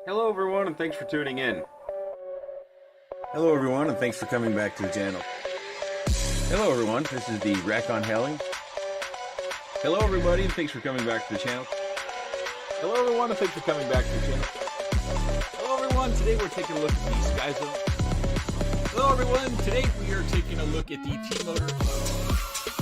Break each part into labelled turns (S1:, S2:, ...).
S1: Hello, everyone, and thanks for tuning in.
S2: Hello everyone, and thanks for coming back to the channel. Hello everyone, this is the Rack on Heli.
S1: Hello, everybody, and thanks for coming back to the channel. Hello, everyone, and thanks for coming back to the channel. Hello, everyone. Today we're taking a look at the Sky Zone. Hello, everyone. Today we are taking a look at the T-Motor.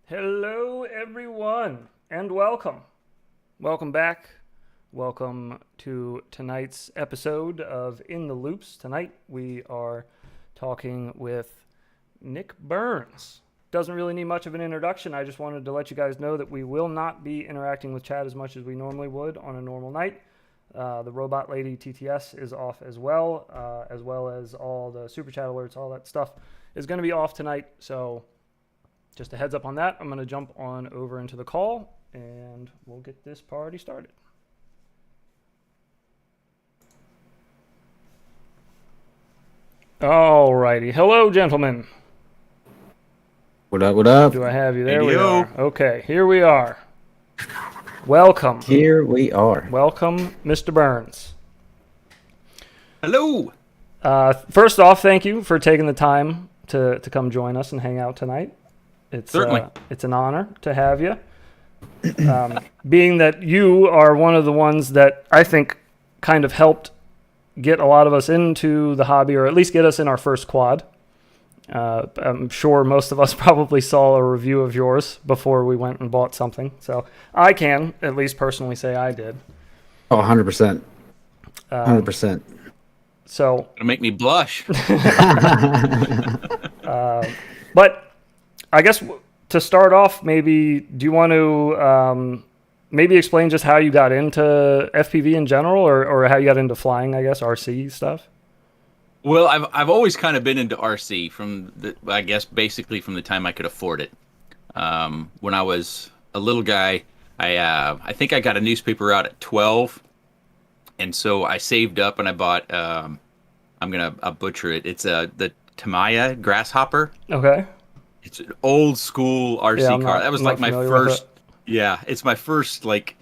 S3: Hello, everyone, and welcome. Welcome back. Welcome to tonight's episode of In the Loops. Tonight we are talking with Nick Burns. Doesn't really need much of an introduction. I just wanted to let you guys know that we will not be interacting with chat as much as we normally would on a normal night. The Robot Lady TTS is off as well as all the super chat alerts, all that stuff is going to be off tonight. So just a heads up on that. I'm going to jump on over into the call, and we'll get this party started. Alrighty. Hello, gentlemen.
S4: What up, what up?
S3: Do I have you? There we
S1: Hey-yo.
S3: are. Okay, here we are. Welcome.
S4: Here we are.
S3: Welcome, Mr. Burns.
S1: Hello.
S3: First off, thank you for taking the time to come join us and hang out tonight. It's
S1: Certainly.
S3: It's an honor to have you. Being that you are one of the ones that I think kind of helped get a lot of us into the hobby, or at least get us in our first quad. I'm sure most of us probably saw a review of yours before we went and bought something. So I can at least personally say I did.
S4: Oh, 100%. 100%.
S3: So,
S1: Gonna make me blush.
S3: but I guess to start off, maybe do you want to maybe explain just how you got into FPV in general, or how you got into flying, I guess, RC stuff?
S1: Well, I've always kind of been into RC I guess basically from the time I could afford it. When I was a little guy, I think I got a newspaper out at 12, and so I saved up and I bought. I'll butcher it. It's the Tamaya Grasshopper.
S3: Okay.
S1: It's an old school RC
S3: Yeah, I'm
S1: car.
S3: not-
S1: That was
S3: I'm
S1: like
S3: not
S1: my
S3: familiar with
S1: first. Yeah, it's my first like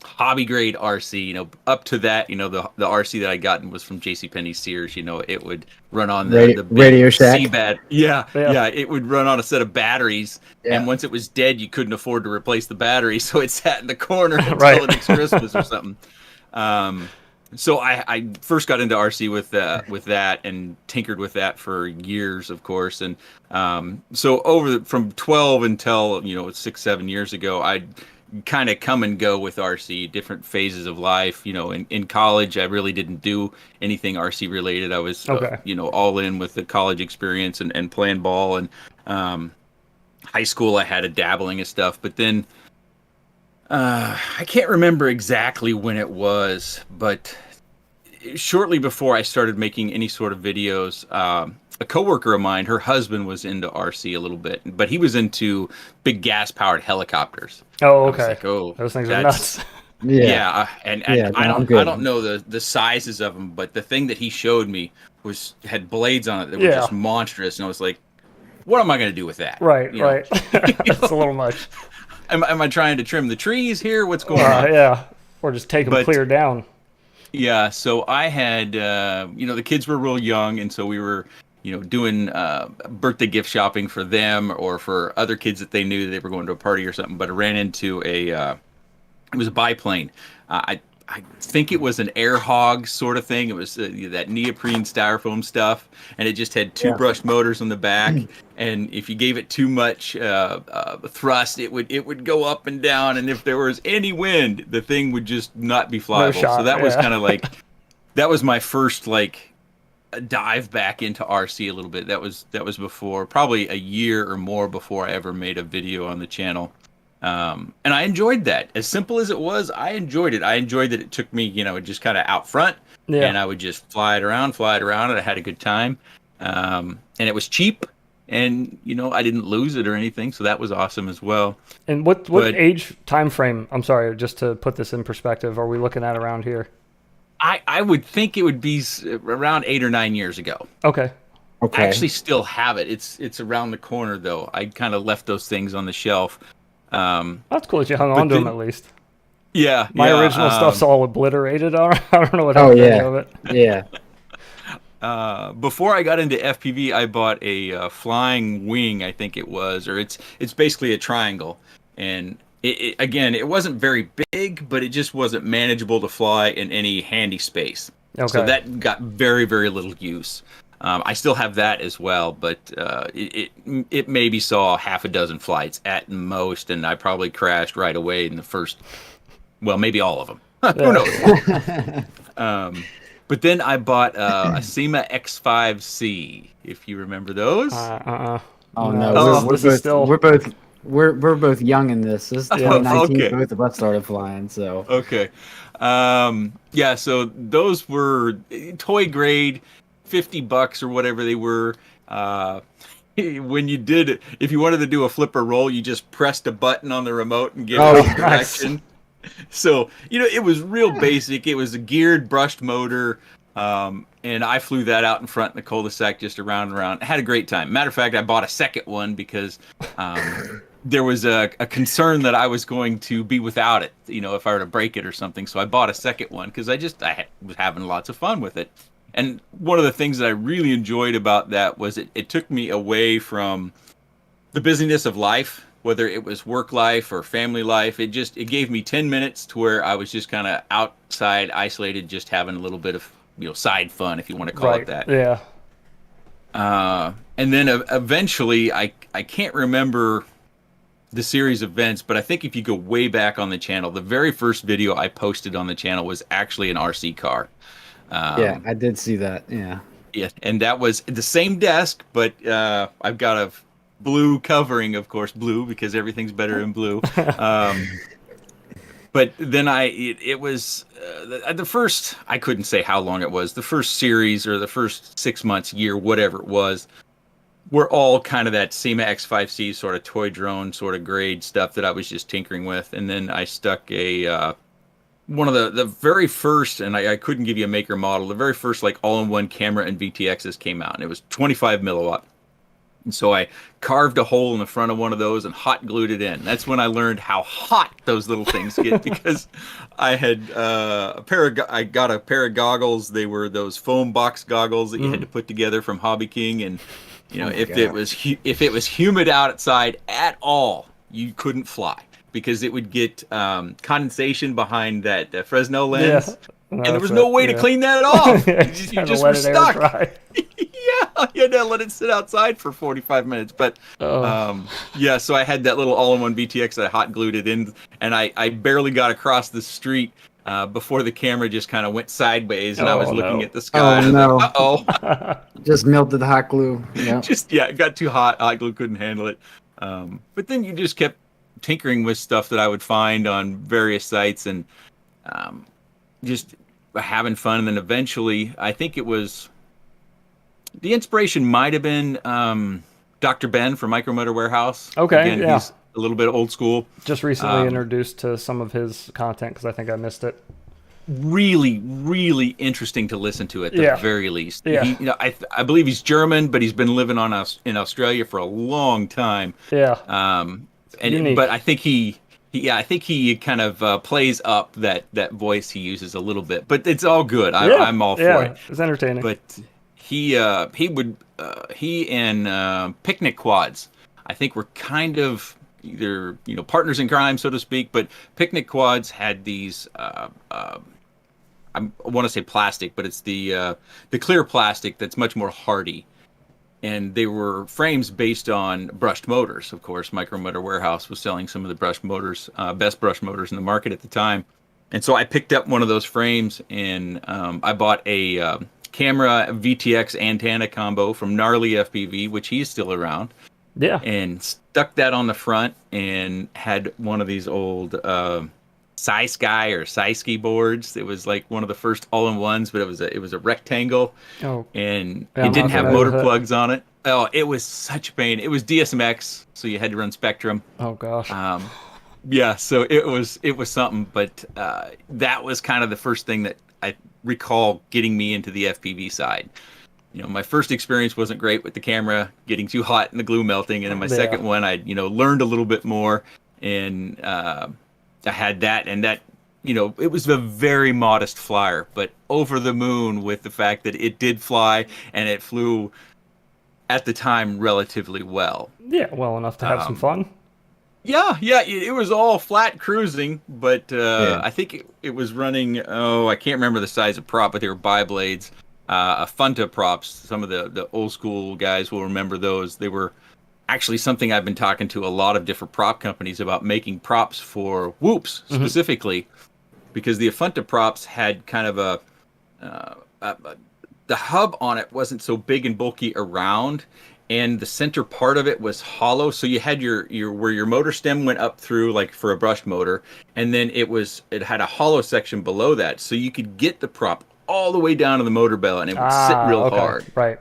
S1: hobby grade RC. Up to that, the RC that I gotten was from JCPenney Sears. It would run on the big
S4: Radio Shack.
S1: Seabed. Yeah,
S3: Yeah.
S1: yeah, it would run on a set of batteries.
S4: Yeah.
S1: And once it was dead, you couldn't afford to replace the battery, so it sat in the corner until
S3: Right.
S1: the next Christmas or something. So I first got into RC with that and tinkered with that for years, of course. And so from 12 until 6-7 years ago, I'd kind of come and go with RC, different phases of life. In college, I really didn't do anything RC related. I was
S3: Okay.
S1: all in with the college experience and playing ball. And high school, I had a dabbling of stuff, but then. I can't remember exactly when it was, but shortly before I started making any sort of videos, a coworker of mine, her husband was into RC a little bit, but he was into big gas-powered helicopters.
S3: Oh,
S1: I was
S3: okay.
S1: like, oh,
S3: Those things are
S1: that's-
S3: nuts.
S1: Yeah, and
S4: Yeah,
S1: I
S4: no, I'm
S1: don't
S4: good.
S1: I don't know the sizes of them, but the thing that he showed me had blades on it that were
S3: Yeah.
S1: just monstrous, and I was like, what am I going to do with that?
S3: Right,
S1: You know?
S3: right. That's a little much.
S1: Am I trying to trim the trees here? What's going on?
S3: Yeah. Or just take them
S1: But-
S3: clear down.
S1: Yeah, so I had, the kids were real young, and so we were, doing birthday gift shopping for them or for other kids that they knew that they were going to a party or something. But I ran into it was a biplane. I think it was an air hog sort of thing. It was that neoprene styrofoam stuff, and it just had two brushed motors on the back. And if you gave it too much thrust, it would go up and down. And if there was any wind, the thing would just not be flyable.
S3: shot,
S1: So that was
S3: yeah.
S1: kind of like that was my first dive back into RC a little bit. That was before, probably a year or more before I ever made a video on the channel. And I enjoyed that. As simple as it was, I enjoyed it. I enjoyed that it took me, just kind of out front,
S3: Yeah.
S1: and I would just fly it around, and I had a good time. And it was cheap, and I didn't lose it or anything, so that was awesome as well.
S3: And what
S1: But
S3: age time frame? I'm sorry, just to put this in perspective, are we looking at around here?
S1: I would think it would be around 8 or 9 years ago.
S3: Okay.
S1: I actually still have it. It's around the corner though. I kind of left those things on the shelf.
S3: That's cool that you hung on to them at least.
S1: Yeah,
S3: My original stuff's all obliterated. I don't know what happened to any of it.
S4: Yeah.
S1: Before I got into FPV, I bought a flying wing, I think it was, or it's basically a triangle, and it wasn't very big, but it just wasn't manageable to fly in any handy space.
S3: Okay.
S1: So that got very, very little use. I still have that as well, but it maybe saw half a dozen flights at most, and I probably crashed right away in the first, well, maybe all of them. Who knows? But then I bought a SEMA X5C, if you remember those.
S4: Oh
S3: No,
S4: no,
S3: this is still-
S4: we're both young in this. This is 2019.
S1: Okay.
S4: Both of us started flying, so
S1: Okay. Yeah, so those were toy grade, $50 or whatever they were. When you did, if you wanted to do a flip or roll, you just pressed a button on the remote and give it a direction. So, it was real basic. It was a geared brushed motor. And I flew that out in front in the cul-de-sac just around and around. I had a great time. Matter of fact, I bought a second one because there was a concern that I was going to be without it, if I were to break it or something. So I bought a second one because I was having lots of fun with it. And one of the things that I really enjoyed about that was it took me away from the busyness of life, whether it was work life or family life. It gave me 10 minutes to where I was just kind of outside, isolated, just having a little bit of side fun, if you want to call it that.
S3: Yeah.
S1: And then eventually, I can't remember the series of events, but I think if you go way back on the channel, the very first video I posted on the channel was actually an RC car.
S4: yeah, I did see that. Yeah.
S1: Yeah, and that was the same desk, but I've got a blue covering, of course, blue, because everything's better in blue. But then it was the first, I couldn't say how long it was, the first series or the first 6 months, year, whatever it was, were all kind of that SEMA X5C sort of toy drone sort of grade stuff that I was just tinkering with. And then I stuck one of the very first, and I couldn't give you a maker model, the very first like all-in-one camera and VTXs came out, and it was 25 milliwatt. And so I carved a hole in the front of one of those and hot glued it in. That's when I learned how hot those little things get, because I had I got a pair of goggles. They were those foam box goggles that you had to put together from Hobby King, and if it was humid outside at all, you couldn't fly because it would get condensation behind that Fresnel lens.
S3: Yeah.
S1: And there was no way to clean that off. You just were stuck. Yeah, you had to let it sit outside for 45 minutes. But yeah, so I had that little all-in-one VTX that I hot glued it in, and I barely got across the street before the camera just kind of went sideways, and I was looking at the sky.
S4: Oh, no.
S1: Uh-oh.
S4: Just melted the hot glue. Yeah.
S1: It got too hot. Hot glue couldn't handle it. But then you just kept tinkering with stuff that I would find on various sites, and just having fun. And then eventually, I think it was, the inspiration might have been Dr. Ben from Micro Motor Warehouse.
S3: Okay,
S1: Again,
S3: yeah.
S1: He's a little bit old school.
S3: Just recently introduced to some of his content because I think I missed it.
S1: Really, really interesting to listen to at the very least.
S3: Yeah.
S1: I believe he's German, but he's been living in Australia for a long time.
S3: Yeah.
S1: But I think I think he kind of plays up that voice he uses a little bit, but it's all good. I'm all for it.
S3: It's entertaining.
S1: But he and Picnic Quads, I think, were kind of either partners in crime, so to speak. But Picnic Quads had these I want to say plastic, but it's the clear plastic that's much more hardy. And they were frames based on brushed motors. Of course, Micro Motor Warehouse was selling some of the brushed motors, best brushed motors in the market at the time. And so I picked up one of those frames, and I bought a camera VTX antenna combo from Gnarly FPV, which he's still around.
S3: Yeah.
S1: And stuck that on the front, and had one of these old Sky or Sky boards. It was like one of the first all-in-ones, but it was a rectangle, and it didn't have motor plugs on it. Oh, it was such a pain. It was DSMX, so you had to run Spectrum.
S3: Oh gosh.
S1: Yeah, so it was something, but that was kind of the first thing that I recall getting me into the FPV side. My first experience wasn't great with the camera getting too hot and the glue melting, and then my second one, I learned a little bit more, and I had that, and that it was a very modest flyer, but over the moon with the fact that it did fly and it flew at the time relatively well.
S3: Yeah, well enough to have some fun.
S1: Yeah, it was all flat cruising, but I think it was running, I can't remember the size of prop, but they were bi-blades, Funta props. Some of the old school guys will remember those. They were actually something I've been talking to a lot of different prop companies about, making props for whoops specifically, because the Funta props had kind of the hub on it wasn't so big and bulky around, and the center part of it was hollow, so you had your where your motor stem went up through, like for a brush motor, and then it had a hollow section below that, so you could get the prop all the way down to the motor bell, and it would sit real hard.
S3: Right.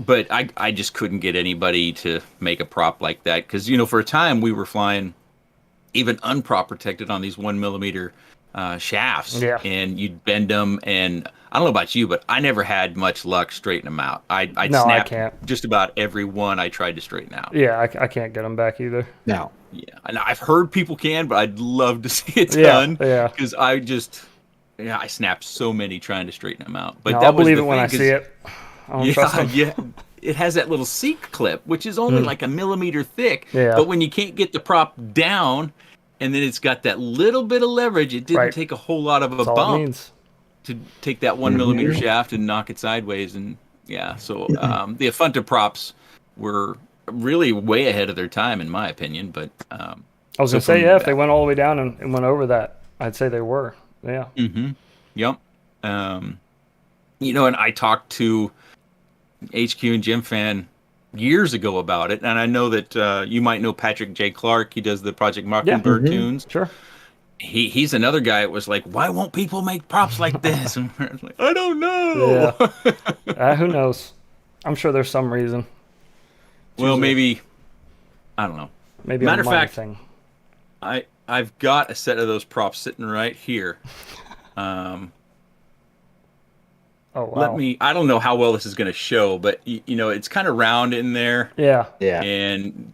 S1: But I just couldn't get anybody to make a prop like that, because for a time we were flying even unprop protected on these 1mm shafts, and you'd bend them, and I don't know about you, but I never had much luck straightening them out. I'd snap just about every one I tried to straighten out.
S3: Yeah, I can't get them back either.
S4: No.
S1: Yeah, and I've heard people can, but I'd love to see it done.
S3: Yeah.
S1: Because I snapped so many trying to straighten them out. But
S3: I'll believe it when I see it.
S1: Yeah. It has that little seat clip, which is only like 1 millimeter thick.
S3: Yeah.
S1: But when you can't get the prop down, and then it's got that little bit of leverage, it didn't take a whole lot of a bump to take that 1 millimeter shaft and knock it sideways. And so the Affunta props were really way ahead of their time, in my opinion. But
S3: I was going to say, if they went all the way down and went over that, I'd say they were. Yeah.
S1: Mm-hmm. Yep. And I talked to HQ and Jim Fan years ago about it, and I know that you might know Patrick J. Clark. He does the Project Mockingbird tunes.
S3: Sure.
S1: He's another guy that was like, why won't people make props like this? And I was like, I don't know.
S3: Yeah. Who knows? I'm sure there's some reason.
S1: Well, maybe, I don't know.
S3: Maybe
S1: matter
S3: a
S1: of fact
S3: thing.
S1: I've got a set of those props sitting right here.
S3: Oh, wow.
S1: I don't know how well this is going to show, but it's kind of round in there.
S3: Yeah.
S1: And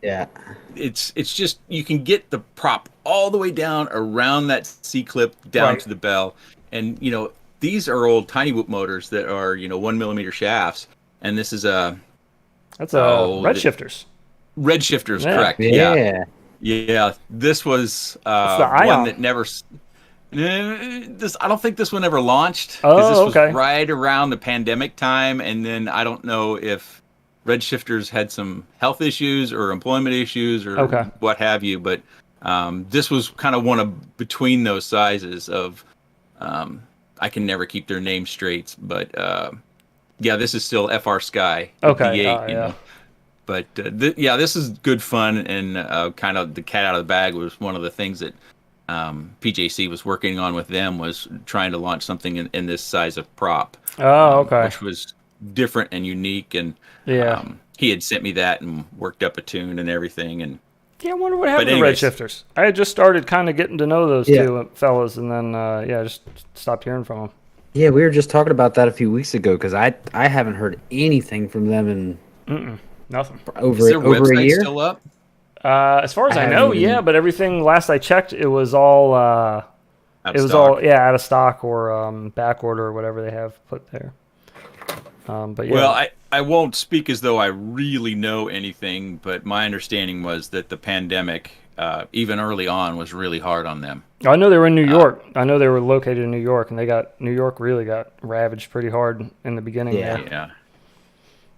S1: it's just, you can get the prop all the way down around that C-clip down to the bell. And, these are old Tiny Whoop motors that are, 1 millimeter shafts. And this is
S3: that's red shifters.
S1: Red shifters, correct. Yeah. This was one that never... I don't think this one ever launched, because this was right around the pandemic time, and then I don't know if Red Shifters had some health issues or employment issues or what have you, but this was kind of one of between those sizes of I can never keep their names straight, but this is still FR Sky V8, but this is good fun, and kind of the cat out of the bag was one of the things that PJC was working on with them, was trying to launch something in this size of prop. Which was different and unique, and he had sent me that and worked up a tune and everything. And
S3: I wonder what happened to Red Shifters. I had just started kind of getting to know those two fellas, and then just stopped hearing from them.
S4: Yeah, we were just talking about that a few weeks ago, because I haven't heard anything from them in
S3: nothing
S1: over
S4: a year.
S1: Still up?
S3: As far as I know, but everything last I checked, it was all out of stock or back order or whatever they have put there. But
S1: well, I won't speak as though I really know anything, but my understanding was that the pandemic, even early on, was really hard on them.
S3: I know they were in New York. I know they were located in New York, and New York really got ravaged pretty hard in the beginning.
S1: Yeah.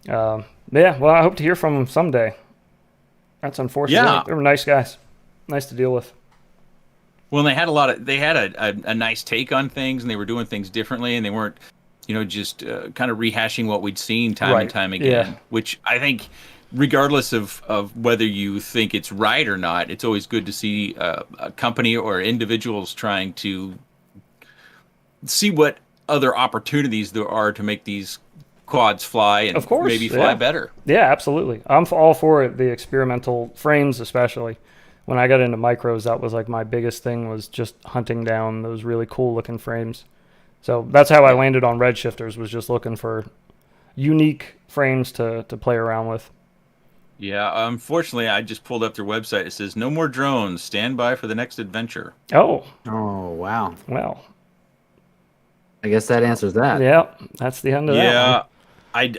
S3: Well, I hope to hear from them someday. That's unfortunate.
S1: Yeah.
S3: They were nice guys. Nice to deal with.
S1: Well, they had a nice take on things, and they were doing things differently, and they weren't, just kind of rehashing what we'd seen time and time again, which I think, regardless of whether you think it's right or not, it's always good to see a company or individuals trying to see what other opportunities there are to make these quads fly and
S3: Of course,
S1: maybe fly
S3: yeah.
S1: better.
S3: Yeah, absolutely. I'm all for it, the experimental frames especially. When I got into micros, that was like my biggest thing, was just hunting down those really cool looking frames. So that's how I landed on Redshifters, was just looking for unique frames to play around with.
S1: Yeah, unfortunately, I just pulled up their website. It says, no more drones. Stand by for the next adventure.
S3: Oh,
S4: Oh, wow.
S3: well,
S4: I guess that answers that.
S3: yeah, that's the end of that one.
S1: Yeah,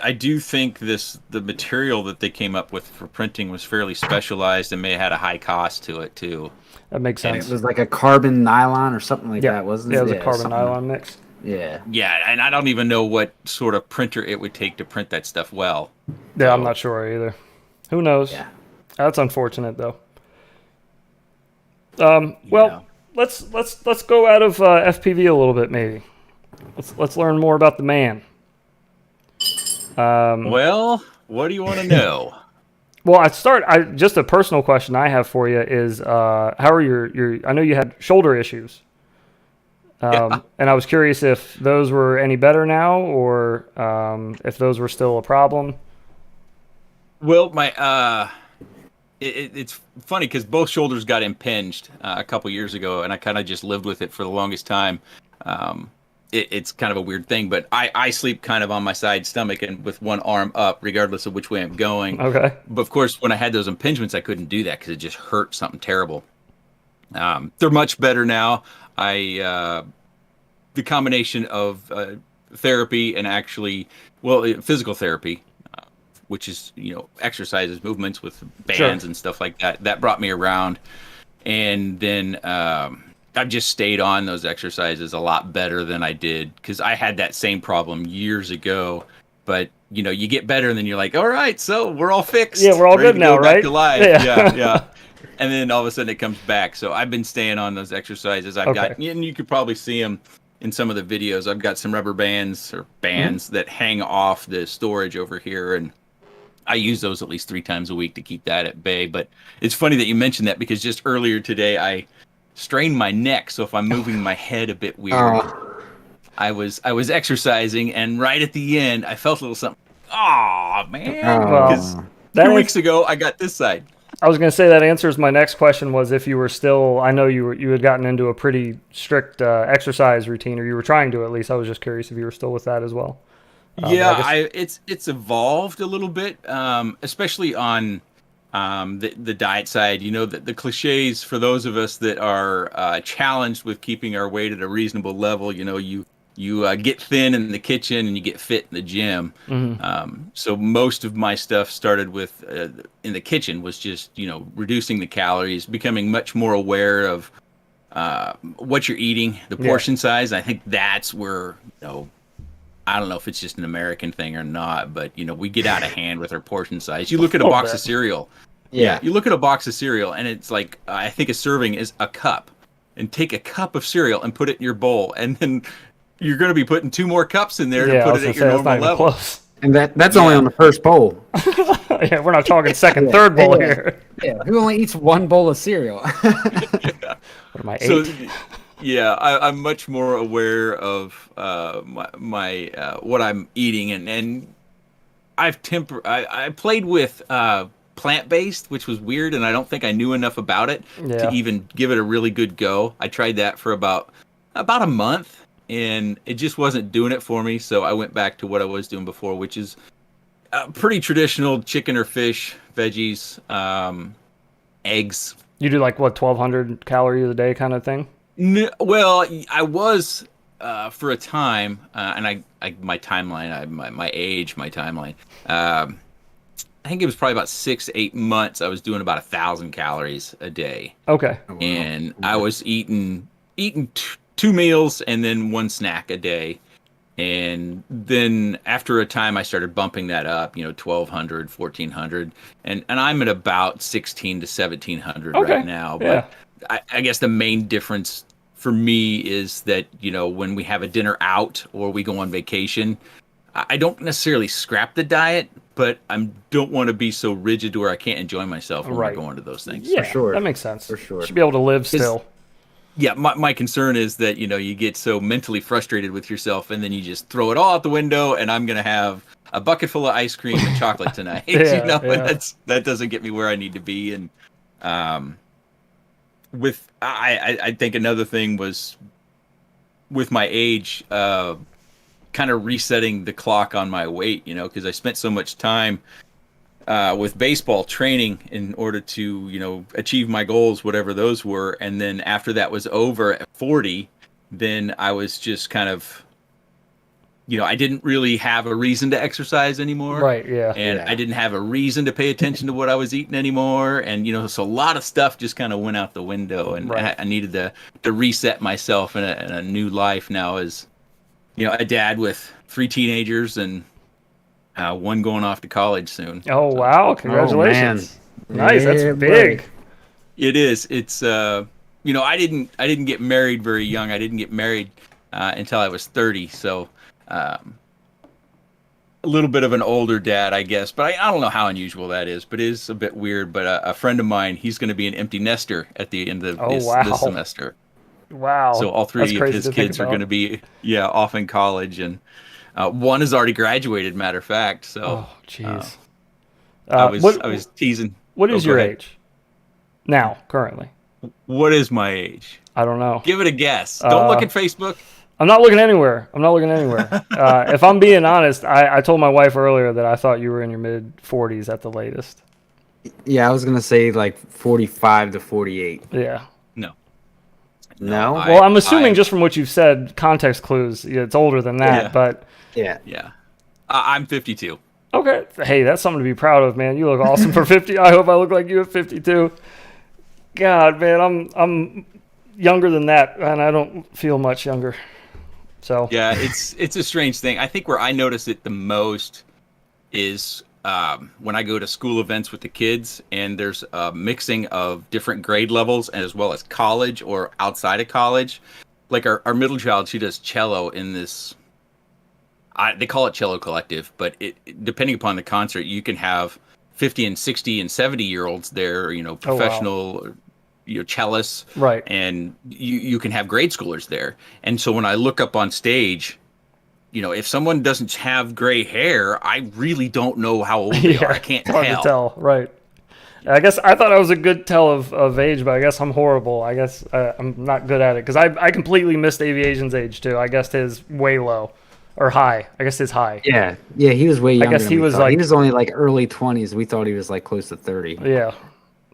S1: I do think the material that they came up with for printing was fairly specialized and may have had a high cost to it, too.
S3: That makes
S4: It
S3: sense.
S4: was like a carbon nylon or something like
S3: Yeah,
S4: that, wasn't it?
S3: yeah, it was a carbon
S4: something-
S3: nylon mix.
S4: Yeah.
S1: Yeah, and I don't even know what sort of printer it would take to print that stuff well.
S3: Yeah, I'm
S1: So-
S3: not sure either. Who knows?
S4: Yeah.
S3: That's unfortunate though. Well, let's go out of FPV a little bit, maybe. Let's learn more about the man.
S1: Well, what do you want to know?
S3: Well, just a personal question I have for you is, how are your? I know you had shoulder issues,
S1: Yeah.
S3: and I was curious if those were any better now, or if those were still a problem.
S1: Well, it's funny because both shoulders got impinged a couple years ago, and I kind of just lived with it for the longest time. It's kind of a weird thing, but I sleep kind of on my side stomach and with one arm up, regardless of which way I'm going.
S3: Okay.
S1: But of course, when I had those impingements, I couldn't do that because it just hurt something terrible. They're much better now. The combination of therapy and actually, physical therapy, which is, exercises, movements with bands and stuff like that. That brought me around. And then I've just stayed on those exercises a lot better than I did, because I had that same problem years ago. But, you get better and then you're like, all right, so we're all fixed.
S3: Yeah, we're all
S1: ready
S3: good
S1: to
S3: now,
S1: go back
S3: right?
S1: to life.
S3: Yeah.
S1: Yeah. And then all of a sudden it comes back. So I've been staying on those exercises. I've got, and you could probably see them in some of the videos. I've got some rubber bands that hang off the storage over here, and I use those at least 3 times a week to keep that at bay. But it's funny that you mentioned that, because just earlier today I strained my neck, so if I'm moving my head a bit weird, I was exercising, and right at the end I felt a little something. Oh man, because 2 weeks ago I got this side.
S3: I was going to say that answers my next question, was if you were still, I know you had gotten into a pretty strict exercise routine, or you were trying to at least. I was just curious if you were still with that as well.
S1: It's evolved a little bit, especially on the diet side. The cliches for those of us that are challenged with keeping our weight at a reasonable level. You get thin in the kitchen and you get fit in the gym. So most of my stuff started with in the kitchen was just reducing the calories, becoming much more aware of what you're eating, the portion size. I think that's where I don't know if it's just an American thing or not, but we get out of hand with our portion size. You look at a box of cereal.
S4: Yeah.
S1: You look at a box of cereal and it's like, I think a serving is a cup. And take a cup of cereal and put it in your bowl, and then you're going to be putting 2 more cups in there to put it at your normal level.
S3: Close.
S4: And that's only on the first bowl.
S3: Yeah, we're not talking second, third bowl here.
S4: Yeah, who only eats 1 bowl of cereal?
S3: What am I, 8?
S1: So, yeah, I'm much more aware of my what I'm eating, and I played with plant-based, which was weird, and I don't think I knew enough about it to even give it a really good go. I tried that for about a month, and it just wasn't doing it for me, so I went back to what I was doing before, which is pretty traditional: chicken or fish, veggies, eggs.
S3: You do like what, 1,200 calories a day kind of thing?
S1: Well, I was for a time, and my timeline, my age, my timeline. I think it was probably about 6-8 months. I was doing about 1,000 calories a day.
S3: Okay.
S1: And I was eating 2 meals and then 1 snack a day. And then after a time, I started bumping that up, 1,200, 1,400, and I'm at about 1,600 to 1,700 right now. But I guess the main difference for me is that, when we have a dinner out or we go on vacation, I don't necessarily scrap the diet, but I don't want to be so rigid to where I can't enjoy myself when we're going to those things.
S3: Yeah,
S4: for sure.
S3: That makes sense.
S4: For sure.
S3: You should be able to live still.
S1: Yeah, my concern is that, you get so mentally frustrated with yourself and then you just throw it all out the window, and I'm going to have a bucket full of ice cream and chocolate tonight.
S3: Yeah.
S1: That doesn't get me where I need to be. And I think another thing was with my age, kind of resetting the clock on my weight, because I spent so much time with baseball training in order to, achieve my goals, whatever those were. And then after that was over at 40, then I was just kind of, I didn't really have a reason to exercise anymore.
S3: Right, yeah.
S1: And I didn't have a reason to pay attention to what I was eating anymore. And, so a lot of stuff just kind of went out the window. And I needed to reset myself in a new life now as, a dad with 3 teenagers and one going off to college soon.
S3: Oh, wow. Congratulations. Nice. That's big.
S1: It is. It's, I didn't get married very young. I didn't get married until I was 30. So, a little bit of an older dad, I guess, but I don't know how unusual that is, but it is a bit weird. But a friend of mine, he's going to be an empty nester at the end of this semester.
S3: Wow.
S1: So all 3 of his kids are going to be, off in college, and one has already graduated, matter of fact. So,
S3: oh, jeez.
S1: I was teasing.
S3: What is your age now, currently?
S1: What is my age?
S3: I don't know.
S1: Give it a guess. Don't look at Facebook.
S3: I'm not looking anywhere. If I'm being honest, I told my wife earlier that I thought you were in your mid-40s at the latest.
S4: Yeah, I was going to say like 45 to 48.
S3: Yeah.
S4: No?
S3: Well, I'm assuming just from what you've said, context clues, it's older than that, but...
S4: Yeah.
S1: I'm 52.
S3: Okay. Hey, that's something to be proud of, man. You look awesome for 50. I hope I look like you at 52. God, man, I'm younger than that, and I don't feel much younger. So
S1: yeah, it's a strange thing. I think where I notice it the most is when I go to school events with the kids, and there's a mixing of different grade levels as well as college or outside of college. Like our middle child, she does cello in this. They call it Cello Collective, but depending upon the concert, you can have 50 and 60 and 70-year-olds there, professional.
S3: Oh, wow.
S1: Cellists,
S3: right?
S1: And you can have grade schoolers there. And so when I look up on stage, if someone doesn't have gray hair, I really don't know how old they are. I can't tell.
S3: Hard to tell, right? I guess I thought I was a good tell of age, but I guess I'm horrible. I guess I'm not good at it because I completely missed Aviation's age too. I guessed his way low or high. I guess his high.
S4: Yeah, he was way younger.
S3: I guess he was
S4: he was only like early 20s. We thought he was like close to 30.
S3: Yeah,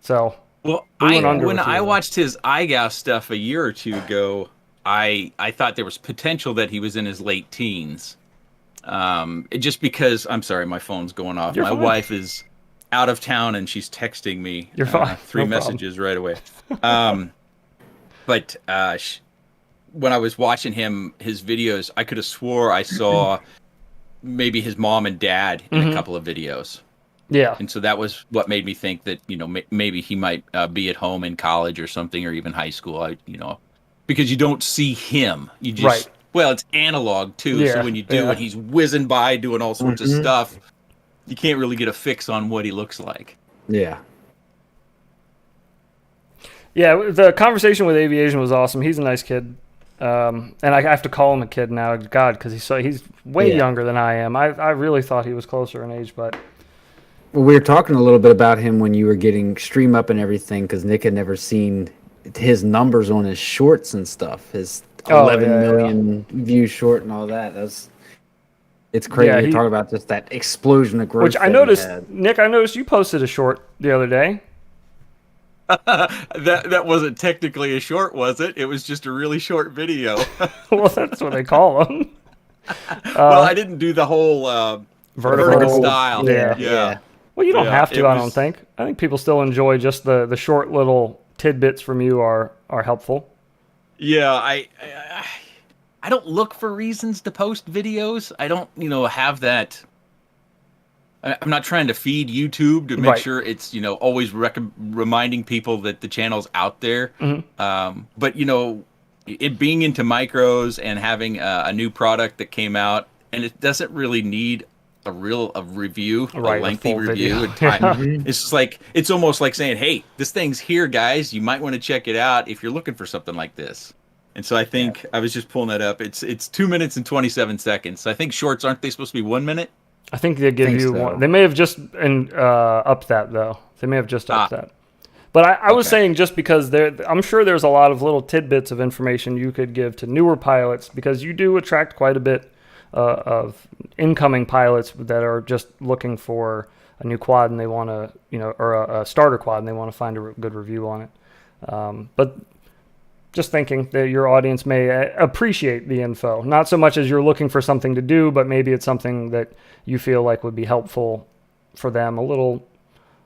S3: so.
S1: Well, when I watched his iGas stuff a year or two ago, I thought there was potential that he was in his late teens. Just because, I'm sorry, my phone's going off.
S3: You're
S1: my
S3: fine.
S1: Wife is out of town and she's texting me.
S3: You're fine.
S1: 3 messages right away. But when I was watching his videos, I could have swore I saw maybe his mom and dad in a couple of videos.
S3: Yeah.
S1: And so that was what made me think that, maybe he might be at home in college or something, or even high school, because you don't see him. You just,
S3: right.
S1: Well, it's analog too.
S3: Yeah,
S1: so when you do, and he's whizzing by doing all sorts of stuff, you can't really get a fix on what he looks like.
S4: Yeah.
S3: Yeah, the conversation with Aviation was awesome. He's a nice kid. And I have to call him a kid now, God, because he's way younger than I am. I really thought he was closer in age, but...
S4: Well, we were talking a little bit about him when you were getting stream up and everything, because Nick had never seen his numbers on his shorts and stuff. His 11 million view short and all that. It's crazy. You're talking about just that explosion of growth.
S3: Which I noticed, Nick, you posted a short the other day.
S1: That wasn't technically a short, was it? It was just a really short video.
S3: Well, that's what they call them.
S1: Well, I didn't do the whole vertical style.
S3: Yeah. Well, you don't have to, I don't think. I think people still enjoy just the short little tidbits from you are helpful.
S1: Yeah, I don't look for reasons to post videos. I don't, have that. I'm not trying to feed YouTube to make sure it's, always reminding people that the channel's out there. Mm-hmm. But, it being into micros and having a new product that came out, and it doesn't really need a review, a lengthy review. It's just like, it's almost like saying, hey, this thing's here, guys. You might want to check it out if you're looking for something like this. And so I think I was just pulling that up. It's 2 minutes and 27 seconds. I think shorts, aren't they supposed to be 1 minute?
S3: I think they give
S4: Think
S3: you
S4: so.
S3: one. They may have just upped that though. They may have just upped that. But I was
S1: Okay.
S3: saying just because I'm sure there's a lot of little tidbits of information you could give to newer pilots, because you do attract quite a bit of incoming pilots that are just looking for a new quad and they want to, or a starter quad and they want to find a good review on it. But just thinking that your audience may appreciate the info, not so much as you're looking for something to do, but maybe it's something that you feel like would be helpful for them.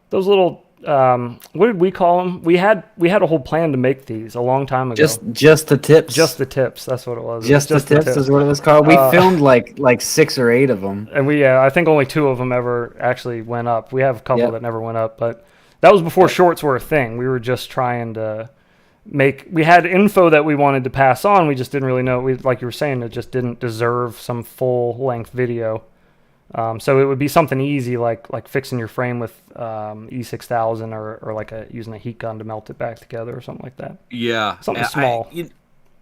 S3: Those little, what did we call them? We had a whole plan to make these a long time ago.
S4: Just the tips.
S3: Just the tips. That's what it was.
S4: Just the tips is what it was called. We filmed like 6 or 8 of them.
S3: And I think only 2 of them ever actually went up. We have a couple that never went up, but that was before shorts were a thing. We were just trying to we had info that we wanted to pass on. We just didn't really know. Like you were saying, it just didn't deserve some full length video. So it would be something easy, like fixing your frame with E6000 or like using a heat gun to melt it back together or something like that.
S1: Yeah.
S3: Something small.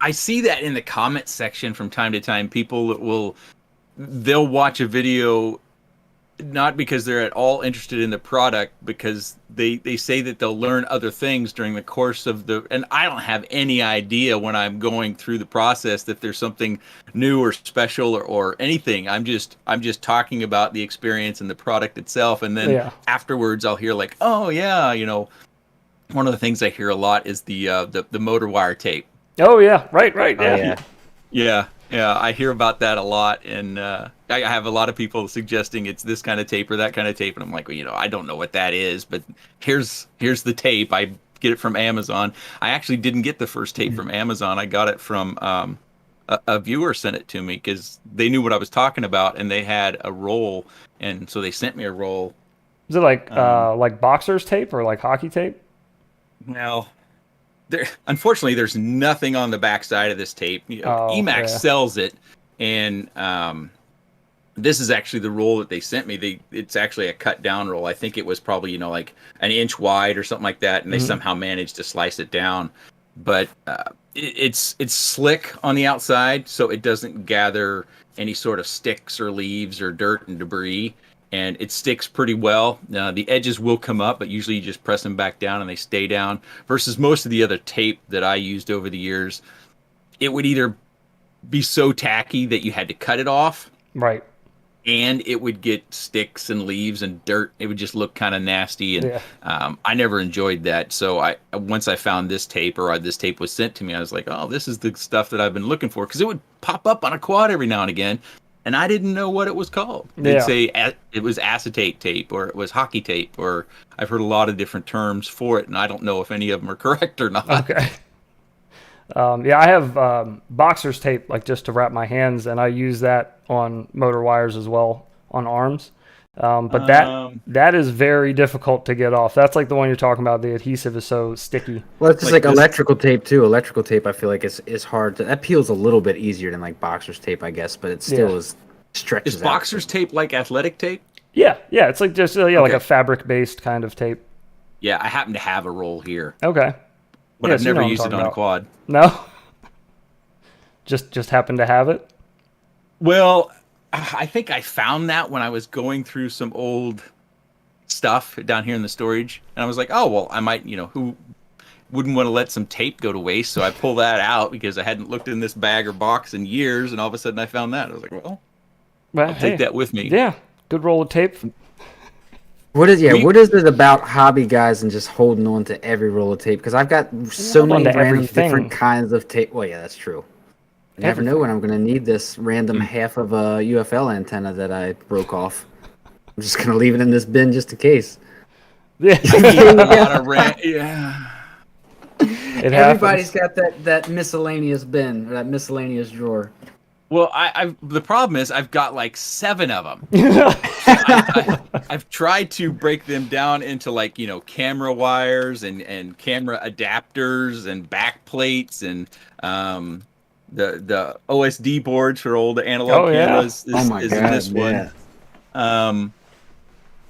S1: I see that in the comment section from time to time. People they'll watch a video not because they're at all interested in the product, because they say that they'll learn other things during the course of and I don't have any idea when I'm going through the process that there's something new or special or anything. I'm just talking about the experience and the product itself, and then afterwards I'll hear like, oh yeah, one of the things I hear a lot is the motor wire tape.
S3: Oh yeah, right,
S1: Yeah, I hear about that a lot, and I have a lot of people suggesting it's this kind of tape or that kind of tape, and I'm like, well, I don't know what that is, but here's the tape. I get it from Amazon. I actually didn't get the first tape from Amazon. I got it from a viewer sent it to me because they knew what I was talking about, and they had a roll, and so they sent me a roll.
S3: Is it like boxer's tape or like hockey tape?
S1: Well, unfortunately, there's nothing on the backside of this tape. Emax sells it, and this is actually the roll that they sent me. It's actually a cut down roll. I think it was probably like an inch wide or something like that, and they somehow managed to slice it down. But it's slick on the outside, so it doesn't gather any sort of sticks or leaves or dirt and debris. And it sticks pretty well. The edges will come up, but usually you just press them back down and they stay down. Versus most of the other tape that I used over the years, it would either be so tacky that you had to cut it off,
S3: right,
S1: and it would get sticks and leaves and dirt. It would just look kind of nasty, and I never enjoyed that. So once I found this tape, or this tape was sent to me, I was like, oh, this is the stuff that I've been looking for, because it would pop up on a quad every now and again. And I didn't know what it was called. They'd say it was acetate tape, or it was hockey tape, or I've heard a lot of different terms for it, and I don't know if any of them are correct or not.
S3: Okay. I have boxer's tape, like just to wrap my hands, and I use that on motor wires as well, on arms. But that is very difficult to get off. That's like the one you're talking about. The adhesive is so sticky.
S4: Well, it's just like electrical tape too. Electrical tape, I feel like is hard to. That peels a little bit easier than like boxer's tape, I guess, but it still stretches.
S1: Is boxer's tape like athletic tape?
S3: Yeah. It's like just like a fabric based kind of tape.
S1: Yeah, I happen to have a roll here.
S3: Okay.
S1: But I've never used it on a quad.
S3: No. Just happen to have it.
S1: Well, I think I found that when I was going through some old stuff down here in the storage, and I was like, oh, well, I might, who wouldn't want to let some tape go to waste? So I pull that out because I hadn't looked in this bag or box in years, and all of a sudden I found that. I was like, well, I'll take that with me.
S3: Yeah, good roll of tape.
S4: What is it about hobby guys and just holding on to every roll of tape? Because I've got so many random different kinds of tape. Well, yeah, that's true. I never know when I'm going to need this random half of a UFL antenna that I broke off. I'm just going to leave it in this bin just in case. Everybody's got that miscellaneous bin, or that miscellaneous drawer.
S1: Well, the problem is I've got like 7 of them. I've tried to break them down into like, camera wires and camera adapters and back plates and the OSD boards for old analog cameras is in this one.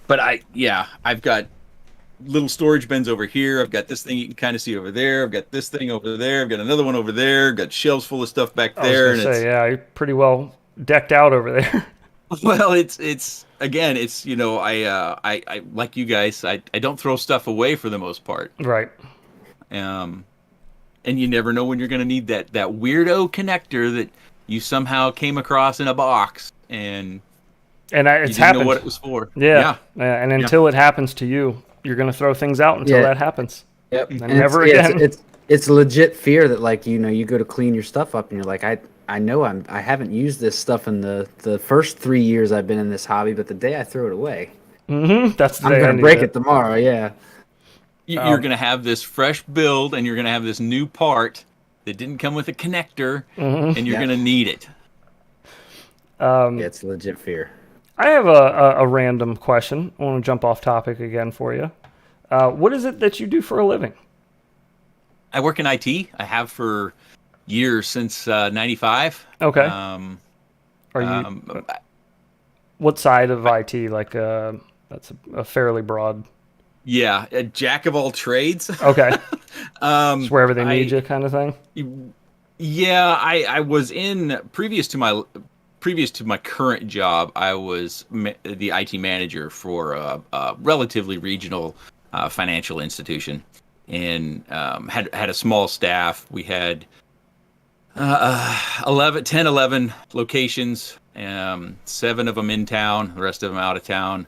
S1: But I've got little storage bins over here. I've got this thing you can kind of see over there. I've got this thing over there. I've got another one over there. I've got shelves full of stuff back there.
S3: You're pretty well decked out over there.
S1: Well, it's again, it's I like you guys. I don't throw stuff away for the most part.
S3: Right.
S1: Um, and you never know when you're going to need that weirdo connector that you somehow came across in a box and you
S3: It's
S1: didn't know
S3: happened.
S1: what it was for.
S3: Yeah.
S1: Yeah.
S3: And until it happens to you, you're going to throw things out until
S4: Yeah.
S3: that happens.
S4: Yep.
S3: And never again.
S4: It's legit fear that, like, you go to clean your stuff up and you're like, I know I haven't used this stuff in the first 3 years I've been in this hobby, but the day I throw it away,
S3: That's the
S4: I'm
S3: day I
S4: gonna
S3: need
S4: break it tomorrow. Yeah.
S1: You're going to have this fresh build and you're going to have this new part that didn't come with a connector and you're
S4: Yeah.
S1: going to need it.
S4: Yeah, it's legit fear.
S3: I have a random question. I want to jump off topic again for you. What is it that you do for a living?
S1: I work in IT. I have for years since 95.
S3: Okay.
S1: Are
S3: you what side of IT? Like that's a fairly broad.
S1: Yeah, a jack of all trades.
S3: Okay. Just wherever they need you, kind of thing.
S1: Yeah, I was in previous to my current job. I was the IT manager for a relatively regional financial institution, and had a small staff. We had 11 locations, 7 of them in town, the rest of them out of town.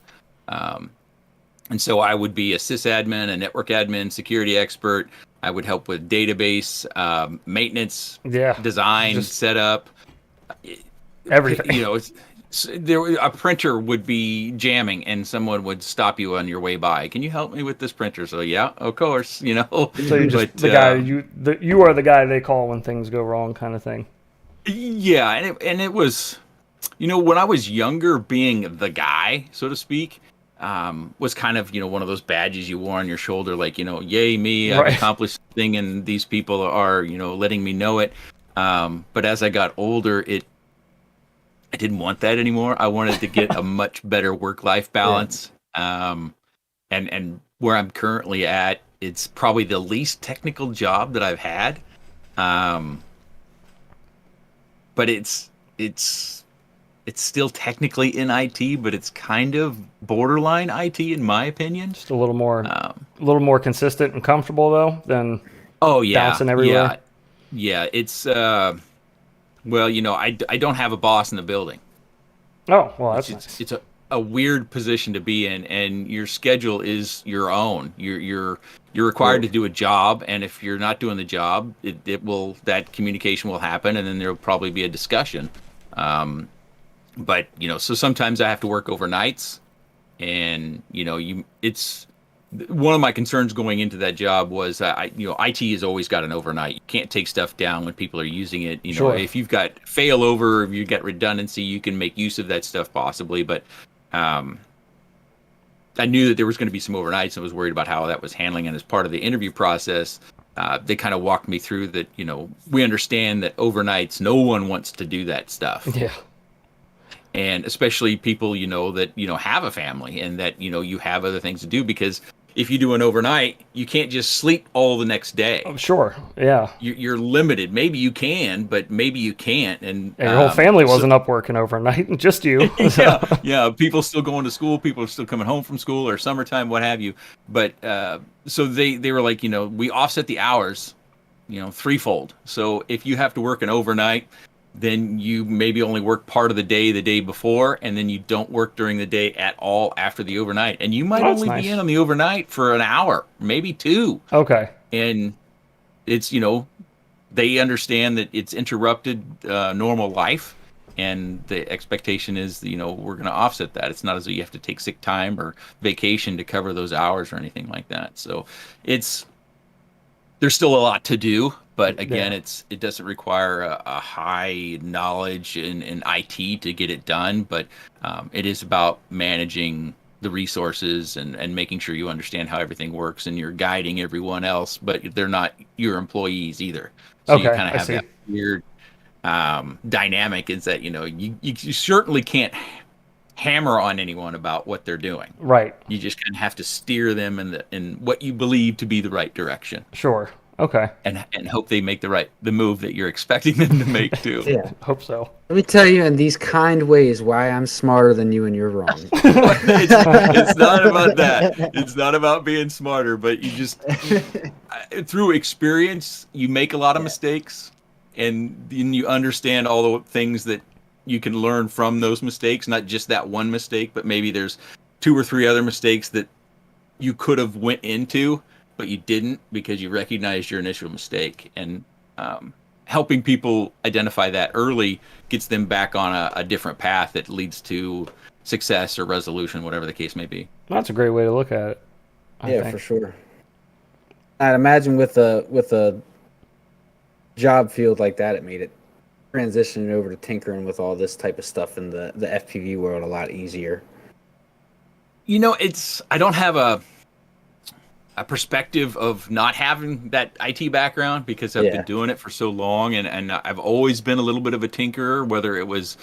S1: And so I would be a sysadmin, a network admin, security expert. I would help with database maintenance, design, setup.
S3: Everything.
S1: A printer would be jamming, and someone would stop you on your way by. Can you help me with this printer? So yeah, of course. So
S3: you're just the guy you are the guy they call when things go wrong, kind of thing.
S1: Yeah, and it was, when I was younger, being the guy, so to speak, was kind of one of those badges you wore on your shoulder, like yay me, I've accomplished something, and these people are letting me know it. But as I got older, I didn't want that anymore. I wanted to get a much better work-life balance. And where I'm currently at, it's probably the least technical job that I've had. But it's still technically in IT, but it's kind of borderline IT in my opinion.
S3: Just a little more consistent and comfortable though than bouncing everywhere.
S1: Yeah. It's well, I don't have a boss in the building.
S3: Oh, well, that's nice.
S1: It's a weird position to be in, and your schedule is your own. You're required to do a job, and if you're not doing the job, that communication will happen, and then there'll probably be a discussion. But so sometimes I have to work overnights, and it's one of my concerns going into that job was IT has always got an overnight. You can't take stuff down when people are using it. If you've got failover, if you've got redundancy, you can make use of that stuff possibly. But I knew that there was going to be some overnights, and was worried about how that was handling. And as part of the interview process, they kind of walked me through that. We understand that overnights, no one wants to do that stuff.
S3: Yeah.
S1: And especially people, that, have a family and that, you have other things to do, because if you do an overnight, you can't just sleep all the next day.
S3: Oh, sure. Yeah.
S1: You're limited. Maybe you can, but maybe you can't. And
S3: your whole family wasn't up working overnight, just you.
S1: Yeah. People still going to school. People are still coming home from school or summertime, what have you. But so they were like, we offset the hours, threefold. So if you have to work an overnight, then you maybe only work part of the day before, and then you don't work during the day at all after the overnight. And you might only be in on the overnight for an hour, maybe 2.
S3: Okay.
S1: And it's, they understand that it's interrupted normal life, and the expectation is, we're going to offset that. It's not as though you have to take sick time or vacation to cover those hours or anything like that. So there's still a lot to do. But again, it doesn't require a high knowledge in IT to get it done. But it is about managing the resources and making sure you understand how everything works, and you're guiding everyone else, but they're not your employees either. So you kind of have that weird dynamic, is that, you certainly can't hammer on anyone about what they're doing.
S3: Right.
S1: You just kind of have to steer them in what you believe to be the right direction.
S3: Sure. Okay.
S1: and hope they make the move that you're expecting them to make too.
S4: Yeah.
S3: Hope so.
S4: Let me tell you in these kind ways why I'm smarter than you and you're wrong.
S1: It's not about that. It's not about being smarter, but through experience, you make a lot of mistakes, and then you understand all the things that you can learn from those mistakes, not just that one mistake, but maybe there's 2 or 3 other mistakes that you could have went into, but you didn't because you recognized your initial mistake. And helping people identify that early gets them back on a different path that leads to success or resolution, whatever the case may be.
S3: That's a great way to look at it. I think.
S4: For sure. I'd imagine with a job field like that, it made it transitioning over to tinkering with all this type of stuff in the FPV world a lot easier.
S1: I don't have a perspective of not having that IT background because I've been doing it for so long, and I've always been a little bit of a tinkerer, whether it was,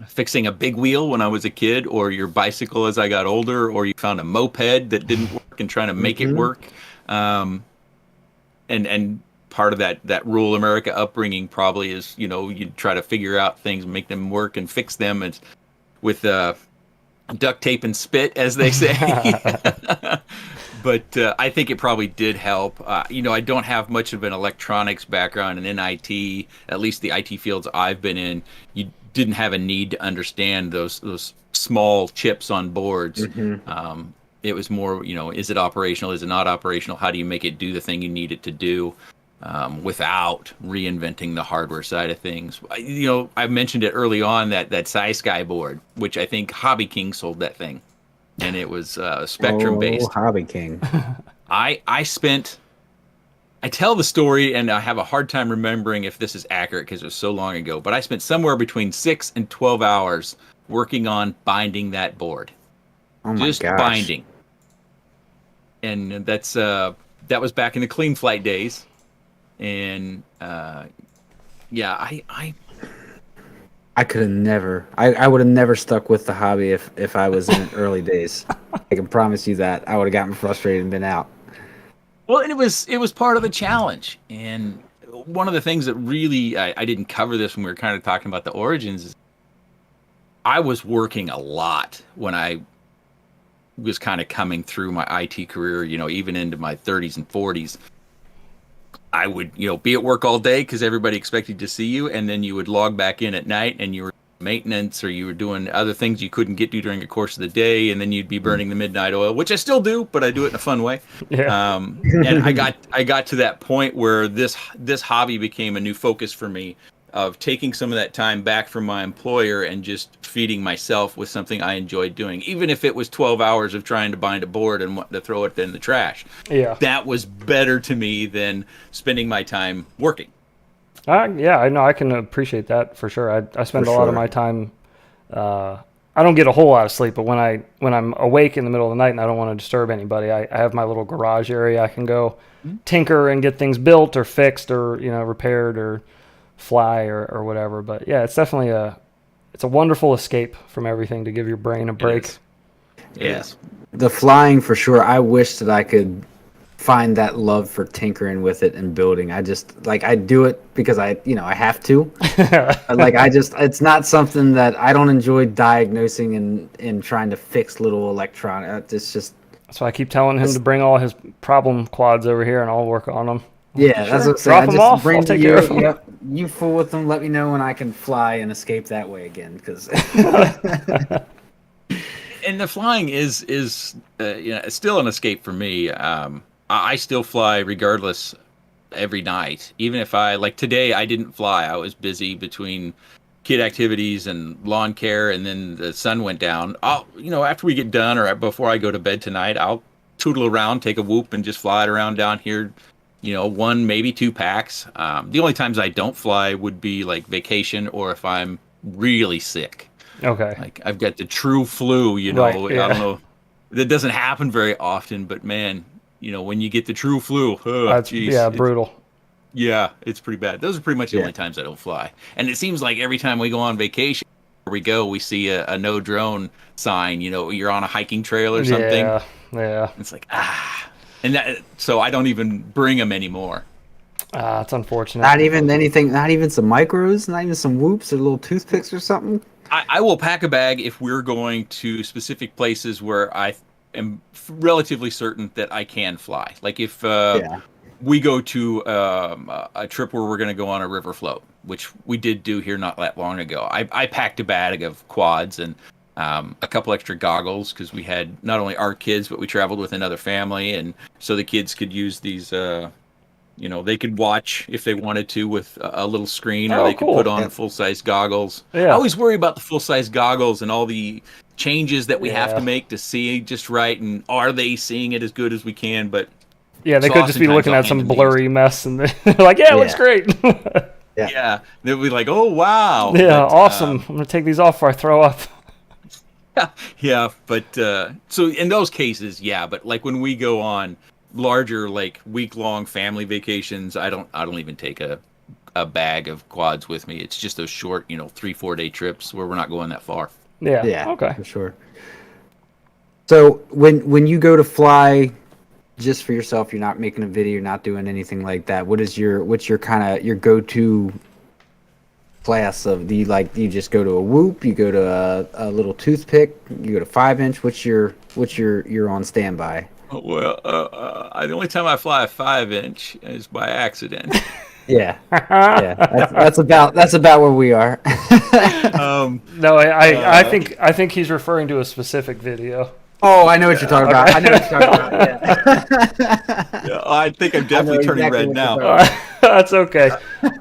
S1: fixing a big wheel when I was a kid, or your bicycle as I got older, or you found a moped that didn't work and trying to make it work. And part of that rural America upbringing probably is, you try to figure out things, make them work and fix them, and with duct tape and spit, as they say. But I think it probably did help. I don't have much of an electronics background, and in IT, at least the IT fields I've been in, you didn't have a need to understand those small chips on boards. It was more, is it operational? Is it not operational? How do you make it do the thing you need it to do without reinventing the hardware side of things? I mentioned it early on, that SciSky board, which I think Hobby King sold that thing. And it was Spectrum based.
S4: Hobby King.
S1: I tell the story, and I have a hard time remembering if this is accurate because it was so long ago, but I spent somewhere between 6 and 12 hours working on binding that board.
S4: Oh my
S1: Just
S4: gosh.
S1: binding. And that was back in the clean flight days. And
S4: I could have never. I would have never stuck with the hobby if I was in early days. I can promise you that. I would have gotten frustrated and been out.
S1: Well, and it was part of the challenge. And one of the things that really I didn't cover this when we were kind of talking about the origins is I was working a lot when I was kind of coming through my IT career, even into my 30s and 40s. I would, be at work all day because everybody expected to see you, and then you would log back in at night and you were maintenance, or you were doing other things you couldn't get to during the course of the day, and then you'd be burning the midnight oil, which I still do, but I do it in a fun way. And I got to that point where this hobby became a new focus for me, of taking some of that time back from my employer and just feeding myself with something I enjoyed doing, even if it was 12 hours of trying to bind a board and want to throw it in the trash. That was better to me than spending my time working.
S3: I know, I can appreciate that for sure. I spend a lot of my time. I don't get a whole lot of sleep, but when I'm awake in the middle of the night and I don't want to disturb anybody, I have my little garage area. I can go tinker and get things built or fixed or repaired or fly or whatever. But yeah, it's definitely it's a wonderful escape from everything to give your brain a break.
S1: Yes.
S4: The flying for sure. I wish that I could find that love for tinkering with it and building. I just I do it because I have to. It's not something that I don't enjoy diagnosing and trying to fix little electronic. It's just.
S3: That's why I keep telling him to bring all his problem quads over here and I'll work on them.
S4: Yeah, that's what I'm saying.
S3: Drop them off. I'll take care of them.
S4: Yep, you fool with them. Let me know when I can fly and escape that way again. Because.
S1: And the flying is still an escape for me. I still fly regardless every night. Even if today, I didn't fly. I was busy between kid activities and lawn care, and then the sun went down. After we get done or before I go to bed tonight, I'll tootle around, take a whoop, and just fly it around down here. 1, maybe 2 packs. The only times I don't fly would be vacation or if I'm really sick.
S3: Okay.
S1: I've got the true flu,
S3: Right, yeah.
S1: I don't know. That doesn't happen very often, but man, when you get the true flu,
S3: brutal.
S1: It's pretty bad. Those are pretty much the only times I don't fly. And it seems like every time we go on vacation, we see a no drone sign, you're on a hiking trail or something.
S3: Yeah.
S1: It's like, So I don't even bring them anymore.
S3: It's unfortunate.
S4: Not even anything. Not even some micros. Not even some whoops or little toothpicks or something.
S1: I will pack a bag if we're going to specific places where I am relatively certain that I can fly. Like if we go to a trip where we're going to go on a river float, which we did do here not that long ago. I packed a bag of quads and a couple extra goggles because we had not only our kids, but we traveled with another family, and so the kids could use these. They could watch if they wanted to with a little screen, or they could put on full-size goggles. Yeah. I always worry about the full-size goggles and all the changes that we have to make to see just right, and are they seeing it as good as we can? But
S3: yeah, they could just be looking at some blurry mess, and they're like, "Yeah, it looks great."
S1: Yeah, they'll be like, "Oh wow!"
S3: Yeah, awesome. I'm gonna take these off before I throw up.
S1: Yeah, but so in those cases, but like when we go on larger, like week-long family vacations, I don't even take a bag of quads with me. It's just those short, 3-4 day trips where we're not going that far.
S3: Yeah. Okay.
S4: For sure. So when you go to fly just for yourself, you're not making a video, you're not doing anything like that. What's your kind of your go-to class of? Do you just go to a whoop? You go to a little toothpick? You go to 5-inch? What's your on standby?
S1: Well, the only time I fly a 5-inch is by accident.
S4: Yeah. That's about where we are.
S3: No, I think he's referring to a specific video.
S4: Oh, I know what you're talking about. I know what you're talking about. Yeah.
S1: I think I'm definitely turning red now.
S3: That's okay.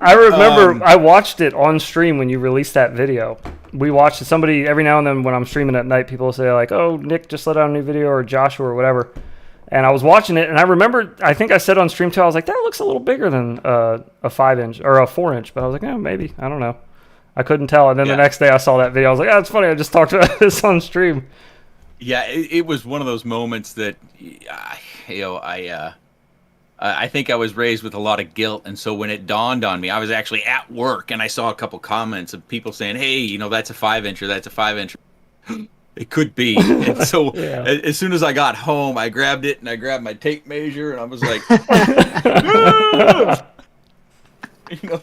S3: I remember I watched it on stream when you released that video. We watched it. Somebody, every now and then when I'm streaming at night, people say like, "Oh, Nick just let out a new video," or Joshua or whatever. And I was watching it, and I remember, I think I said on stream too, I was like, that looks a little bigger than a 5-inch or a 4-inch. But I was like, maybe. I don't know. I couldn't tell. And then the next day I saw that video. I was like, it's funny. I just talked about this on stream.
S1: Yeah, it was one of those moments that, I think I was raised with a lot of guilt. And so when it dawned on me, I was actually at work, and I saw a couple comments of people saying, hey, that's a 5-inch or that's a 5-inch. It could be. And so as soon as I got home, I grabbed it and I grabbed my tape measure, and I was like,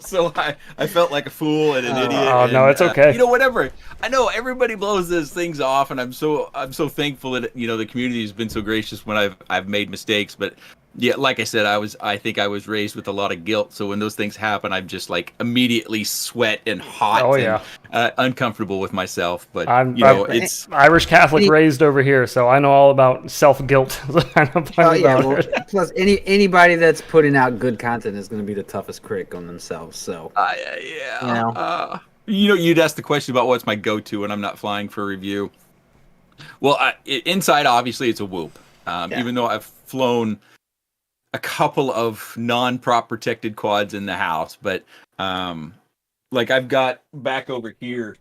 S1: so I felt like a fool and an idiot.
S3: Oh, no, it's okay.
S1: Whatever. I know everybody blows those things off, and I'm so thankful that the community has been so gracious when I've made mistakes. But yeah, like I said, I think I was raised with a lot of guilt. So when those things happen, I'm just like immediately sweat and hot and uncomfortable with myself. But it's
S3: Irish Catholic raised over here, so I know all about self-guilt.
S4: Plus anybody that's putting out good content is going to be the toughest critic on themselves. So
S1: you'd ask the question about what's my go-to when I'm not flying for review. Well, inside obviously it's a whoop. Even though I've flown a couple of non-prop protected quads in the house, but like I've got back over here,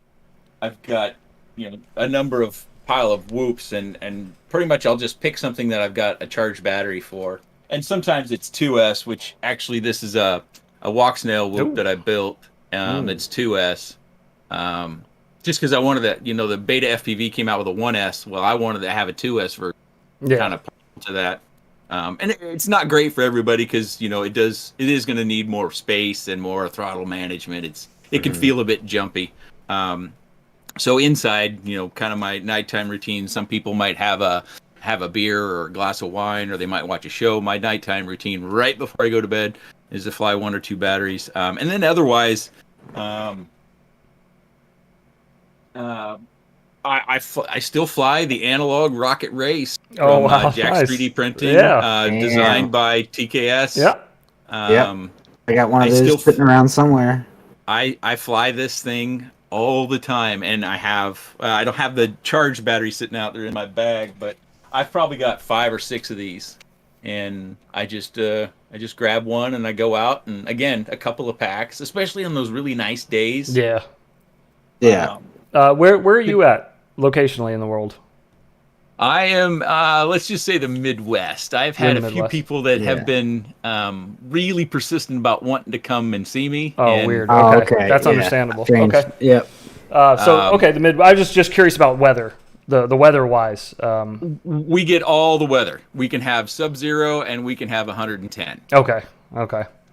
S1: I've got a number of pile of whoops, and pretty much I'll just pick something that I've got a charged battery for, and sometimes it's 2S, which actually this is a walk snail whoop that I built. It's 2S. Just because I wanted that, the Beta FPV came out with a 1S. Well, I wanted to have a 2S version, kind of to that. And it's not great for everybody because it is going to need more space and more throttle management. It can feel a bit jumpy. So inside, kind of my nighttime routine. Some people might have a beer or a glass of wine, or they might watch a show. My nighttime routine right before I go to bed is to fly 1 or 2 batteries, and then otherwise, I still fly the analog rocket race from Jack's 3D printing, designed by TKS.
S4: I got one of those sitting around somewhere.
S1: I fly this thing all the time, and I don't have the charged battery sitting out there in my bag, but I've probably got 5 or 6 of these, and I just grab one and I go out, and again, a couple of packs, especially on those really nice days.
S3: Yeah.
S1: Where
S3: are you at locationally in the world?
S1: I am, let's just say the Midwest. I've had a few people that have been really persistent about wanting to come and see me.
S3: Oh, weird. Okay. That's understandable.
S4: Strange.
S3: Okay.
S4: Yep.
S3: The I was just curious about weather. the weather wise.
S1: We get all the weather. We can have sub-zero and we can have 110.
S3: Okay.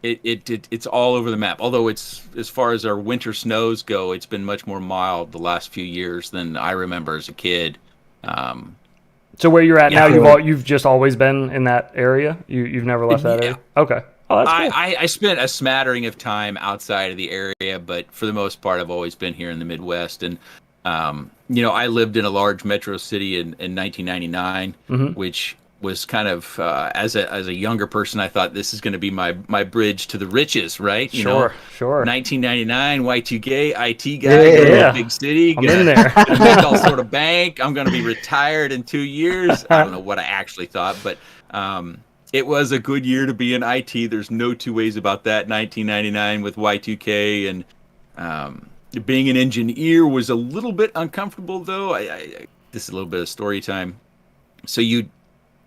S1: It's all over the map. Although it's, as far as our winter snows go, it's been much more mild the last few years than I remember as a kid.
S3: So where you're at now, you've just always been in that area. You've never left that area. Okay. Oh, that's cool.
S1: I spent a smattering of time outside of the area, but for the most part, I've always been here in the Midwest. And I lived in a large metro city in 1999, which was kind of as a younger person, I thought this is going to be my bridge to the riches, right?
S3: Sure.
S1: 1999, Y2K, IT guy, go to a big city,
S3: I'm in there.
S1: make all sort of bank. I'm going to be retired in 2 years. I don't know what I actually thought, but it was a good year to be in IT. There's no two ways about that. 1999 with Y2K, and being an engineer was a little bit uncomfortable, though. This is a little bit of story time. So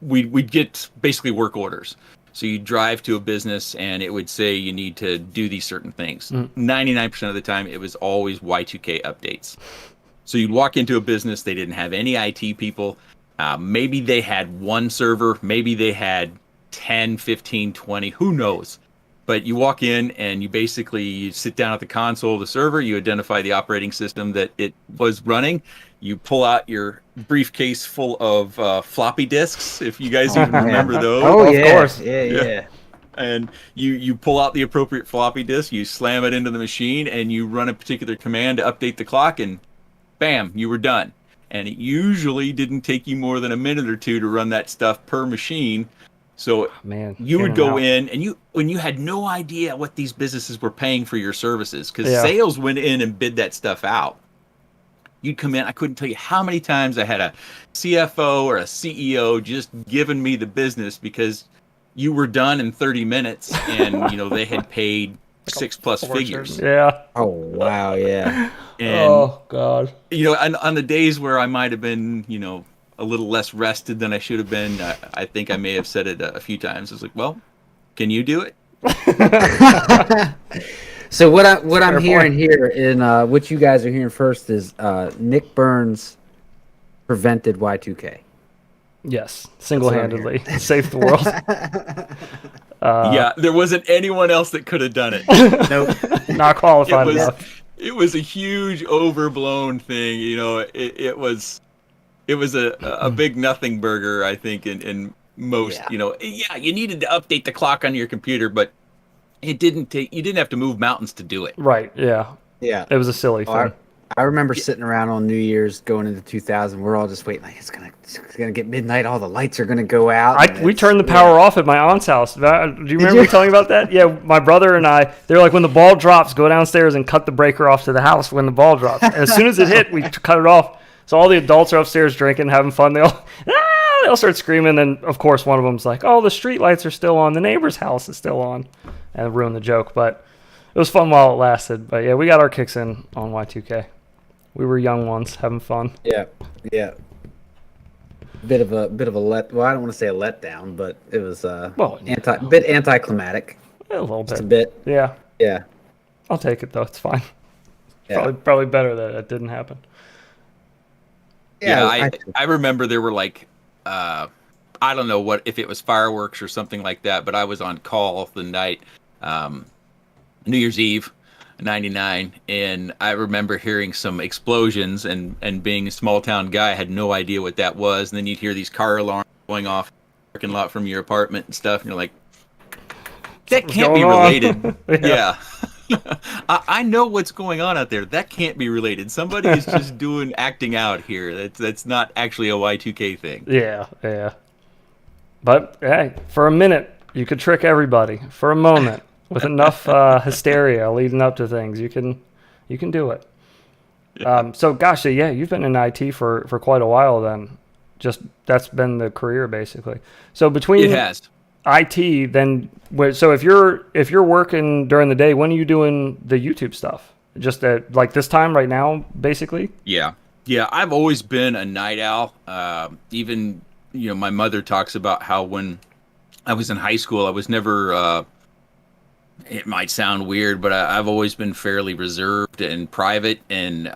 S1: we'd get basically work orders. So you drive to a business and it would say you need to do these certain things. 99% of the time, it was always Y2K updates. So you'd walk into a business, they didn't have any IT people. Maybe they had one server, maybe they had 10, 15, 20, who knows? But you walk in and you sit down at the console of the server, you identify the operating system that it was running. You pull out your briefcase full of floppy disks, if you guys even remember those.
S4: Of course. Yeah.
S1: And you pull out the appropriate floppy disk, you slam it into the machine, and you run a particular command to update the clock, and bam, you were done. And it usually didn't take you more than a minute or two to run that stuff per machine. So you would go in, and when you had no idea what these businesses were paying for your services, because sales went in and bid that stuff out. You'd come in, I couldn't tell you how many times I had a CFO or a CEO just giving me the business because you were done in 30 minutes and, they had paid 6+ figures.
S3: Yeah.
S4: Oh, wow, yeah.
S1: And,
S3: oh, God.
S1: On the days where I might have been, a little less rested than I should have been, I think I may have said it a few times. I was like, well, can you do it?
S4: So what I'm hearing here, and what you guys are hearing first, is Nick Burns prevented Y2K.
S3: Yes, single-handedly saved the world.
S1: Yeah, there wasn't anyone else that could have done it.
S4: Nope.
S3: Not qualified enough.
S1: It was a huge overblown thing. It was a big nothing burger, I think, in most. Yeah. You needed to update the clock on your computer, but you didn't have to move mountains to do it.
S3: Right. Yeah.
S4: Yeah.
S3: It was a silly thing.
S4: I remember sitting around on New Year's going into 2000. We're all just waiting, like it's gonna get midnight. All the lights are gonna go out.
S3: We turned the power off at my aunt's house. Do you remember me telling you about that? Yeah, my brother and I. They're like, when the ball drops, go downstairs and cut the breaker off to the house when the ball drops. And as soon as it hit, we cut it off. So all the adults are upstairs drinking, having fun. They all start screaming. And of course, one of them's like, "Oh, the street lights are still on. The neighbor's house is still on," and ruined the joke. But it was fun while it lasted. But yeah, we got our kicks in on Y2K. We were young ones, having fun.
S4: Yeah. Bit of a well, I don't want to say a letdown, but it was anticlimactic.
S3: A little bit.
S4: Just a bit.
S3: Yeah.
S4: Yeah.
S3: I'll take it though. It's fine.
S4: Yeah.
S3: Probably better that it didn't happen.
S1: Yeah, I remember there were like I don't know if it was fireworks or something like that, but I was on call the night New Year's Eve. 99, and I remember hearing some explosions, and being a small town guy, I had no idea what that was. And then you'd hear these car alarms going off in the parking lot from your apartment and stuff, and you're like, that can't be related. Yeah. I know what's going on out there. That can't be related. Somebody is just acting out here. That's not actually a Y2K thing.
S3: Yeah. But hey, for a minute, you could trick everybody. For a moment. With enough hysteria leading up to things, you can do it. Yeah. So gosh, yeah, you've been in IT for quite a while then. Just that's been the career basically. So between
S1: it has
S3: IT, then so if you're working during the day, when are you doing the YouTube stuff? Just at like this time right now, basically.
S1: Yeah. I've always been a night owl. Even my mother talks about how when I was in high school, I was never. It might sound weird, but I've always been fairly reserved and private, and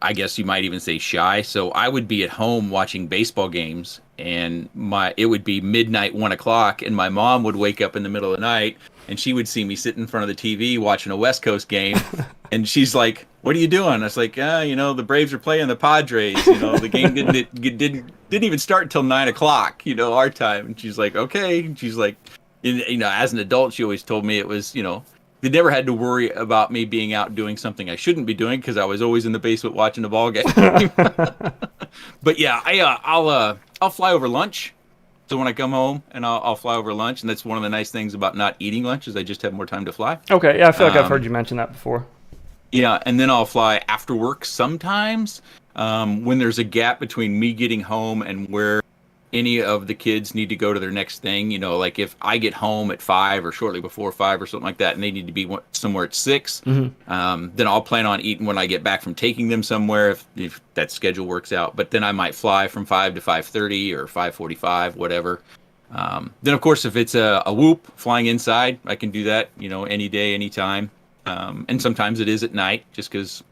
S1: I guess you might even say shy. So I would be at home watching baseball games, and it would be midnight, 1 o'clock, and my mom would wake up in the middle of the night, and she would see me sitting in front of the TV watching a West Coast game, and she's like, "What are you doing?" I was like, the Braves are playing the Padres. The game didn't even start until 9 o'clock, our time." And she's like, "Okay." And she's like, as an adult, she always told me it was, they never had to worry about me being out doing something I shouldn't be doing because I was always in the basement watching the ball game. But yeah, I'll fly over lunch. So when I come home, and I'll fly over lunch, and that's one of the nice things about not eating lunch is I just have more time to fly.
S3: Okay, yeah, I feel like I've heard you mention that before.
S1: Yeah, and then I'll fly after work sometimes when there's a gap between me getting home and where any of the kids need to go to their next thing. Like if I get home at 5 or shortly before 5 or something like that, and they need to be somewhere at 6, then I'll plan on eating when I get back from taking them somewhere if that schedule works out. But then I might fly from 5 to 5:30 or 5:45, whatever. Then of course, if it's a whoop flying inside, I can do that, any day, anytime. And sometimes it is at night just because,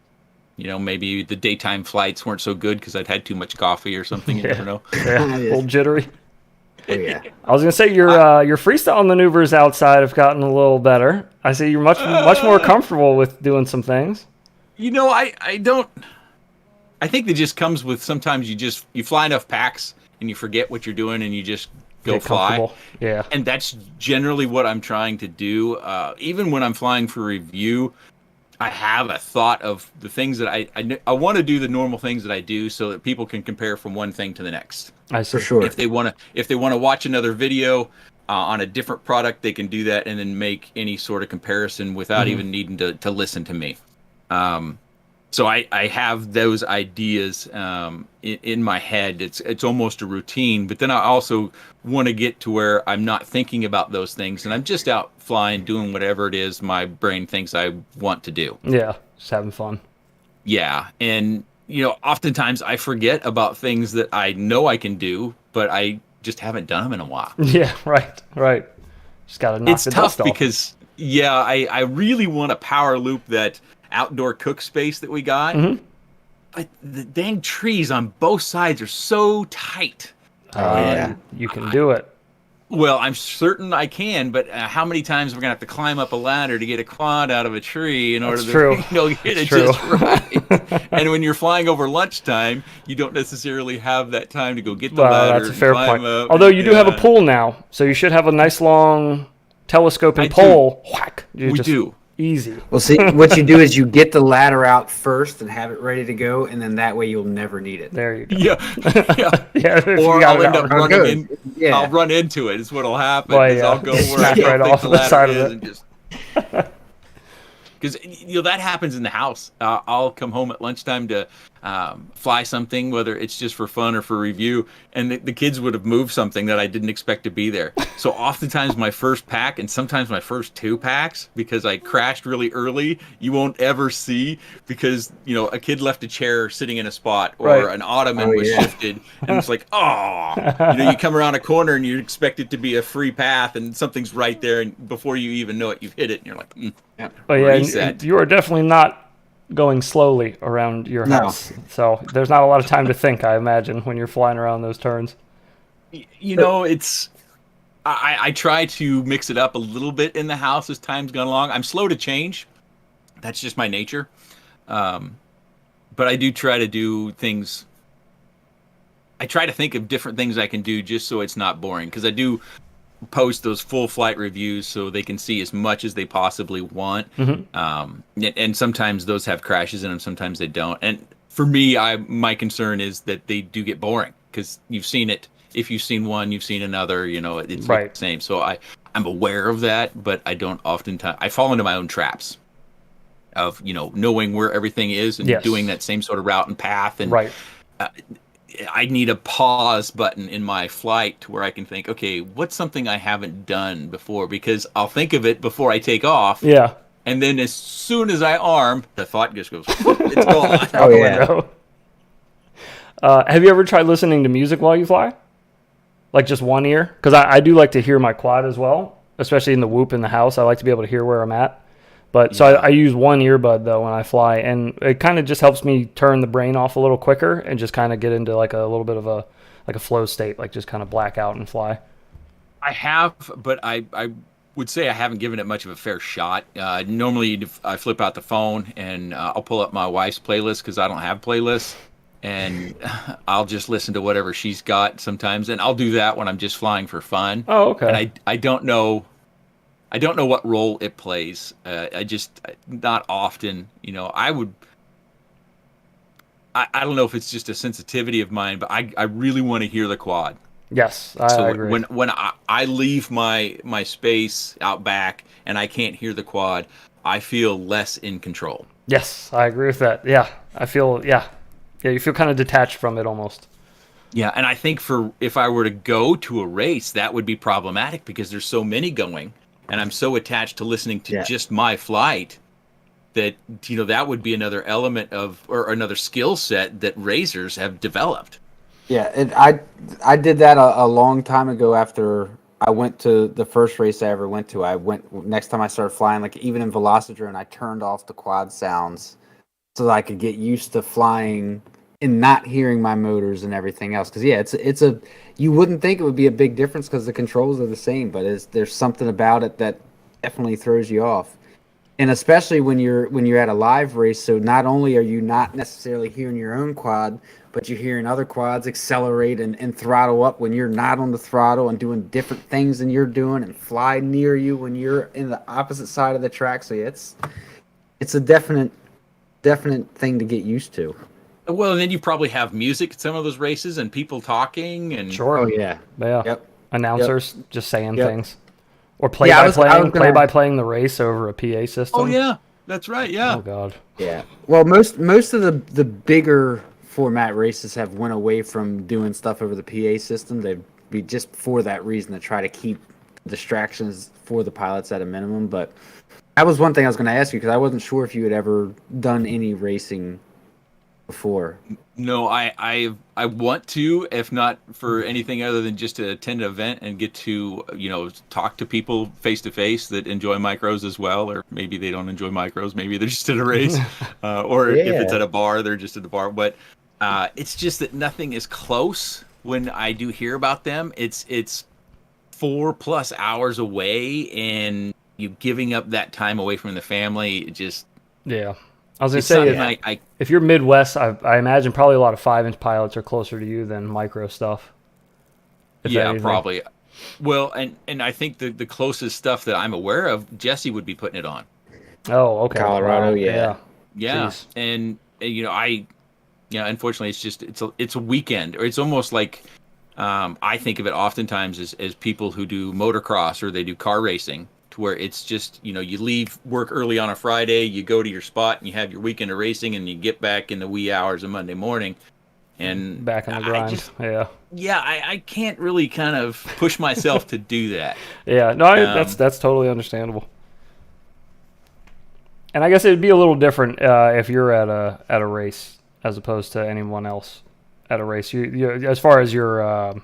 S1: maybe the daytime flights weren't so good because I'd had too much coffee or something. You never know.
S3: Yeah, a little jittery.
S4: Oh, yeah.
S3: I was gonna say your freestyle maneuvers outside have gotten a little better. I see you're much more comfortable with doing some things.
S1: I don't. I think that just comes with sometimes you fly enough packs and you forget what you're doing and you just go fly.
S3: Yeah.
S1: And that's generally what I'm trying to do. Even when I'm flying for review, I have a thought of the things that I want to do, the normal things that I do, so that people can compare from one thing to the next.
S3: I see.
S4: For sure.
S1: If they want to watch another video on a different product, they can do that and then make any sort of comparison without even needing to listen to me. So I have those ideas in my head. It's almost a routine, but then I also want to get to where I'm not thinking about those things and I'm just out flying, doing whatever it is my brain thinks I want to do.
S3: Yeah, just having fun.
S1: Yeah, and oftentimes I forget about things that I know I can do, but I just haven't done them in a while.
S3: Yeah, right. Just gotta knock
S1: It's
S3: the
S1: tough
S3: dust off.
S1: because I really want to power loop that outdoor cook space that we got, but the dang trees on both sides are so tight.
S3: You can do it.
S1: Well, I'm certain I can, but how many times we're gonna have to climb up a ladder to get a quad out of a tree in order to get it just right? And when you're flying over lunchtime, you don't necessarily have that time to go get the ladder.
S3: That's a fair
S1: and climb
S3: point.
S1: up.
S3: Although you do have a pool now, so you should have a nice long telescoping pole. Whack.
S1: We do.
S3: Easy.
S4: Well, see, what you do is you get the ladder out first and have it ready to go, and then that way you'll never need it.
S3: There you go.
S1: Yeah.
S3: Yeah.
S1: Or I'll end up running in.
S4: Yeah.
S1: I'll run into it. Is what'll happen.
S3: Well, yeah.
S1: I'll go where I
S3: Smack
S1: don't
S3: right
S1: think
S3: off
S1: the
S3: the
S1: ladder
S3: side of
S1: is,
S3: it.
S1: and just because that happens in the house. I'll come home at lunchtime to fly something, whether it's just for fun or for review, and the kids would have moved something that I didn't expect to be there. So oftentimes my first pack, and sometimes my first 2 packs, because I crashed really early, you won't ever see because a kid left a chair sitting in a spot, or an ottoman was shifted, and it's like, you come around a corner and you expect it to be a free path, and something's right there, and before you even know it, you've hit it, and you're like, reset.
S3: You are definitely not going slowly around your house. So there's not a lot of time to think, I imagine, when you're flying around those turns.
S1: It's I try to mix it up a little bit in the house as time's gone along. I'm slow to change. That's just my nature. But I do try to do things. I try to think of different things I can do just so it's not boring, because I do post those full flight reviews so they can see as much as they possibly want. And sometimes those have crashes in them, sometimes they don't. And for me, my concern is that they do get boring, because you've seen it. If you've seen one, you've seen another, it's the same. So I'm aware of that, but I don't oftentimes, I fall into my own traps of, knowing where everything is and doing that same sort of route and path. And I need a pause button in my flight to where I can think, okay, what's something I haven't done before? Because I'll think of it before I take off.
S3: Yeah.
S1: And then as soon as I arm, the thought just goes, it's gone.
S3: Have you ever tried listening to music while you fly? Like just one ear? Because I do like to hear my quad as well, especially in the whoop in the house. I like to be able to hear where I'm at. But so I use one earbud though when I fly, and it kind of just helps me turn the brain off a little quicker and just kind of get into like a little bit of a flow state, like just kind of black out and fly.
S1: I have, but I would say I haven't given it much of a fair shot. Normally, I flip out the phone and I'll pull up my wife's playlist because I don't have playlists, and I'll just listen to whatever she's got sometimes, and I'll do that when I'm just flying for fun.
S3: Oh, okay.
S1: And I don't know. I don't know what role it plays. I just not often. I don't know if it's just a sensitivity of mine, but I really want to hear the quad.
S3: Yes, I agree.
S1: When I leave my space out back and I can't hear the quad, I feel less in control.
S3: Yes, I agree with that. Yeah, I feel you feel kind of detached from it almost.
S1: Yeah, and I think if I were to go to a race, that would be problematic because there's so many going. And I'm so attached to listening to just my flight that that would be another element or another skill set that racers have developed.
S4: Yeah, I did that a long time ago after I went to the first race I ever went to. Next time I started flying, like even in Velocidrone, I turned off the quad sounds so that I could get used to flying and not hearing my motors and everything else. Because you wouldn't think it would be a big difference because the controls are the same, but there's something about it that definitely throws you off. And especially when you're at a live race, so not only are you not necessarily hearing your own quad, but you're hearing other quads accelerate and throttle up when you're not on the throttle and doing different things than you're doing and fly near you when you're in the opposite side of the track. So it's a definite thing to get used to.
S1: Well, and then you probably have music at some of those races and people talking and
S3: sure.
S4: Oh yeah.
S3: Yep. Announcers just saying things. Or play by playing the race over a PA system.
S1: Oh yeah, that's right. Yeah.
S3: Oh god.
S4: Yeah. Well, most of the bigger format races have went away from doing stuff over the PA system. They'd be just for that reason to try to keep distractions for the pilots at a minimum. But that was one thing I was going to ask you because I wasn't sure if you had ever done any racing before.
S1: No, I want to, if not for anything other than just to attend an event and get to talk to people face to face that enjoy micros as well, or maybe they don't enjoy micros, maybe they're just at a race, or if it's at a bar, they're just at the bar. But it's just that nothing is close. When I do hear about them, it's 4+ hours away, and you giving up that time away from the family. It just
S3: I was going to say, if you're Midwest, I imagine probably a lot of 5-inch pilots are closer to you than micro stuff.
S1: Yeah, probably. Well, and I think the closest stuff that I'm aware of, Jesse would be putting it on.
S3: Oh, okay.
S4: Colorado,
S3: wow.
S4: yeah.
S1: Jeez. And unfortunately, it's a weekend, or it's almost like I think of it oftentimes as people who do motocross or they do car racing. Where it's just, you leave work early on a Friday, you go to your spot and you have your weekend of racing and you get back in the wee hours of Monday morning and
S3: back on the grind.
S1: I can't really kind of push myself to do that.
S3: That's totally understandable. And I guess it'd be a little different if you're at a race as opposed to anyone else at a race. You as far as your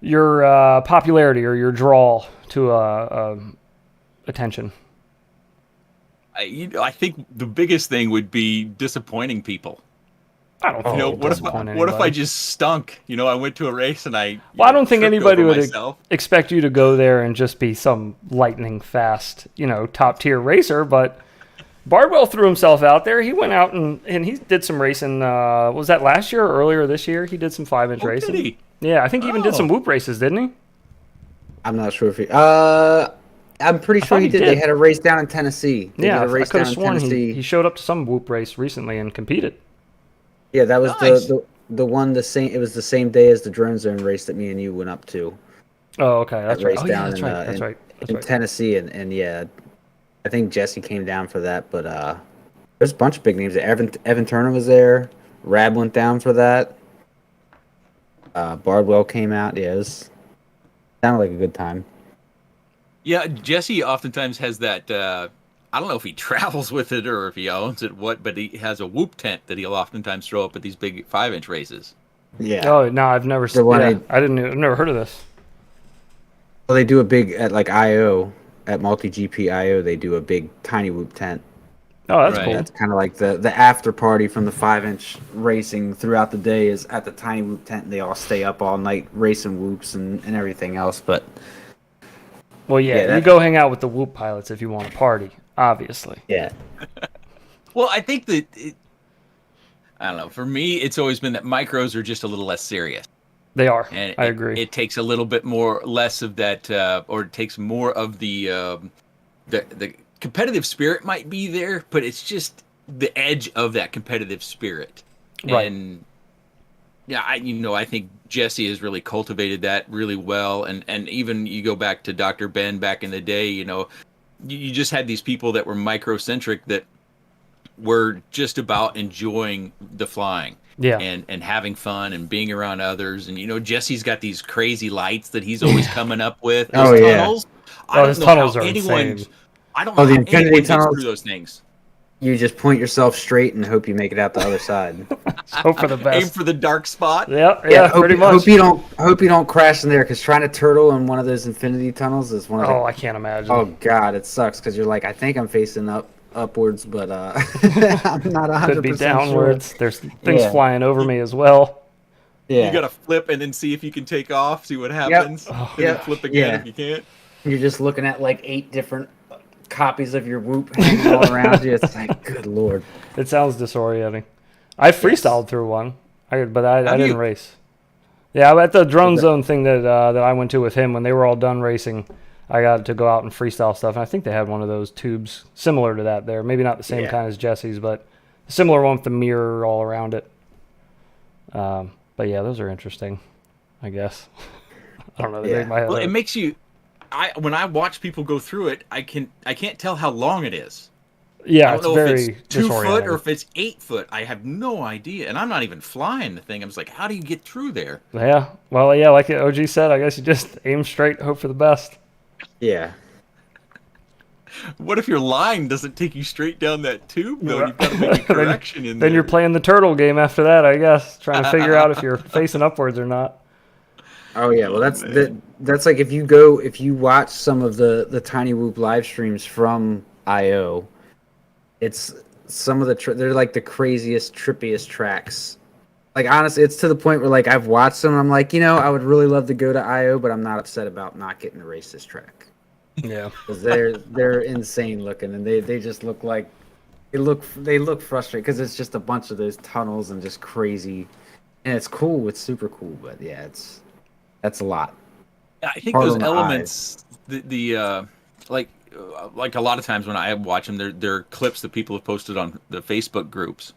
S3: popularity or your draw to attention.
S1: I think the biggest thing would be disappointing people.
S3: I don't think
S1: what if I just stunk? I went to a race and I
S3: don't think anybody would expect you to go there and just be some lightning fast, top tier racer, but Bardwell threw himself out there. He went out and he did some racing. Was that last year or earlier this year? He did some 5-inch racing.
S1: Did he?
S3: Yeah, I think he even did some whoop races, didn't he?
S4: I'm not sure if he. I'm pretty sure he did. They had a race down in Tennessee.
S3: I could have sworn he showed up to some whoop race recently and competed.
S4: Yeah, that was nice. the one the same. It was the same day as the drone zone race that me and you went up to.
S3: Oh, okay, that's right.
S4: That's right. In Tennessee, and yeah, I think Jesse came down for that. But there's a bunch of big names. Evan Turner was there. Rab went down for that. Bardwell came out. Yeah, it sounded like a good time.
S1: Yeah, Jesse oftentimes has that. I don't know if he travels with it or if he owns it, but he has a whoop tent that he'll oftentimes throw up at these big 5-inch races.
S4: Yeah.
S3: Oh no, I've never seen. I've never heard of this.
S4: Well, they do a big at like IO. at Multi GPIO they do a big tiny whoop tent.
S3: Oh, that's
S1: Right.
S3: cool.
S4: That's kind of like the after party from the 5-inch racing throughout the day is at the tiny whoop tent, and they all stay up all night racing whoops and everything else. But
S3: Well, yeah, you go hang out with the whoop pilots if you want to party, obviously.
S4: yeah,
S1: Well, I think that I don't know. For me, it's always been that micros are just a little less serious.
S3: They are.
S1: And
S3: I agree.
S1: It takes a little bit less of that, or it takes more of the competitive spirit might be there, but it's just the edge of that competitive spirit.
S3: Right.
S1: And yeah, I think Jesse has really cultivated that really well. And even you go back to Dr. Ben back in the day, you just had these people that were microcentric that were just about enjoying the flying.
S3: Yeah.
S1: And having fun and being around others. And, Jesse's got these crazy lights that he's always coming up with. Those tunnels.
S3: His tunnels are insane.
S1: I don't know
S4: the
S1: how
S4: infinity
S1: anyone gets
S4: tunnels?
S1: through those things.
S4: you just point yourself straight and hope you make it out the other side.
S3: Hope for the best.
S1: Aim for the dark spot.
S3: Yeah, pretty much.
S4: Hope you don't crash in there, because trying to turtle in one of those infinity tunnels is one of the.
S3: Oh, I can't imagine.
S4: Oh God, it sucks because you're like, I think I'm facing upwards, but I'm not 100%
S3: Could be downwards.
S4: Sure.
S3: There's things flying over me as well.
S4: Yeah,
S1: You gotta flip and then see if you can take off, see what happens.
S4: Yep.
S1: And then flip again if you can't.
S4: You're just looking at like 8 different copies of your whoop hanging all around you. It's like, good lord.
S3: It sounds disorienting. I freestyled through one, but I didn't race. Yeah, at the drone zone thing that I went to with him, when they were all done racing, I got to go out and freestyle stuff. And I think they had one of those tubes similar to that there. Maybe not the same kind as Jesse's, but a similar one with the mirror all around it. But yeah, those are interesting, I guess. I don't know. They make my head
S1: Well,
S3: hurt.
S1: it makes you. When I watch people go through it, I can't tell how long it is.
S3: Yeah,
S1: I
S3: it's
S1: don't know
S3: very
S1: if it's 2 foot
S3: disorienting.
S1: or if it's 8 foot. I have no idea, and I'm not even flying the thing. I was like, how do you get through there?
S3: Yeah, well, yeah, like OG said, I guess you just aim straight, hope for the best.
S4: Yeah.
S1: What if your line doesn't take you straight down that tube, though? You've got to make a correction in there.
S3: Then you're playing the turtle game after that, I guess, trying to figure out if you're facing upwards or not.
S4: Oh yeah, well that's like if you watch some of the Tiny Whoop live streams from IO, it's some of they're like the craziest, trippiest tracks. Like honestly, it's to the point where like I've watched them and I'm like, I would really love to go to IO, but I'm not upset about not getting to race this track.
S3: Yeah.
S4: Because they're insane looking, and they just look like they look frustrated because it's just a bunch of those tunnels and just crazy, and it's cool. It's super cool, but yeah, that's a lot.
S1: I think
S4: Hard
S1: those
S4: on the
S1: elements, like a lot of times when I watch them, they're clips that people have posted on the Facebook groups.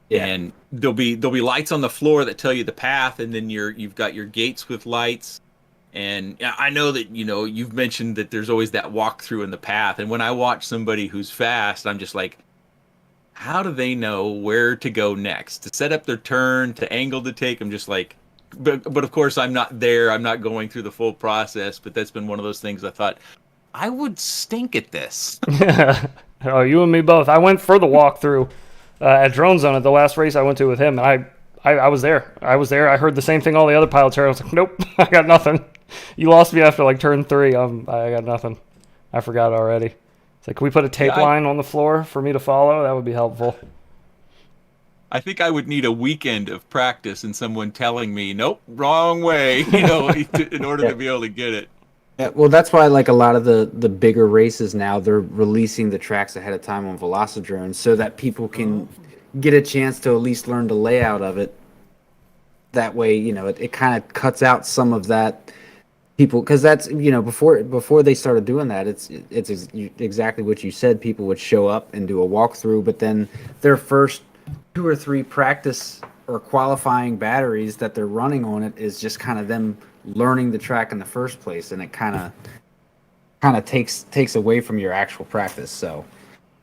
S4: Yeah.
S1: And there'll be lights on the floor that tell you the path, and then you've got your gates with lights. And I know that you've mentioned that there's always that walkthrough in the path. And when I watch somebody who's fast, I'm just like, how do they know where to go next, to set up their turn, to angle to take? I'm just like, but of course I'm not there. I'm not going through the full process. But that's been one of those things I thought I would stink at this.
S3: Oh, you and me both. I went for the walkthrough at Drone Zone at the last race I went to with him, and I was there. I I heard the same thing all the other pilots heard. I was like, nope, I got nothing. You lost me after like turn 3. I got nothing. I forgot already. It's like, can we put a tape line on the floor for me to follow? That would be helpful.
S1: I think I would need a weekend of practice and someone telling me, nope, wrong way, in order to be able to get it.
S4: Yeah, well, that's why like a lot of the bigger races now, they're releasing the tracks ahead of time on Velocidrones so that people can get a chance to at least learn the layout of it. That way, it kind of cuts out some of that people, because that's before they started doing that, it's exactly what you said. People would show up and do a walkthrough, but then their first 2 or 3 practice or qualifying batteries that they're running on it is just kind of them learning the track in the first place, and it kind of takes away from your actual practice. So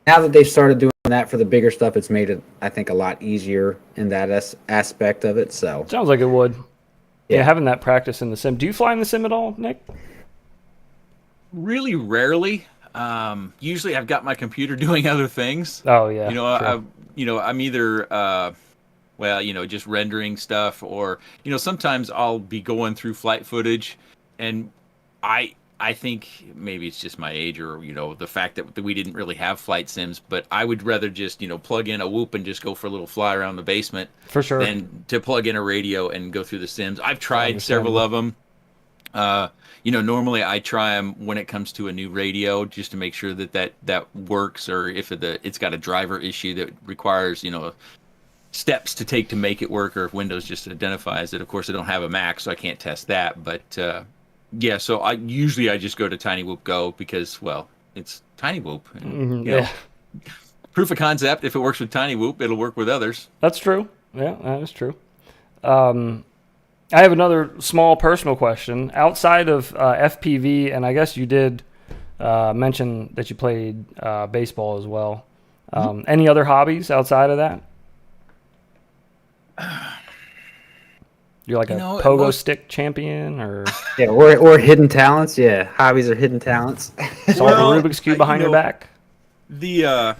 S4: now that they've started doing that for the bigger stuff, it's made it, I think, a lot easier in that aspect of it. So
S3: Sounds like it would.
S4: Yeah.
S3: Yeah, having that practice in the sim. Do you fly in the sim at all, Nick?
S1: Really rarely. Usually I've got my computer doing other things.
S3: Oh yeah.
S1: Sure. I'm either just rendering stuff, or sometimes I'll be going through flight footage, and I I think maybe it's just my age, or the fact that we didn't really have flight sims. But I would rather just plug in a whoop and just go for a little fly around the basement
S3: For sure.
S1: than to plug in a radio and go through the sims. I've tried
S3: Understandable.
S1: several of them. Normally I try them when it comes to a new radio, just to make sure that works, or if it's got a driver issue that requires steps to take to make it work, or if Windows just identifies it. Of course, I don't have a Mac, so I can't test that. But yeah, so I just go to Tiny Whoop Go because, well, it's Tiny Whoop. And,
S3: Yeah,
S1: proof of concept. If it works with Tiny Whoop, it'll work with others.
S3: that's true. Yeah, that is true. I have another small personal question. Outside of FPV, and I guess you did mention that you played baseball as well. Any other hobbies outside of that? You're like a pogo stick champion, or
S4: Yeah, or hidden talents. Yeah, hobbies are hidden talents.
S3: solve a Rubik's Cube behind your back?
S1: The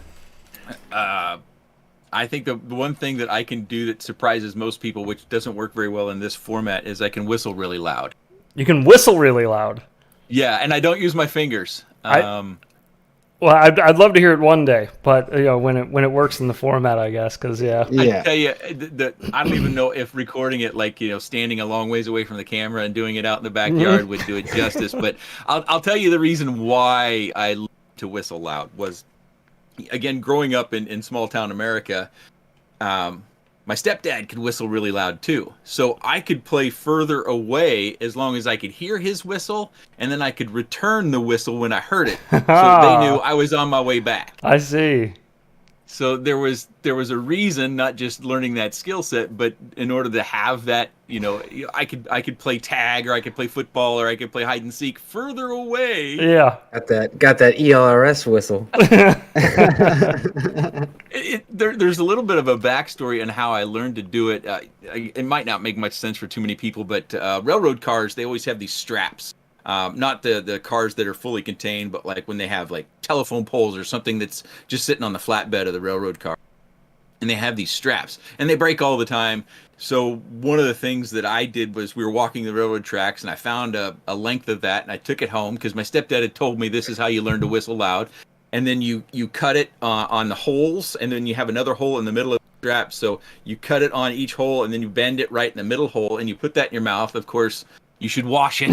S1: I think the one thing that I can do that surprises most people, which doesn't work very well in this format, is I can whistle really loud.
S3: You can whistle really loud.
S1: Yeah, and I don't use my fingers.
S3: Well, I'd love to hear it one day, but when it works in the format, I guess, because
S4: Yeah.
S1: I tell you, I don't even know if recording it, like standing a long ways away from the camera and doing it out in the backyard would do it justice. But I'll tell you the reason why I love to whistle loud was, again, growing up in small town America, my stepdad could whistle really loud too. So I could play further away as long as I could hear his whistle, and then I could return the whistle when I heard it. So they knew I was on my way back.
S3: I see.
S1: So there was a reason, not just learning that skill set, but in order to have that, I could play tag, or I could play football, or I could play hide and seek further away.
S3: Yeah.
S4: Got that ELRS whistle.
S1: There's a little bit of a backstory on how I learned to do it. It might not make much sense for too many people, but railroad cars, they always have these straps. Not the cars that are fully contained, but like when they have like telephone poles or something that's just sitting on the flatbed of the railroad car. And they have these straps, and they break all the time. So one of the things that I did was, we were walking the railroad tracks, and I found a length of that, and I took it home because my stepdad had told me this is how you learn to whistle loud. And then you cut it on the holes, and then you have another hole in the middle of the strap. So you cut it on each hole, and then you bend it right in the middle hole, and you put that in your mouth. Of course, you should wash it,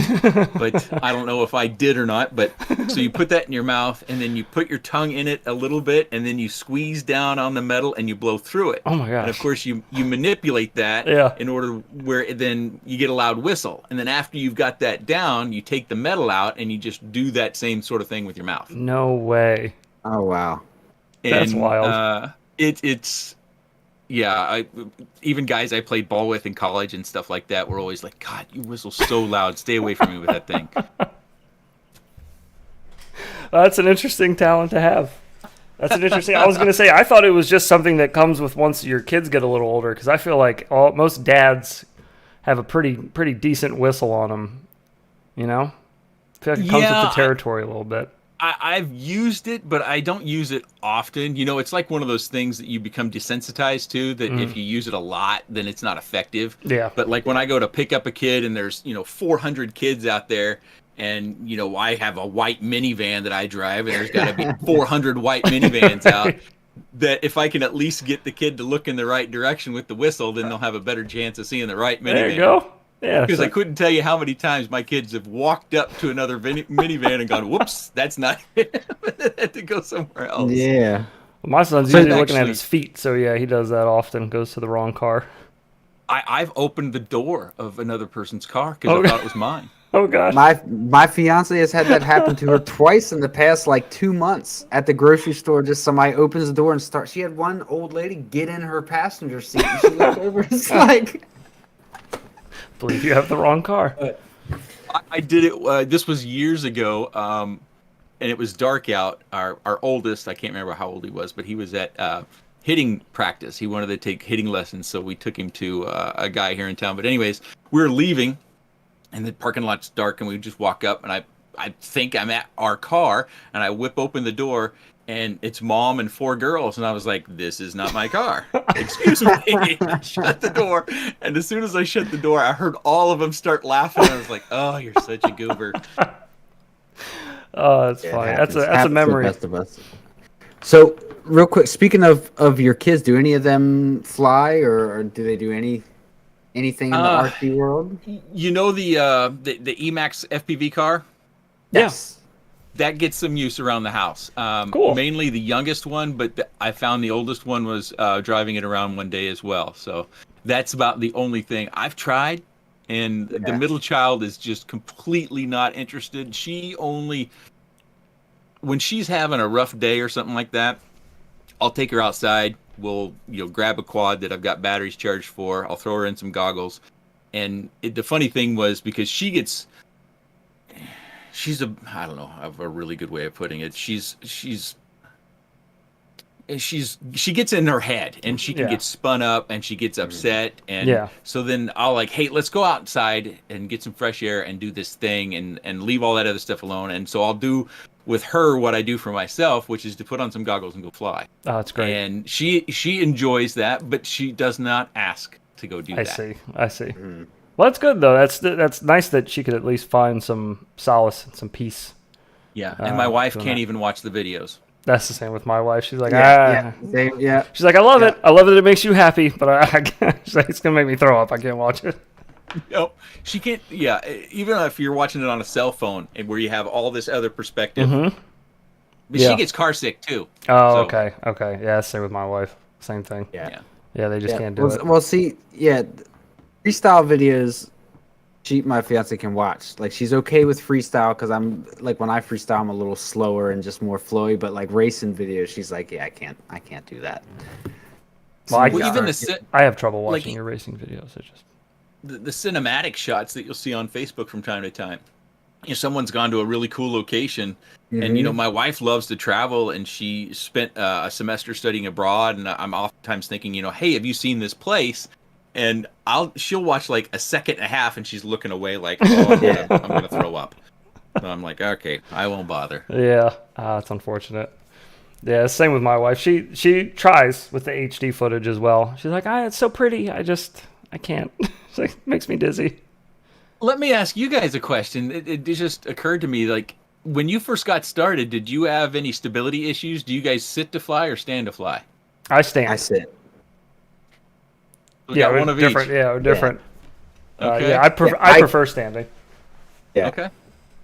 S1: but I don't know if I did or not. But so you put that in your mouth, and then you put your tongue in it a little bit, and then you squeeze down on the metal, and you blow through it.
S3: Oh my gosh.
S1: And of course, you manipulate that in order where then you get a loud whistle. And then after you've got that down, you take the metal out, and you just do that same sort of thing with your mouth.
S3: No way.
S4: Oh wow,
S3: That's wild.
S1: It's. Yeah, even guys I played ball with in college and stuff like that were always like, God, you whistle so loud. Stay away from me with that thing.
S3: That's an interesting talent to have. That's an interesting. I was going to say, I thought it was just something that comes with once your kids get a little older, because I feel like most dads have a pretty decent whistle on them. I feel like it comes with the territory a little bit.
S1: I've used it, but I don't use it often. It's like one of those things that you become desensitized to, that if you use it a lot, then it's not effective.
S3: Yeah.
S1: But like when I go to pick up a kid and there's, 400 kids out there, and, I have a white minivan that I drive, and there's got to be 400 white minivans out, that if I can at least get the kid to look in the right direction with the whistle, then they'll have a better chance of seeing the right minivan.
S3: There you go. Yeah,
S1: because I couldn't tell you how many times my kids have walked up to another minivan and gone, "Whoops, that's not it." Had to go somewhere else.
S4: Yeah.
S3: Well, my son's usually looking at his feet, so yeah, he does that often. Goes to the wrong car.
S1: I've opened the door of another person's car because I thought it was mine.
S3: Oh gosh.
S4: My fiance has had that happen to her twice in the past 2 months at the grocery store. Just somebody opens the door and starts. She had one old lady get in her passenger seat, and she looked over and it's like,
S3: believe you have the wrong car.
S1: I did it. This was years ago, and it was dark out. Our oldest, I can't remember how old he was, but he was at hitting practice. He wanted to take hitting lessons, so we took him to a guy here in town. But anyways, we were leaving, and the parking lot's dark, and we just walk up, and I think I'm at our car, and I whip open the door, and it's Mom and 4 girls, and I was like, "This is not my car." Excuse me. I shut the door, and as soon as I shut the door, I heard all of them start laughing. I was like, "Oh, you're such a goober."
S3: Oh, that's
S4: Yeah, it
S3: funny.
S4: happens.
S3: That's a
S4: Happens to the
S3: memory.
S4: best of us. So, real quick, speaking of your kids, do any of them fly, or do they do anything in the
S1: Uh,
S4: RC world?
S1: you know the Emax FPV car?
S3: Yeah.
S4: Yes.
S1: That gets some use around the house.
S3: Cool.
S1: Mainly the youngest one, but I found the oldest one was driving it around one day as well. So that's about the only thing I've tried. And the middle child is just completely not interested. She only, when she's having a rough day or something like that, I'll take her outside. We'll grab a quad that I've got batteries charged for. I'll throw her in some goggles. And the funny thing was, because she's I don't know, I have a really good way of putting it. She gets in her head, and she can get spun up, and she gets upset, and so then I'll like, hey, let's go outside and get some fresh air and do this thing, and leave all that other stuff alone. And so I'll do with her what I do for myself, which is to put on some goggles and go fly.
S3: Oh, that's great.
S1: And she enjoys that, but she does not ask to go do that.
S3: I see. Mm-hmm. Well, that's good though. That's nice that she could at least find some solace and some peace.
S1: Yeah, and my wife can't even watch the videos.
S3: That's the same with my wife. She's like, She's like, I love it. I love that it makes you happy, but she's like, it's gonna make me throw up. I can't watch it.
S1: No, she can't. Yeah, even if you're watching it on a cell phone, and where you have all this other perspective, but she gets car sick too.
S3: Oh, so. Okay. Yeah, same with my wife. Same thing.
S1: Yeah.
S3: They just can't do it.
S4: Well, see, freestyle videos. My fiance can watch. Like, she's okay with freestyle because I'm like, when I freestyle, I'm a little slower and just more flowy. But like racing videos, she's like, yeah, I can't do that.
S3: Well,
S1: I
S3: have trouble watching your racing videos. It's just
S1: the cinematic shots that you'll see on Facebook from time to time. Someone's gone to a really cool location, and my wife loves to travel, and she spent a semester studying abroad, and I'm oftentimes thinking, hey, have you seen this place? And she'll watch like a second and a half, and she's looking away like, oh, I'm gonna throw up. So I'm like, okay, I won't bother.
S3: Yeah, it's unfortunate. Yeah, same with my wife. She tries with the HD footage as well. She's like, it's so pretty. I can't. It's like, it makes me dizzy.
S1: Let me ask you guys a question. It just occurred to me, like, when you first got started, did you have any stability issues? Do you guys sit to fly or stand to fly?
S3: I stand.
S4: I sit.
S1: We got one of
S3: different.
S1: each.
S3: Yeah, we're different.
S1: Okay.
S3: I prefer standing.
S4: Yeah.
S1: Okay.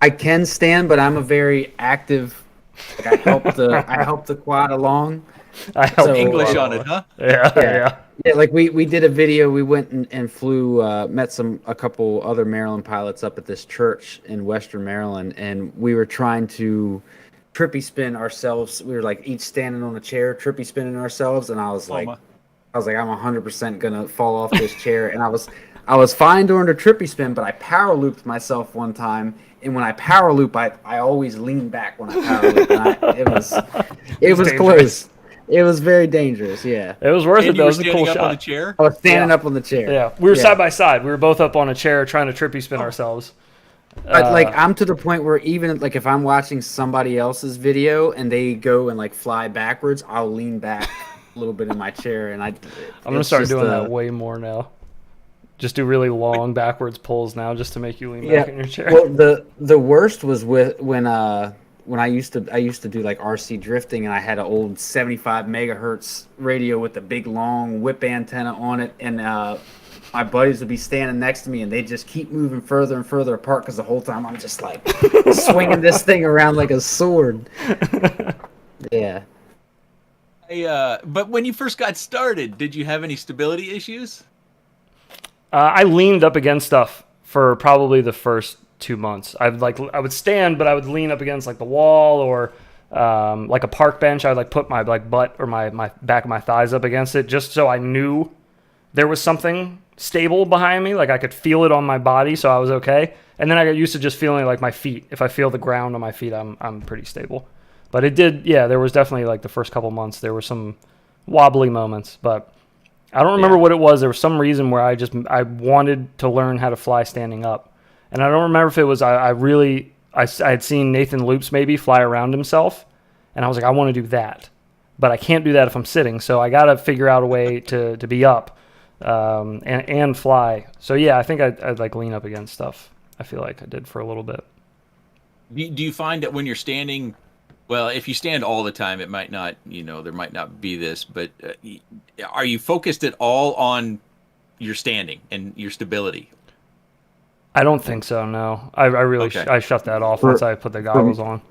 S4: I can stand, but I'm a very active. Like, I help the quad along.
S3: I help
S1: English on it, huh?
S3: Yeah.
S4: Yeah, like we did a video. We went and flew, met a couple other Maryland pilots up at this church in Western Maryland, and we were trying to trippy spin ourselves. We were like each standing on a chair, trippy spinning ourselves, and I was like, I'm 100% gonna fall off this chair, and I was fine during the trippy spin, but I power looped myself one time, and when I power loop, I always lean back when I power loop. And it was close. It was very dangerous. Yeah,
S3: it was worth it. That
S1: was
S3: a cool
S1: shot.
S3: On
S1: the chair?
S4: I was standing up on the chair.
S3: Yeah, we were side by side. We were both up on a chair trying to trippy spin ourselves.
S4: But like, I'm to the point where even like if I'm watching somebody else's video and they go and like fly backwards, I'll lean back a little bit in my chair, and I'm
S3: gonna start doing that way more now. Just do really long backwards pulls now, just to make you lean back in your chair.
S4: Well, the worst was when I used to do like RC drifting, and I had an old 75 megahertz radio with a big long whip antenna on it, and my buddies would be standing next to me, and they just keep moving further and further apart because the whole time I'm just like swinging this thing around like a sword. Yeah.
S1: But when you first got started, did you have any stability issues?
S3: I leaned up against stuff for probably the first 2 months. I would stand, but I would lean up against like the wall or like a park bench. I would like put my like butt or my back of my thighs up against it, just so I knew there was something stable behind me. Like I could feel it on my body, so I was okay. And then I got used to just feeling like my feet. If I feel the ground on my feet, I'm pretty stable. But it did, there was definitely like the first couple months there were some wobbly moments, but I don't remember what it was. There was some reason where I wanted to learn how to fly standing up. And I don't remember if it was I had seen Nathan Loops maybe fly around himself, and I was like, I want to do that. But I can't do that if I'm sitting, so I got to figure out a way to be up and fly. So yeah, I think I'd like lean up against stuff. I feel like I did for a little bit.
S1: Do you find that when you're standing, well, if you stand all the time, it might not, there might not be this, but are you focused at all on your standing and your stability?
S3: I don't think so. No, I really
S1: Okay.
S3: I shut that off once I put the goggles on.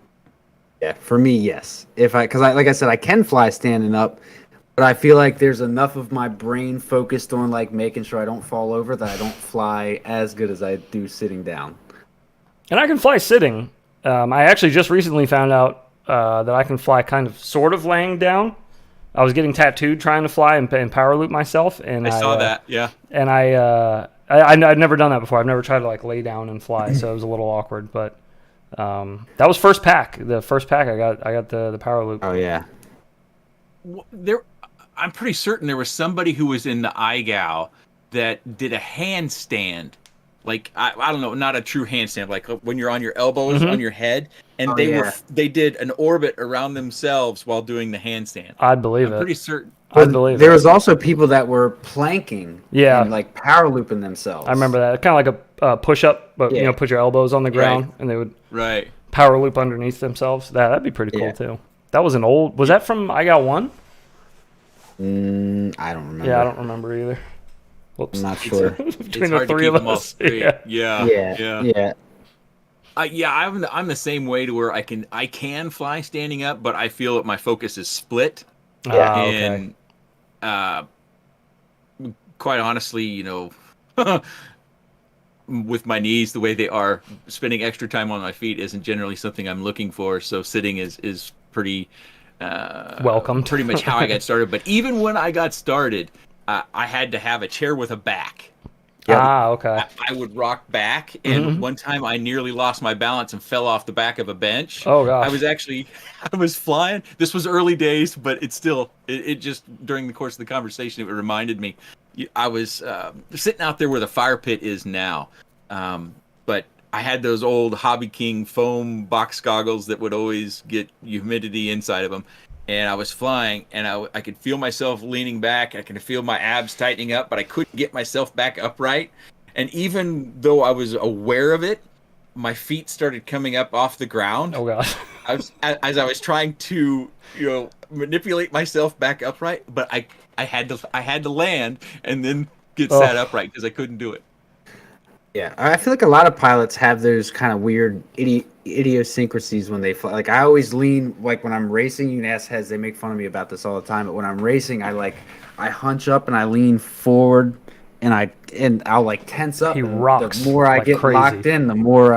S4: Yeah, for me, yes. Because like I said, I can fly standing up, but I feel like there's enough of my brain focused on like making sure I don't fall over that I don't fly as good as I do sitting down.
S3: And I can fly sitting. I actually just recently found out that I can fly kind of sort of laying down. I was getting tattooed trying to fly and power loop myself, and
S1: I saw that. Yeah.
S3: And I'd never done that before. I've never tried to like lay down and fly, so it was a little awkward. But that was first pack. The first pack I got the power loop.
S4: Oh yeah.
S1: I'm pretty certain there was somebody who was in the IGAL that did a handstand. Like I don't know, not a true handstand, like when you're on your elbows on your head, and they did an orbit around themselves while doing the handstand.
S3: I'd believe it.
S1: I'm pretty certain.
S3: I'd believe
S4: there
S3: it.
S4: was also people that were planking,
S3: Yeah,
S4: and like power looping themselves.
S3: I remember that. Kind of like a push up, but put your elbows on the ground, and they would power loop underneath themselves. That'd be pretty cool too. That was an old. Was that from I Got One?
S4: I don't remember.
S3: Yeah, I don't remember either. Whoops.
S4: I'm not sure.
S3: Between the three of us.
S1: Yeah. I'm the same way to where I can fly standing up, but I feel that my focus is split. And quite honestly, with my knees the way they are, spending extra time on my feet isn't generally something I'm looking for. So sitting is pretty
S3: welcome.
S1: Pretty much how I got started. But even when I got started, I had to have a chair with a back.
S3: Okay.
S1: I would rock back, and one time I nearly lost my balance and fell off the back of a bench.
S3: Oh gosh.
S1: I was flying. This was early days, but it just during the course of the conversation, it reminded me. I was sitting out there where the fire pit is now, but I had those old Hobby King foam box goggles that would always get humidity inside of them. And I was flying, and I could feel myself leaning back. I could feel my abs tightening up, but I couldn't get myself back upright. And even though I was aware of it, my feet started coming up off the ground.
S3: Oh gosh!
S1: As I was trying to, manipulate myself back upright, but I had to land and then get sat upright because I couldn't do it.
S4: Yeah, I feel like a lot of pilots have those kind of weird idiosyncrasies when they fly. Like I always lean, like when I'm racing, you can ask heads, they make fun of me about this all the time, but when I'm racing, I hunch up and I lean forward and I'll like tense up.
S3: He rocks.
S4: The more I
S3: like
S4: get
S3: crazy.
S4: locked in, the more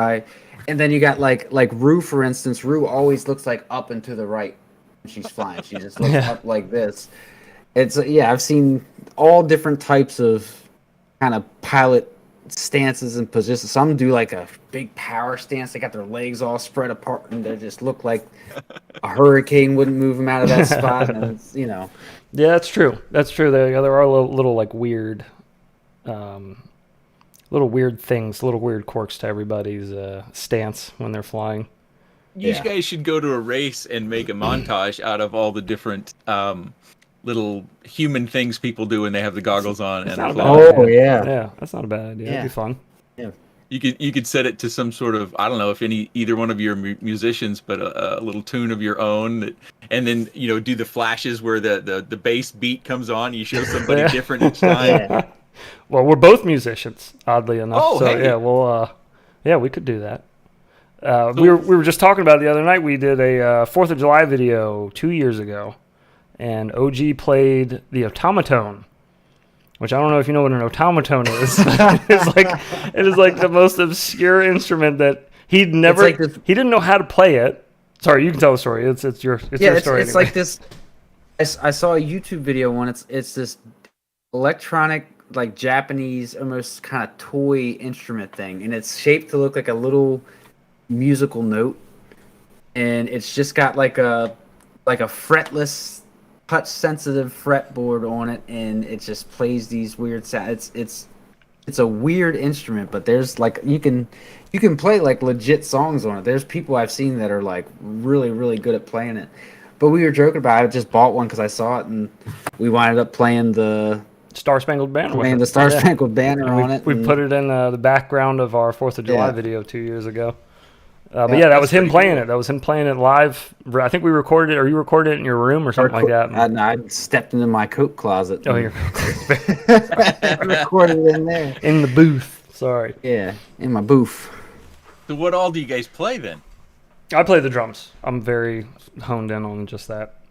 S4: and then you got like Rue, for instance. Rue always looks like up and to the right when she's flying. She just looks up like this. It's I've seen all different types of kind of pilot stances and positions. Some do like a big power stance. They got their legs all spread apart and they just look like a hurricane wouldn't move them out of that spot. And it's,
S3: Yeah, that's true. That's true. There are little like weird, little weird things, little weird quirks to everybody's stance when they're flying.
S1: You guys should go to a race and make a montage out of all the different little human things people do when they have the goggles on.
S3: Yeah, that's not a bad idea. It'd be fun.
S4: Yeah,
S1: you could set it to some sort of, I don't know if either one of your musicians, but a little tune of your own, and then do the flashes where the bass beat comes on. You show somebody different each time.
S3: Well, we're both musicians, oddly enough.
S1: Oh,
S3: so
S1: hey.
S3: we could do that. We were just talking about it the other night. We did a 4th of July video 2 years ago. And OG played the automaton, which I don't know if you know what an automaton is. It is like the most obscure instrument that he didn't know how to play it. Sorry, you can tell the story. It's your story.
S4: It's
S3: anyway.
S4: like this. I saw a YouTube video one. It's this electronic, like Japanese, almost kind of toy instrument thing, and it's shaped to look like a little musical note, and it's just got like a fretless, touch sensitive fretboard on it, and it just plays these weird sounds. It's a weird instrument, but there's like you can play like legit songs on it. There's people I've seen that are like really, really good at playing it. But we were joking about it. I just bought one because I saw it, and we wound up playing the
S3: Star Spangled Banner.
S4: The Star Spangled Banner on it.
S3: We put it in the background of our 4th of July video 2 years ago. But yeah, that was him playing it. That was him playing it live. I think we recorded it, or you recorded it in your room or something like that.
S4: I stepped into my coat closet.
S3: Oh, you're
S4: recorded it in there.
S3: In the booth. Sorry.
S4: Yeah, in my booth.
S1: So what all do you guys play then?
S3: I play the drums. I'm very honed in on just that.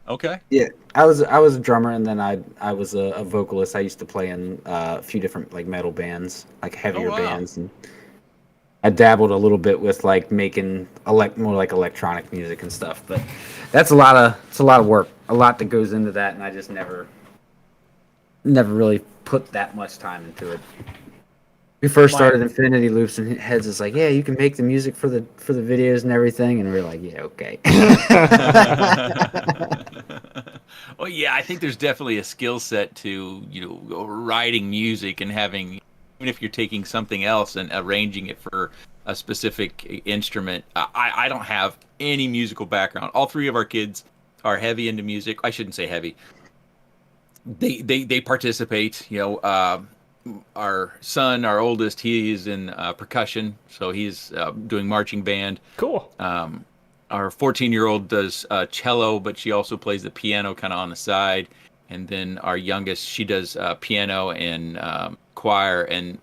S1: Okay.
S4: Yeah, I was a drummer, and then I was a vocalist. I used to play in a few different like metal bands, like heavier bands, and I dabbled a little bit with like making more like electronic music and stuff. But it's a lot of work, a lot that goes into that, and I just never really put that much time into it. We first started Infinity Loops, and Heads is like, yeah, you can make the music for the videos and everything, and we're like, yeah, okay.
S1: Well, yeah, I think there's definitely a skill set to, writing music and having, even if you're taking something else and arranging it for a specific instrument. I don't have any musical background. All three of our kids are heavy into music. I shouldn't say heavy. They participate, our son, our oldest, he is in percussion, so he's doing marching band.
S3: Cool.
S1: Our 14-year-old does cello, but she also plays the piano kind of on the side. And then our youngest, she does piano and choir. And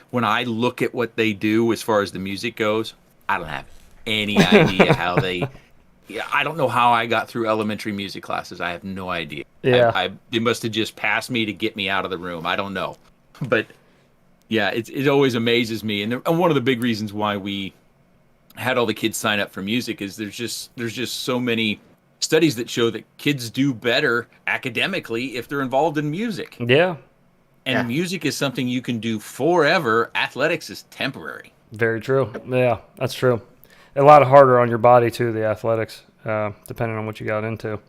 S1: when I look at what they do as far as the music goes, I don't have any idea how they. Yeah, I don't know how I got through elementary music classes. I have no idea.
S3: Yeah,
S1: they must have just passed me to get me out of the room. I don't know, but yeah, it always amazes me. And one of the big reasons why we had all the kids sign up for music is there's just so many studies that show that kids do better academically if they're involved in music.
S3: Yeah,
S1: and music is something you can do forever. Athletics is temporary.
S3: Very true. Yeah, that's true. A lot harder on your body too, the athletics, depending on what you got into.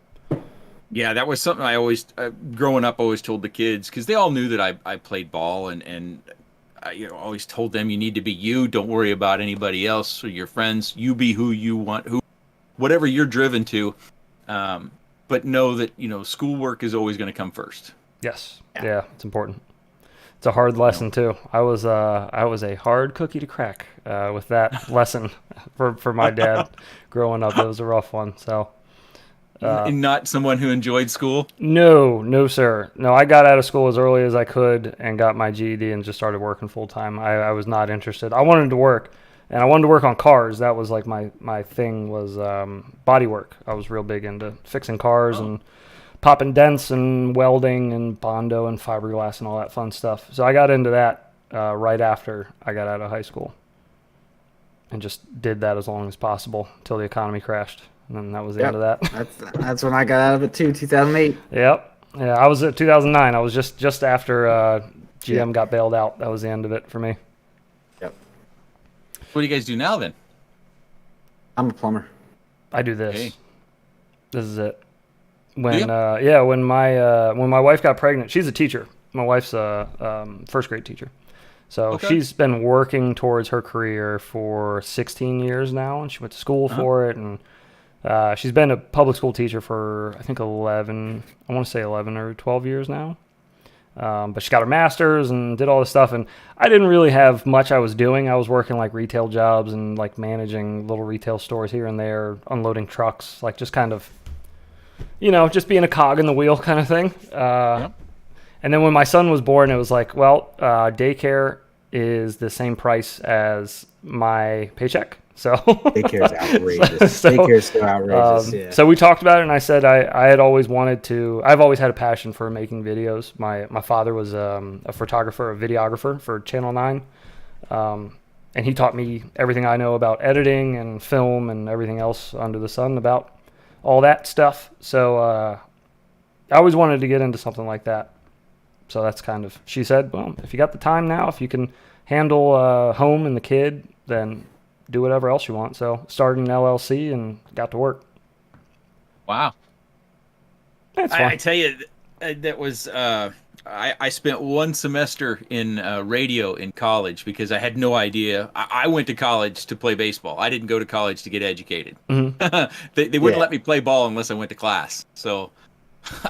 S1: Yeah, that was something I always, growing up, always told the kids, because they all knew that I played ball, and I always told them, you need to be you. Don't worry about anybody else or your friends. You be who you want, whatever you're driven to. But know that schoolwork is always going to come first.
S3: Yes, yeah, it's important. It's a hard lesson too. I was a hard cookie to crack with that lesson for my dad growing up. It was a rough one. So,
S1: not someone who enjoyed school.
S3: No, sir. No, I got out of school as early as I could and got my GED and just started working full time. I was not interested. I wanted to work, and I wanted to work on cars. That was like my thing was body work. I was real big into fixing cars and popping dents and welding and Bondo and fiberglass and all that fun stuff. So I got into that right after I got out of high school and just did that as long as possible until the economy crashed. And then that was the end of that.
S4: That's when I got out of it too, 2008.
S3: Yep. Yeah, I was at 2009. I was just after GM got bailed out. That was the end of it for me.
S4: Yep.
S1: What do you guys do now then?
S4: I'm a plumber.
S3: I do this.
S1: Hey.
S3: This is it. When my wife got pregnant, she's a teacher. My wife's a first grade teacher, so she's been working towards her career for 16 years now, and she went to school for it, and she's been a public school teacher for I think 11 or 12 years now. But she got her master's and did all this stuff, and I didn't really have much I was doing. I was working like retail jobs and like managing little retail stores here and there, unloading trucks, like just kind of. Just being a cog in the wheel kind of thing. And then when my son was born, it was like, well, daycare is the same price as my paycheck. So
S4: daycare's outrageous. Daycare's so outrageous.
S3: So we talked about it, and I said I had always wanted to. I've always had a passion for making videos. My father was a photographer, a videographer for Channel 9. And he taught me everything I know about editing and film and everything else under the sun about all that stuff. So I always wanted to get into something like that. So that's kind of, she said, well, if you got the time now, if you can handle home and the kid, then do whatever else you want. So started an LLC and got to work.
S1: Wow.
S3: That's fun.
S1: I tell you, that was, I spent one semester in radio in college because I had no idea. I went to college to play baseball. I didn't go to college to get educated. Mm-hmm. They wouldn't let me play ball unless I went to class. So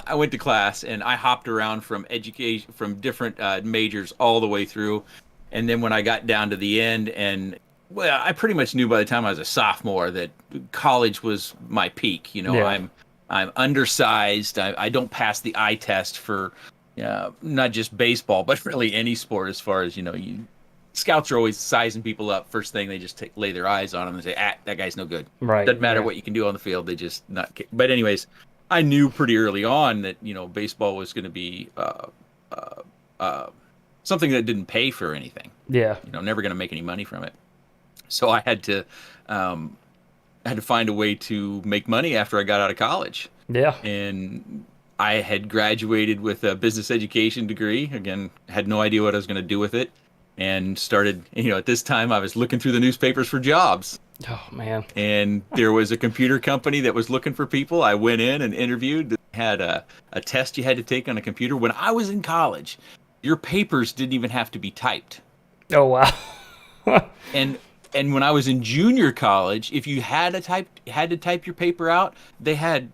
S1: I went to class and I hopped around from education, from different majors all the way through. And then when I got down to the end and well, I pretty much knew by the time I was a sophomore that college was my peak.
S3: Yeah.
S1: I'm undersized. I don't pass the eye test for not just baseball, but really any sport. As far as scouts are always sizing people up. First thing they just lay their eyes on them and say, that guy's no good.
S3: Right.
S1: Doesn't matter
S3: yeah.
S1: what you can do on the field. They just not. But anyways, I knew pretty early on that baseball was going to be something that didn't pay for anything.
S3: Yeah.
S1: Never going to make any money from it. So I had to find a way to make money after I got out of college.
S3: Yeah.
S1: And I had graduated with a business education degree. Again, had no idea what I was going to do with it, and started. At this time, I was looking through the newspapers for jobs.
S3: Oh man.
S1: And there was a computer company that was looking for people. I went in and interviewed. They had a test you had to take on a computer. When I was in college, your papers didn't even have to be typed.
S3: Oh wow.
S1: And when I was in junior college, if you had to type your paper out, they had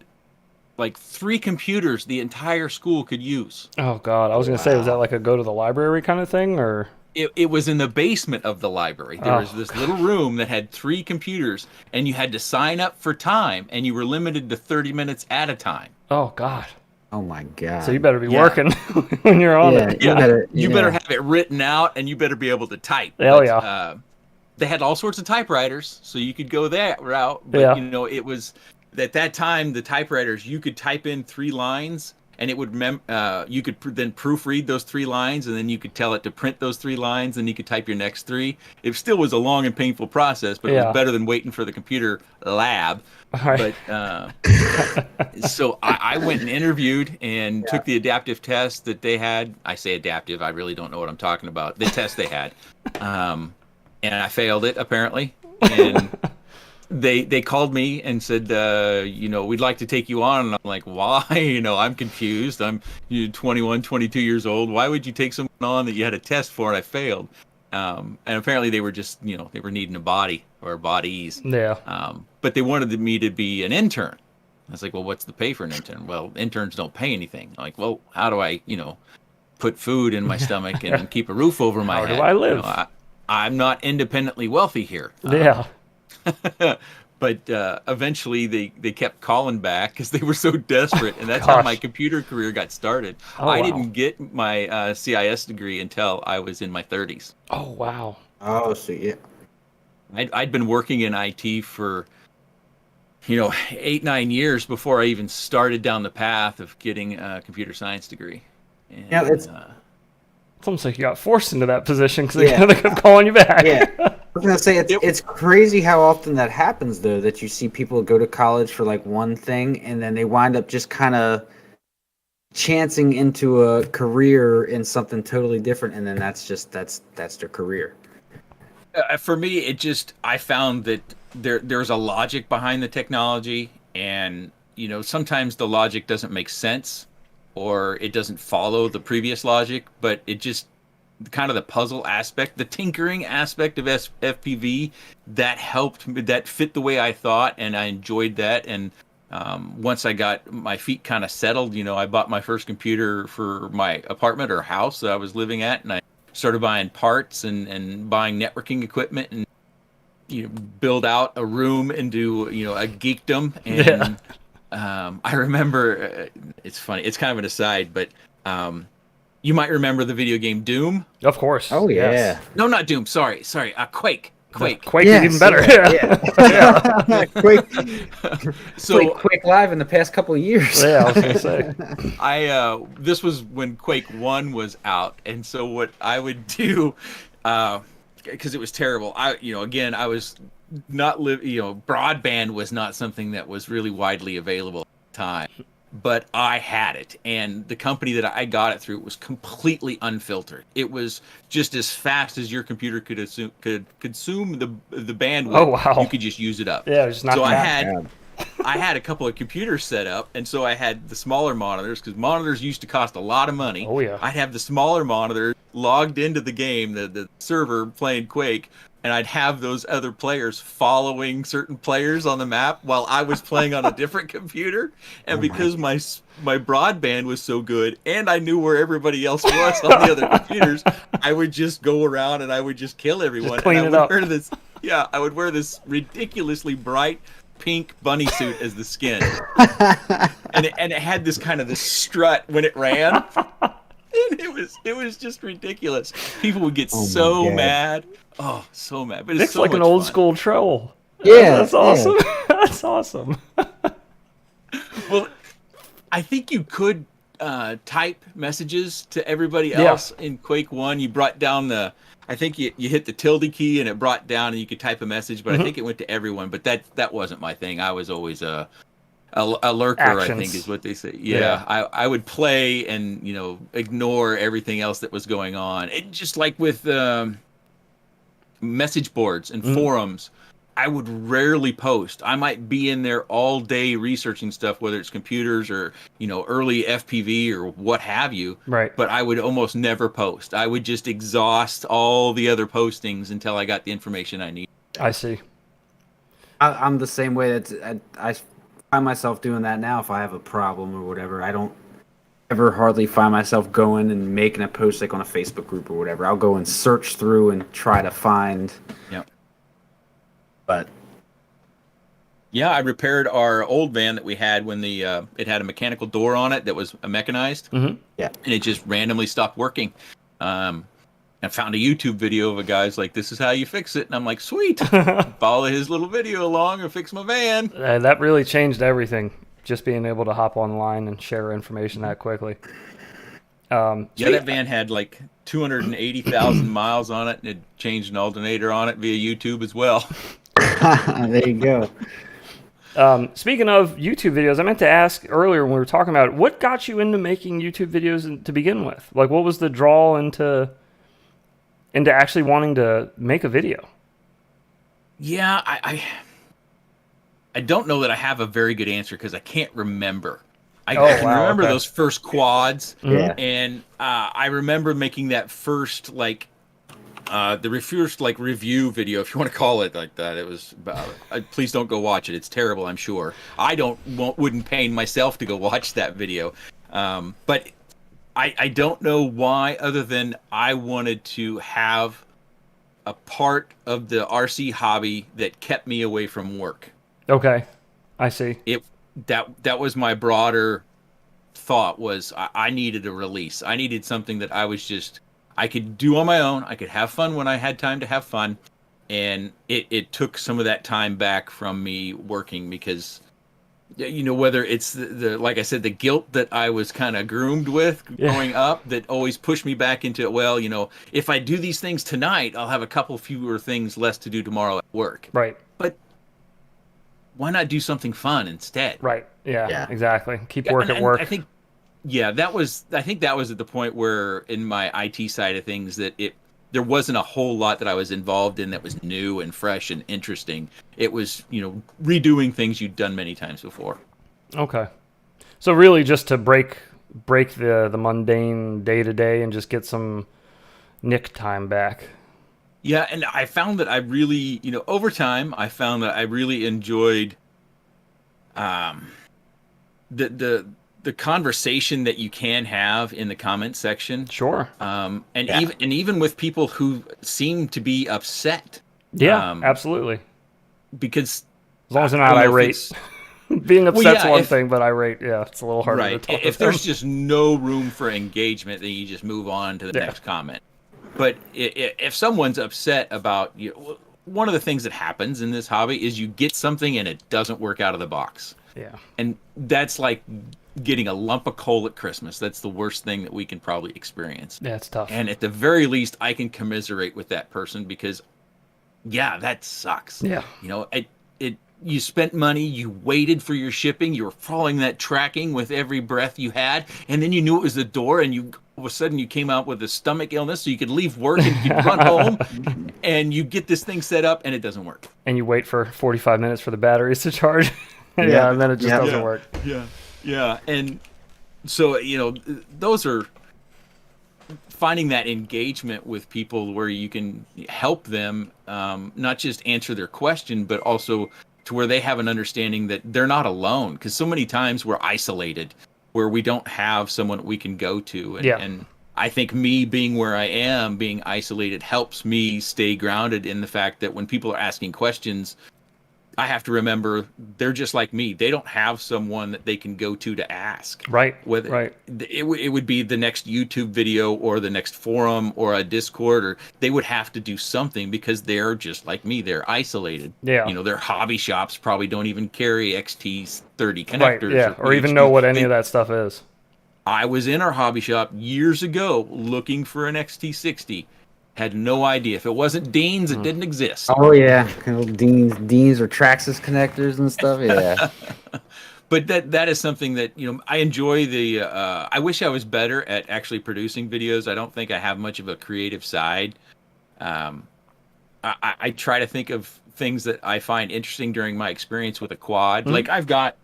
S1: like 3 computers the entire school could use.
S3: Oh god. I was gonna say, was that like a go to the library kind of thing, or?
S1: It was in the basement of the library. There was this little room that had 3 computers, and you had to sign up for time, and you were limited to 30 minutes at a time.
S3: Oh god.
S4: Oh my god!
S3: So you better be working when you're on it.
S1: You better have it written out, and you better be able to type.
S3: Hell yeah.
S1: They had all sorts of typewriters, so you could go that route. But it was at that time the typewriters, you could type in 3 lines, and it would you could then proofread those 3 lines, and then you could tell it to print those 3 lines, and you could type your next 3. It still was a long and painful process, but it was better than waiting for the computer lab.
S3: Right.
S1: But so I went and interviewed and took the adaptive test that they had. I say adaptive, I really don't know what I'm talking about. The test they had. And I failed it, apparently. And they called me and said, we'd like to take you on. And I'm like, why? I'm confused. I'm 21, 22 years old. Why would you take someone on that you had a test for and I failed? And apparently they were just, they were needing a body or bodies.
S3: Yeah.
S1: But they wanted me to be an intern. I was like, well, what's the pay for an intern? Well, interns don't pay anything. I'm like, well, how do I, put food in my stomach and keep a roof over my head?
S3: How do I live?
S1: I'm not independently wealthy here.
S3: Yeah.
S1: But eventually they kept calling back because they were so desperate. And that's how my computer career got started. I didn't get my CIS degree until I was in my 30s.
S3: Oh, wow.
S4: Oh, so yeah.
S1: I'd been working in IT for 8-9 years before I even started down the path of getting a computer science degree. And,
S4: yeah,
S3: it's almost like you got forced into that position because they kept calling you back.
S4: Yeah, I was gonna say it's crazy how often that happens though. That you see people go to college for like one thing and then they wind up just kind of chancing into a career in something totally different, and then that's their career.
S1: For me, I found that there's a logic behind the technology, and sometimes the logic doesn't make sense, or it doesn't follow the previous logic, but it just kind of the puzzle aspect, the tinkering aspect of FPV that fit the way I thought, and I enjoyed that. And once I got my feet kind of settled, I bought my first computer for my apartment or house that I was living at, and I started buying parts and buying networking equipment and build out a room into a geekdom. And I remember it's funny, it's kind of an aside, but you might remember the video game Doom.
S3: Of course.
S4: Oh yeah.
S3: Yes.
S1: No, not Doom. Sorry. Quake.
S3: Quake is even better.
S4: Yeah. Quake.
S1: So
S4: Quake Live in the past couple of years.
S3: Yeah, I was gonna say.
S1: This was when Quake 1 was out, and so what I would do, because it was terrible. I was not broadband was not something that was really widely available at the time, but I had it, and the company that I got it through was completely unfiltered. It was just as fast as your computer could consume the bandwidth.
S3: Oh wow!
S1: You could just use it up.
S3: Yeah, it's not.
S1: So I had a couple of computers set up, and so I had the smaller monitors because monitors used to cost a lot of money.
S3: Oh yeah.
S1: I'd have the smaller monitor logged into the game, the server playing Quake, and I'd have those other players following certain players on the map while I was playing on a different computer. And because my broadband was so good and I knew where everybody else was on the other computers, I would just go around and I would just kill everyone.
S3: Just clean
S1: and
S3: it up.
S1: Yeah, I would wear this ridiculously bright pink bunny suit as the skin, and it had this kind of this strut when it ran. And it was just ridiculous. People would get
S4: Oh my
S1: so
S4: God.
S1: mad. Oh, so mad. But it's
S3: Nick's
S1: so
S3: like an
S1: much
S3: old
S1: fun.
S3: school troll.
S4: Yeah,
S3: That's awesome. That's awesome.
S1: Well, I think you could type messages to everybody else in Quake 1. You brought down I think you hit the tilde key and it brought down and you could type a message, but I think it went to everyone. But that wasn't my thing. I was always a lurker,
S3: Actions.
S1: I think is what they say. Yeah. I would play and, ignore everything else that was going on. It just like with message boards and forums, I would rarely post. I might be in there all day researching stuff, whether it's computers or, early FPV or what have you.
S3: Right.
S1: But I would almost never post. I would just exhaust all the other postings until I got the information I need.
S3: I see.
S4: I'm the same way. I find myself doing that now if I have a problem or whatever. I don't ever hardly find myself going and making a post like on a Facebook group or whatever. I'll go and search through and try to find.
S1: Yeah.
S4: But
S1: yeah, I repaired our old van that we had when it had a mechanical door on it that was mechanized.
S3: Mm-hmm.
S4: Yeah,
S1: and it just randomly stopped working. I found a YouTube video of a guy's like, "This is how you fix it," and I'm like, "Sweet!" Follow his little video along and fix my van.
S3: That really changed everything. Just being able to hop online and share information that quickly.
S1: That van had like 280,000 miles on it, and it changed an alternator on it via YouTube as well.
S4: there you go.
S3: Speaking of YouTube videos, I meant to ask earlier when we were talking about it, what got you into making YouTube videos to begin with? Like, what was the draw into actually wanting to make a video?
S1: Yeah, I don't know that I have a very good answer because I can't remember. I can remember those first quads, and I remember making that first review video, if you want to call it like that. It was about. Please don't go watch it. It's terrible. I'm sure. I wouldn't pain myself to go watch that video, but I don't know why, other than I wanted to have a part of the RC hobby that kept me away from work.
S3: Okay, I see.
S1: That was my broader thought. Was I needed a release. I needed something that I could do on my own. I could have fun when I had time to have fun, and it took some of that time back from me working because, whether it's the like I said, the guilt that I was kind of groomed with growing up that always pushed me back into it. Well, if I do these things tonight, I'll have a couple fewer things less to do tomorrow at work.
S3: Right.
S1: But why not do something fun instead?
S3: Right. Yeah. Exactly. Keep work
S1: and
S3: at work.
S1: I think that was at the point where in my IT side of things that there wasn't a whole lot that I was involved in that was new and fresh and interesting. It was, redoing things you'd done many times before.
S3: Okay. So really just to break the mundane day to day and just get some Nick time back.
S1: Yeah, and I found that I really, over time, I found that I really enjoyed the conversation that you can have in the comment section.
S3: Sure.
S1: Even with people who seem to be upset.
S3: Yeah, absolutely.
S1: Because
S3: as long as they're not irate. Being upset's one thing, but irate, it's a little harder to talk
S1: If there's just no room for engagement, then you just move on to the next comment. But if someone's upset about one of the things that happens in this hobby is you get something and it doesn't work out of the box.
S3: Yeah.
S1: And that's like getting a lump of coal at Christmas. That's the worst thing that we can probably experience.
S3: Yeah, it's tough.
S1: And at the very least, I can commiserate with that person because, that sucks.
S3: Yeah.
S1: You spent money, you waited for your shipping, you were following that tracking with every breath you had, and then you knew it was the door, and all of a sudden you came out with a stomach illness, so you could leave work and you could run home, and you get this thing set up, and it doesn't work.
S3: And you wait for 45 minutes for the batteries to charge. And then it just doesn't work.
S1: Yeah. And so, those are finding that engagement with people where you can help them, not just answer their question, but also to where they have an understanding that they're not alone. Because so many times we're isolated, where we don't have someone we can go to. And I think me being where I am, being isolated, helps me stay grounded in the fact that when people are asking questions, I have to remember they're just like me. They don't have someone that they can go to ask.
S3: Right.
S1: Whether
S3: Right.
S1: it would be the next YouTube video or the next forum or a Discord, or they would have to do something because they're just like me. They're isolated.
S3: Yeah.
S1: You know, their hobby shops probably don't even carry XT30 connectors.
S3: Right. Yeah. Or even know what any of that stuff is.
S1: I was in our hobby shop years ago looking for an XT60. Had no idea. If it wasn't Dean's, it didn't exist.
S4: Oh yeah, Dean's or Traxxas connectors and stuff. Yeah.
S1: But that is something that, you know, I enjoy the. I wish I was better at actually producing videos. I don't think I have much of a creative side. I try to think of things that I find interesting during my experience with a quad. Like I've got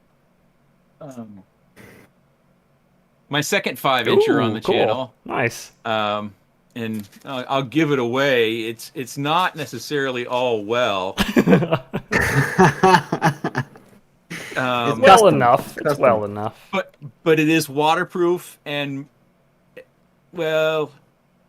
S1: my second 5-incher on the
S3: cool.
S1: channel.
S3: Nice.
S1: And I'll give it away. It's not necessarily all well.
S3: It's well enough. It's well enough.
S1: But it is waterproof, and well,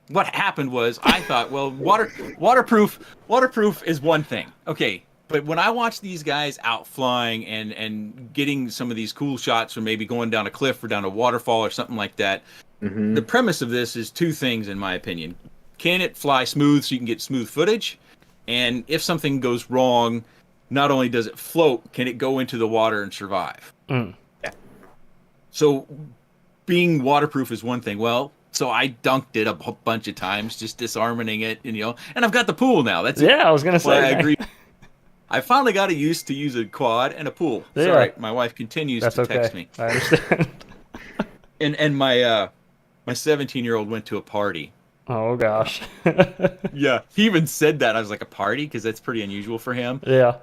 S1: what happened was I thought, well, waterproof is one thing, okay. But when I watch these guys out flying and getting some of these cool shots from maybe going down a cliff or down a waterfall or something like that. Mm-hmm. The premise of this is two things, in my opinion. Can it fly smooth so you can get smooth footage? And if something goes wrong, not only does it float, can it go into the water and survive? Yeah. So being waterproof is one thing. Well, so I dunked it a bunch of times, just disarming it, and I've got the pool now. That's it.
S3: I was gonna say.
S1: I agree. I finally got used to use a quad and a pool.
S3: Yeah.
S1: Sorry, my wife continues to text me.
S3: I understand.
S1: And my 17-year-old went to a party.
S3: Oh gosh.
S1: Yeah, he even said that. I was like, a party? Because that's pretty unusual for him.
S3: Yeah.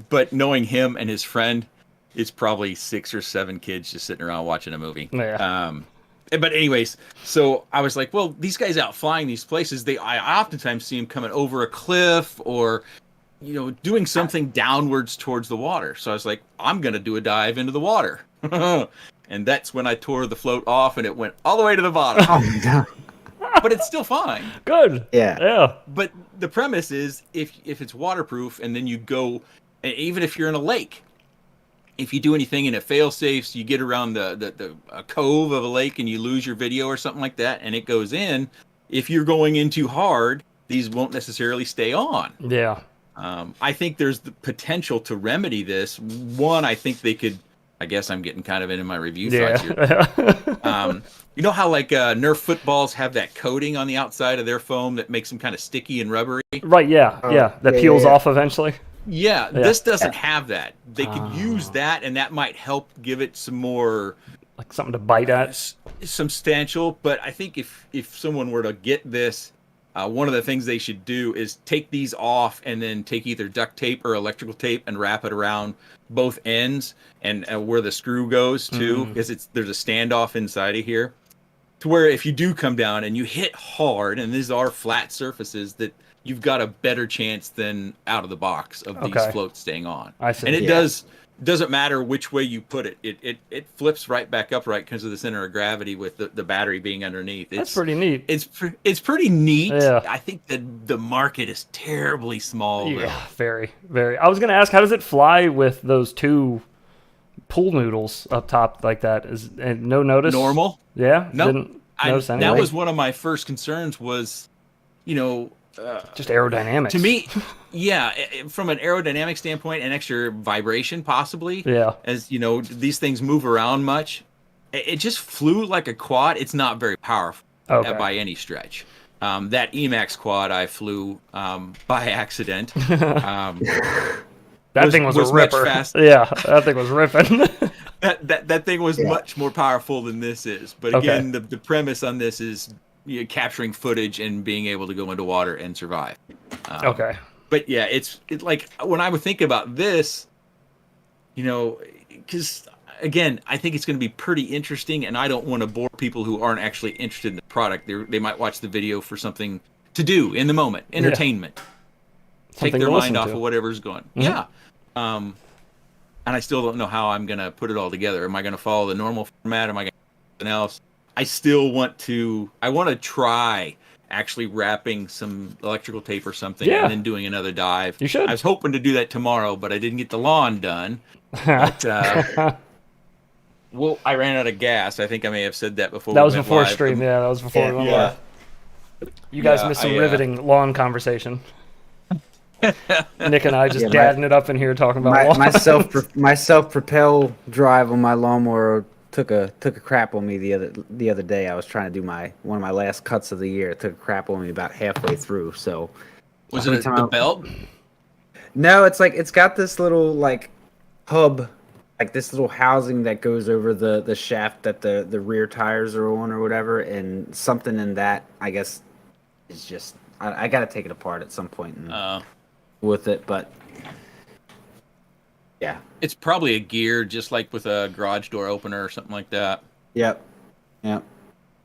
S1: But knowing him and his friend, it's probably 6 or 7 kids just sitting around watching a movie.
S3: Yeah.
S1: But anyways, so I was like, well, these guys out flying these places, I oftentimes see them coming over a cliff or, doing something downwards towards the water. So I was like, I'm going to do a dive into the water. And that's when I tore the float off and it went all the way to the bottom.
S4: Oh, no.
S1: But it's still fine.
S3: Good.
S4: Yeah.
S1: But the premise is if it's waterproof and then you go, even if you're in a lake, if you do anything in a fail-safe, so you get around a cove of a lake and you lose your video or something like that and it goes in, if you're going in too hard, these won't necessarily stay on.
S3: Yeah.
S1: I think there's the potential to remedy this. One, I think they could, I guess I'm getting kind of into my review thoughts here. You know how like Nerf footballs have that coating on the outside of their foam that makes them kind of sticky and rubbery?
S3: Right, yeah. That peels off eventually.
S1: Yeah, this doesn't have that. They could use that, and that might help give it some more...
S3: Like something to bite at?
S1: Substantial, but I think if someone were to get this, one of the things they should do is take these off and then take either duct tape or electrical tape and wrap it around both ends and where the screw goes too, because there's a standoff inside of here, to where if you do come down and you hit hard, and these are flat surfaces, that you've got a better chance than out of the box of these floats staying on.
S3: I see.
S1: And it doesn't matter which way you put it. It flips right back upright because of the center of gravity with the battery being underneath.
S3: That's pretty neat.
S1: It's pretty neat.
S3: Yeah.
S1: I think that the market is terribly small.
S3: Yeah,
S1: though.
S3: very, very. I was going to ask, how does it fly with those two pool noodles up top like that? No notice?
S1: Normal?
S3: Yeah?
S1: No.
S3: Didn't notice anyway?
S1: That was one of my first concerns was,
S3: just aerodynamics.
S1: To me, yeah, from an aerodynamic standpoint, an extra vibration possibly.
S3: Yeah.
S1: As these things move around much. It just flew like a quad. It's not very powerful by any stretch. That Emax quad I flew by accident.
S3: That thing was a ripper. Yeah, that thing was ripping.
S1: that thing was much more powerful than this is. But again, the premise on this is capturing footage and being able to go into water and survive. But yeah, it's like when I would think about this, because again, I think it's going to be pretty interesting, and I don't want to bore people who aren't actually interested in the product. They might watch the video for something to do in the moment, entertainment, take their mind off of whatever's going. Mm-hmm. Yeah. And I still don't know how I'm going to put it all together. Am I going to follow the normal format? Am I going to do something else? I still want to try actually wrapping some electrical tape or something
S3: Yeah.
S1: and then doing another dive.
S3: You should.
S1: I was hoping to do that tomorrow, but I didn't get the lawn done. But well, I ran out of gas. I think I may have said that before.
S3: That
S1: we
S3: was
S1: went
S3: before
S1: live.
S3: stream. Yeah, that was before we went
S1: yeah.
S3: live. You guys
S1: Yeah,
S3: missed some
S1: I,
S3: riveting lawn conversation. Nick and I just
S4: Yeah,
S3: dadding it up in here talking about lawn.
S4: my self-propel drive on my lawnmower took a crap on me the other day. I was trying to do one of my last cuts of the year. It took a crap on me about halfway through. So
S1: Was it the belt?
S4: No, it's like it's got this little like hub, like this little housing that goes over the shaft that the rear tires are on or whatever, and something in that I guess is just I got to take it apart at some point with it, but yeah,
S1: It's probably a gear, just like with a garage door opener or something like that.
S4: yep. Yeah,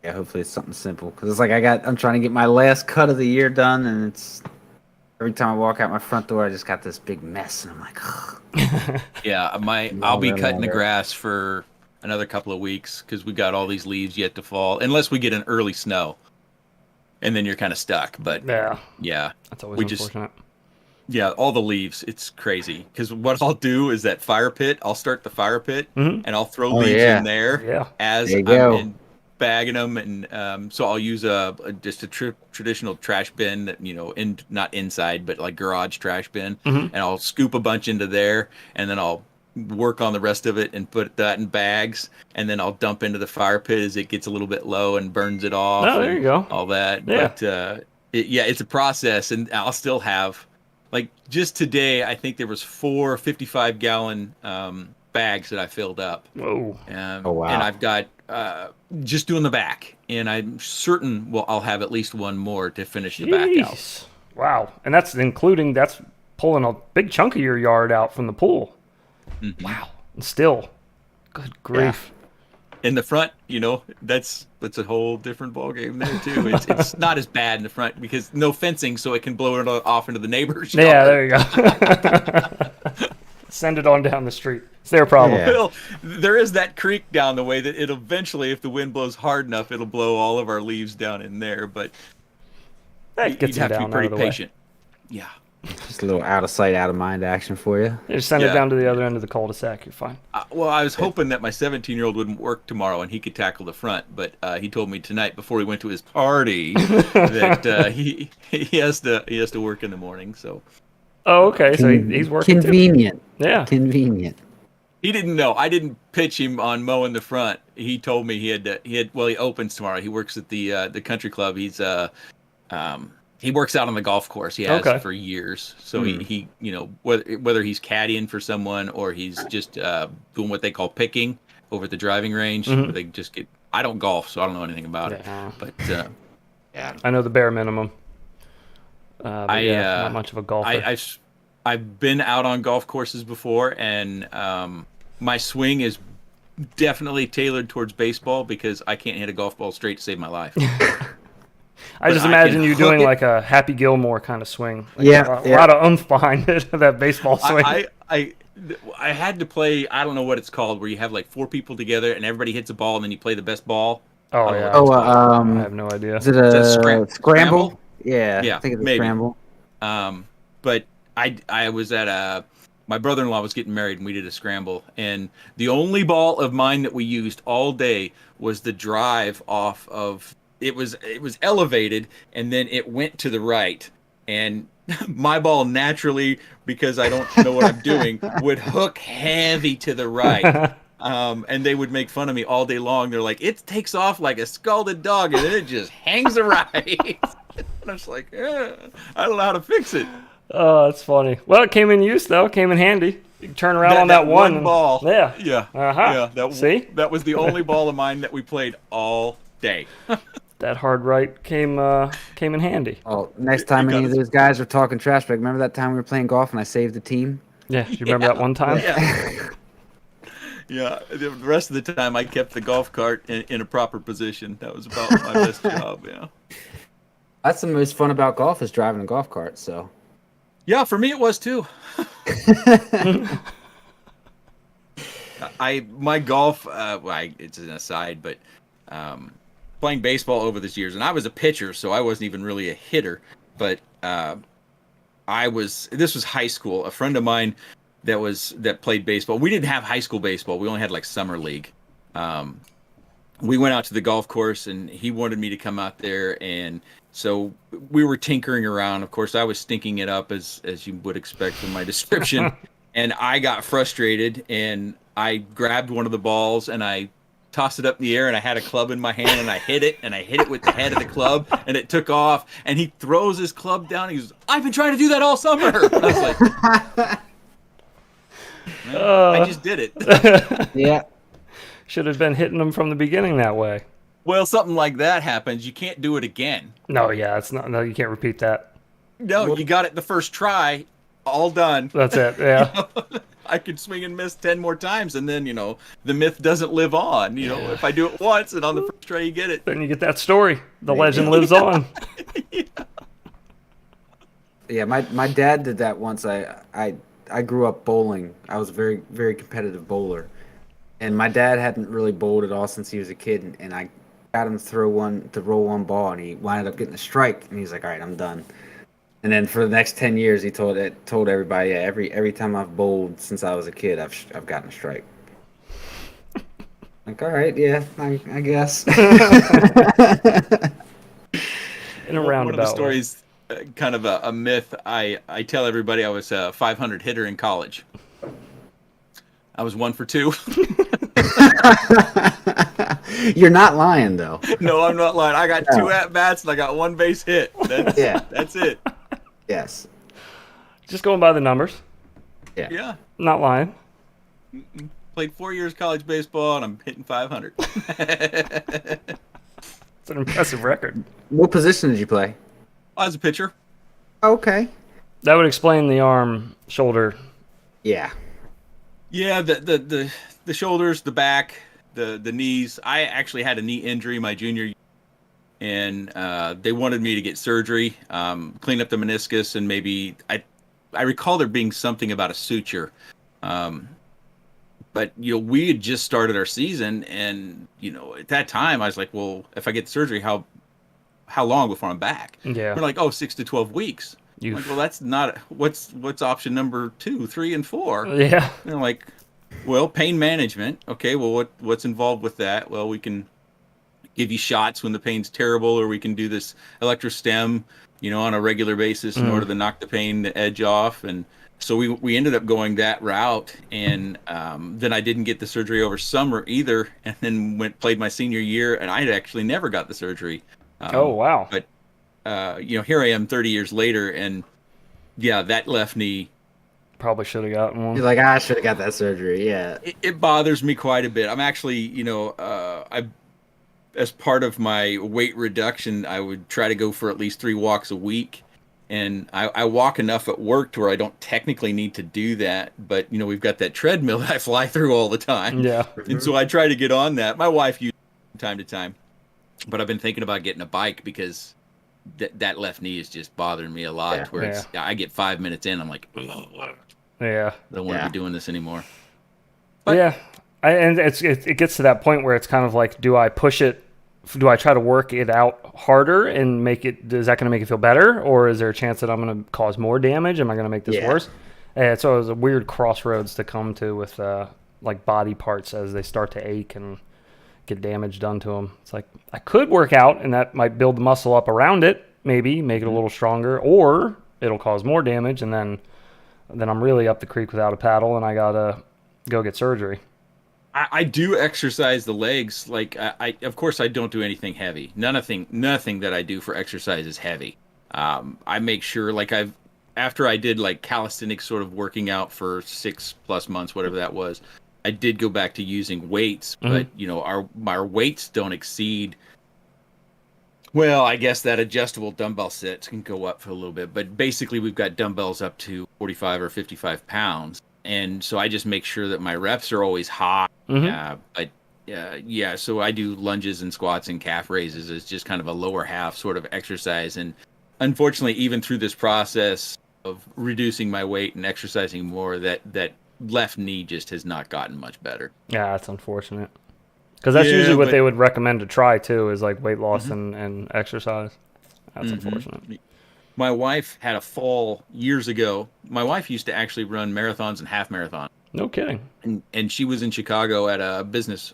S4: hopefully it's something simple because it's like I'm trying to get my last cut of the year done, and it's every time I walk out my front door, I just got this big mess, and I'm like, ugh.
S1: Yeah, I'll be cutting the grass for another couple of weeks because we got all these leaves yet to fall, unless we get an early snow, and then you're kind of stuck. But yeah,
S3: That's always unfortunate.
S1: Yeah, all the leaves. It's crazy because what I'll do is that fire pit. I'll start the fire pit and I'll throw leaves in there as I'm bagging them, and so I'll use just a traditional trash bin that not inside but like garage trash bin, and I'll scoop a bunch into there, and then I'll work on the rest of it and put that in bags, and then I'll dump into the fire pit as it gets a little bit low and burns it off.
S3: Oh, there you go.
S1: All that,
S3: yeah.
S1: But it's a process, and I'll still have. Like just today, I think there was 4 55-gallon bags that I filled up.
S3: Whoa!
S4: Oh wow!
S1: And I've got just doing the back, and I'm certain I'll have at least one more to finish the back out.
S3: Wow! And that's pulling a big chunk of your yard out from the pool.
S1: Mm-hmm.
S3: Wow! And still, good grief.
S1: Yeah. In the front, that's a whole different ballgame there too. It's not as bad in the front because no fencing, so it can blow it off into the neighbor's yard.
S3: Yeah, there you go. Send it on down the street. It's their problem.
S4: Yeah.
S1: Well, there is that creek down the way that it'll eventually, if the wind blows hard enough, it'll blow all of our leaves down in there. But
S3: that gets
S1: you have to be pretty patient.
S3: Way.
S1: Yeah.
S4: Just a little out of sight, out of mind action for you.
S3: Just send it down to the other end of the cul-de-sac. You're fine.
S1: Well, I was hoping that my 17-year-old wouldn't work tomorrow and he could tackle the front, but he told me tonight before he went to his party that he has to work in the morning. So.
S3: Oh, okay. So he's working.
S4: Convenient.
S3: Too. Yeah.
S4: Convenient.
S1: He didn't know. I didn't pitch him on mowing the front. He told me he opens tomorrow. He works at the country club. He works out on the golf course. He has for years. So he whether he's caddying for someone or he's just doing what they call picking over at the driving range, where they just get. I don't golf, so I don't know anything about it. But
S3: I know the bare minimum. Not much of a golfer.
S1: I've been out on golf courses before, and my swing is definitely tailored towards baseball because I can't hit a golf ball straight to save my life.
S3: I just imagine you doing like a Happy Gilmore kind of swing. Like a lot of oomph behind it, that baseball swing.
S1: I had to play, I don't know what it's called, where you have like 4 people together and everybody hits a ball and then you play the best ball.
S3: Oh, yeah. I have no idea.
S4: Is it a scramble? Yeah,
S1: I
S4: think it's
S1: maybe.
S4: a scramble.
S1: But I was at my brother-in-law was getting married and we did a scramble, and the only ball of mine that we used all day was the drive off of it was elevated and then it went to the right, and my ball naturally, because I don't know what I'm doing, would hook heavy to the right. And they would make fun of me all day long. They're like, it takes off like a scalded dog and then it just hangs right. And I was like, I don't know how to fix it.
S3: Oh, that's funny. Well, it came in use, though. It came in handy. You can turn around on that one
S1: ball.
S3: Yeah.
S1: Yeah.
S3: Uh-huh.
S1: See? That was the only ball of mine that we played all day.
S3: That hard right came in handy.
S4: Oh, next time any of those guys are talking trash, but remember that time we were playing golf and I saved the team?
S3: Yeah, you remember that one time?
S1: Yeah. Yeah, the rest of the time I kept the golf cart in a proper position. That was about my best job, yeah.
S4: That's the most fun about golf is driving a golf cart, so.
S1: Yeah, for me it was too. My golf, it's an aside, but playing baseball over these years, and I was a pitcher, so I wasn't even really a hitter. But this was high school. A friend of mine that played baseball. We didn't have high school baseball. We only had like summer league. We went out to the golf course, and he wanted me to come out there, and so we were tinkering around. Of course, I was stinking it up as you would expect from my description, and I got frustrated, and I grabbed one of the balls and I tossed it up in the air, and I had a club in my hand, and I hit it with the head of the club, and it took off, and he throws his club down. He goes, "I've been trying to do that all summer." I was like, I just did it.
S4: Yeah.
S3: Should have been hitting them from the beginning that way.
S1: Well, something like that happens. You can't do it again.
S3: No, yeah, it's not. No, you can't repeat that.
S1: No, you got it the first try, all done.
S3: That's it. Yeah.
S1: I could swing and miss 10 more times, and then, the myth doesn't live on. If I do it once and on the first try you get it.
S3: Then you get that story. The legend lives on.
S4: Yeah, my dad did that once. I grew up bowling. I was a very, very competitive bowler. And my dad hadn't really bowled at all since he was a kid, and I got him to roll one ball, and he wound up getting a strike, and he's like, "All right, I'm done." And then for the next 10 years, he told everybody, "Yeah, every time I've bowled since I was a kid, I've gotten a strike." Like, all right, yeah, I guess.
S3: In a roundabout
S1: One of the stories, kind of a myth. I tell everybody I was a 500 hitter in college. I was 1 for 2.
S4: You're not lying, though.
S1: No, I'm not lying. I got 2 at-bats and I got 1 base hit. That's it.
S4: Yes.
S3: Just going by the numbers.
S1: Yeah.
S3: Not lying.
S1: Played 4 years college baseball, and I'm hitting 500.
S3: It's an impressive record.
S4: What position did you play?
S1: I was a pitcher.
S4: Okay.
S3: That would explain the arm, shoulder.
S4: Yeah.
S1: Yeah, the shoulders, the back, the knees. I actually had a knee injury my junior year, and they wanted me to get surgery, clean up the meniscus, and maybe I recall there being something about a suture. But we had just started our season, and at that time I was like, well, if I get the surgery, how long before I'm back?
S3: Yeah.
S1: We're like, 6 to 12 weeks. I'm like, well, that's not what's option number 2, 3, and 4.
S3: Yeah.
S1: And they're like, well, pain management. Okay, well, what's involved with that? Well, we can give you shots when the pain's terrible, or we can do this electrostim, on a regular basis in order to knock the edge off. And so we ended up going that route, and then I didn't get the surgery over summer either, and then played my senior year, and I actually never got the surgery.
S3: Oh, wow.
S1: But here I am 30 years later, and yeah, that left knee.
S3: Probably should have gotten one.
S4: You're like, I should have got that surgery. Yeah.
S1: It bothers me quite a bit. I'm actually, as part of my weight reduction, I would try to go for at least 3 walks a week. And I walk enough at work to where I don't technically need to do that. But, we've got that treadmill that I fly through all the time.
S3: Yeah.
S1: And so I try to get on that. My wife uses it from time to time. But I've been thinking about getting a bike because that left knee is just bothering me a lot. I get 5 minutes in, I'm like,
S3: yeah,
S1: I don't want to be doing this anymore.
S3: But, yeah, and it gets to that point where it's kind of like, do I push it? Do I try to work it out harder and make it? Is that going to make it feel better, or is there a chance that I'm going to cause more damage? Am I going to make this worse? And so it was a weird crossroads to come to with like body parts as they start to ache and get damage done to them. It's like I could work out, and that might build the muscle up around it, maybe make it a little stronger, or it'll cause more damage, and then I'm really up the creek without a paddle, and I gotta go get surgery.
S1: I do exercise the legs. Like I of course I don't do anything heavy. Nothing that I do for exercise is heavy. I make sure, like after I did like calisthenics sort of working out for 6+ months, whatever that was, I did go back to using weights, but our weights don't exceed. Well, I guess that adjustable dumbbell sets can go up for a little bit, but basically we've got dumbbells up to 45 or 55 pounds. And so I just make sure that my reps are always high. So I do lunges and squats and calf raises as just kind of a lower half sort of exercise. And unfortunately, even through this process of reducing my weight and exercising more, that left knee just has not gotten much better.
S3: Yeah, that's unfortunate. Because that's
S1: Yeah,
S3: usually what
S1: but-
S3: they would recommend to try too, is like weight loss and exercise. That's unfortunate.
S1: My wife had a fall years ago. My wife used to actually run marathons and half marathons.
S3: No kidding.
S1: And she was in Chicago at a business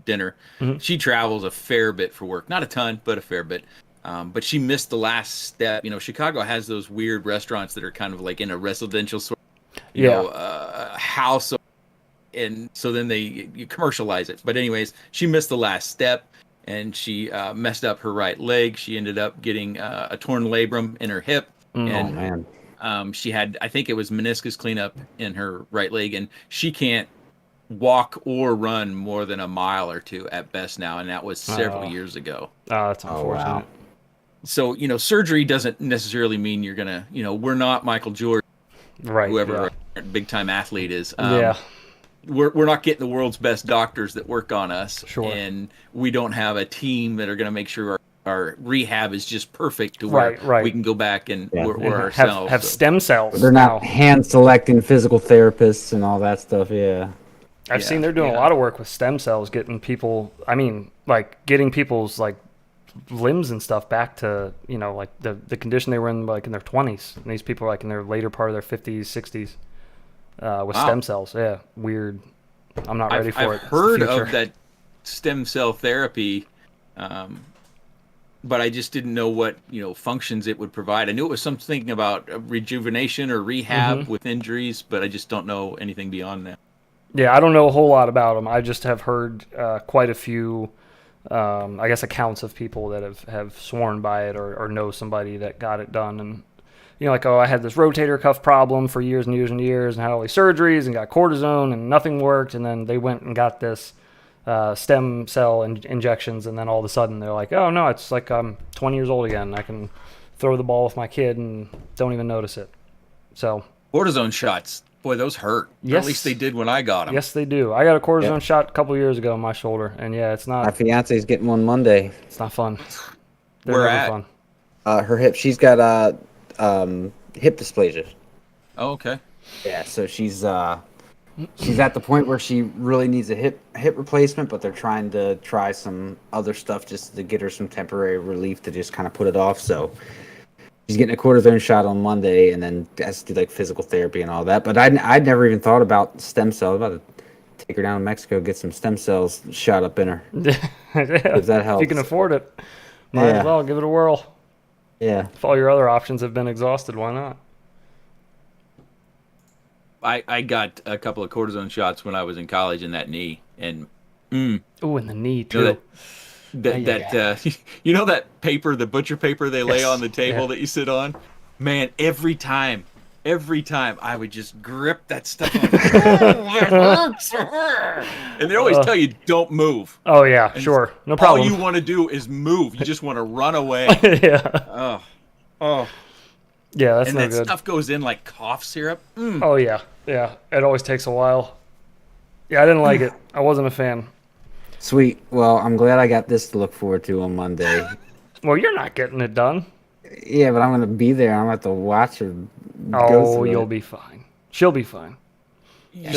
S1: dinner. She travels a fair bit for work, not a ton, but a fair bit. But she missed the last step. You know, Chicago has those weird restaurants that are kind of like in a residential sort of, you know, house, and so then you commercialize it. But anyways, she missed the last step, and she messed up her right leg. She ended up getting a torn labrum in her hip, and
S4: man.
S1: she had, I think it was meniscus cleanup in her right leg, and she can't walk or run more than a mile or two at best now, and that was several years ago.
S3: Oh, that's unfortunate.
S4: wow.
S1: So, you know, surgery doesn't necessarily mean you're gonna, you know, we're not Michael Jordan,
S3: Right.
S1: whoever a big time athlete is.
S3: Yeah.
S1: We're not getting the world's best doctors that work on us,
S3: Sure.
S1: and we don't have a team that are going to make sure our rehab is just perfect to where
S3: Right.
S1: we can go back and we're
S3: And
S1: ourselves.
S3: have
S1: So-
S3: stem cells.
S4: They're not
S3: now.
S4: hand selecting physical therapists and all that stuff. Yeah.
S3: I've seen they're doing a lot of work with stem cells, getting people. I mean, like getting people's like limbs and stuff back to, you know, like the condition they were in like in their 20s. And these people are like in their later part of their 50s, 60s with stem cells. Yeah, weird. I'm not ready for it.
S1: I've
S3: It's the
S1: heard
S3: future.
S1: of that stem cell therapy, but I just didn't know what, you know, functions it would provide. I knew it was something about rejuvenation or rehab with injuries, but I just don't know anything beyond that.
S3: Yeah, I don't know a whole lot about them. I just have heard quite a few, I guess, accounts of people that have sworn by it or know somebody that got it done. And, you know, like, oh, I had this rotator cuff problem for years and years and years and had all these surgeries and got cortisone and nothing worked. And then they went and got this stem cell injections. And then all of a sudden they're like, oh, no, it's like I'm 20 years old again. I can throw the ball with my kid and don't even notice it. So...
S1: Cortisone shots, boy, those hurt. Or
S3: Yes.
S1: at least they did when I got them.
S3: Yes, they do. I got a cortisone shot a couple years ago on my shoulder, and yeah, it's
S4: My
S3: not
S4: fiance's getting one Monday.
S3: it's not fun. They're
S1: Where
S3: never
S1: at?
S3: fun.
S4: Her hip. She's got hip dysplasia.
S1: Oh, okay.
S4: Yeah, so she's at the point where she really needs a hip replacement, but they're trying to try some other stuff just to get her some temporary relief to just kind of put it off. So she's getting a cortisone shot on Monday, and then has to do like physical therapy and all that. But I'd never even thought about stem cells. I'm about to take her down to Mexico, get some stem cells shot up in her.
S3: Yeah,
S4: If that helps.
S3: If you can afford it, might
S4: Yeah.
S3: as well give it a whirl.
S4: Yeah.
S3: If all your other options have been exhausted, why not?
S1: I got a couple of cortisone shots when I was in college in that knee, and
S3: Ooh, and the knee
S1: you know
S3: too.
S1: you know that paper, the butcher paper they lay
S3: Yes,
S1: on the table
S3: yeah.
S1: that you sit on? Man, every time I would just grip that stuff on. That hurts. And they always tell you don't move.
S3: Oh yeah,
S1: And
S3: sure, no
S1: All
S3: problem.
S1: you want to do is move. You just want to run away.
S3: Yeah,
S1: Oh,
S3: yeah, that's
S1: and
S3: no
S1: that
S3: good.
S1: stuff goes in like cough syrup.
S3: Oh yeah, yeah. It always takes a while. Yeah, I didn't like it. I wasn't a fan.
S4: Sweet. Well, I'm glad I got this to look forward to on Monday.
S3: Well, you're not getting it done.
S4: Yeah, but I'm gonna be there. I'm gonna have to watch her. go
S3: Oh,
S4: through
S3: you'll
S4: it.
S3: be fine. She'll be fine.
S1: You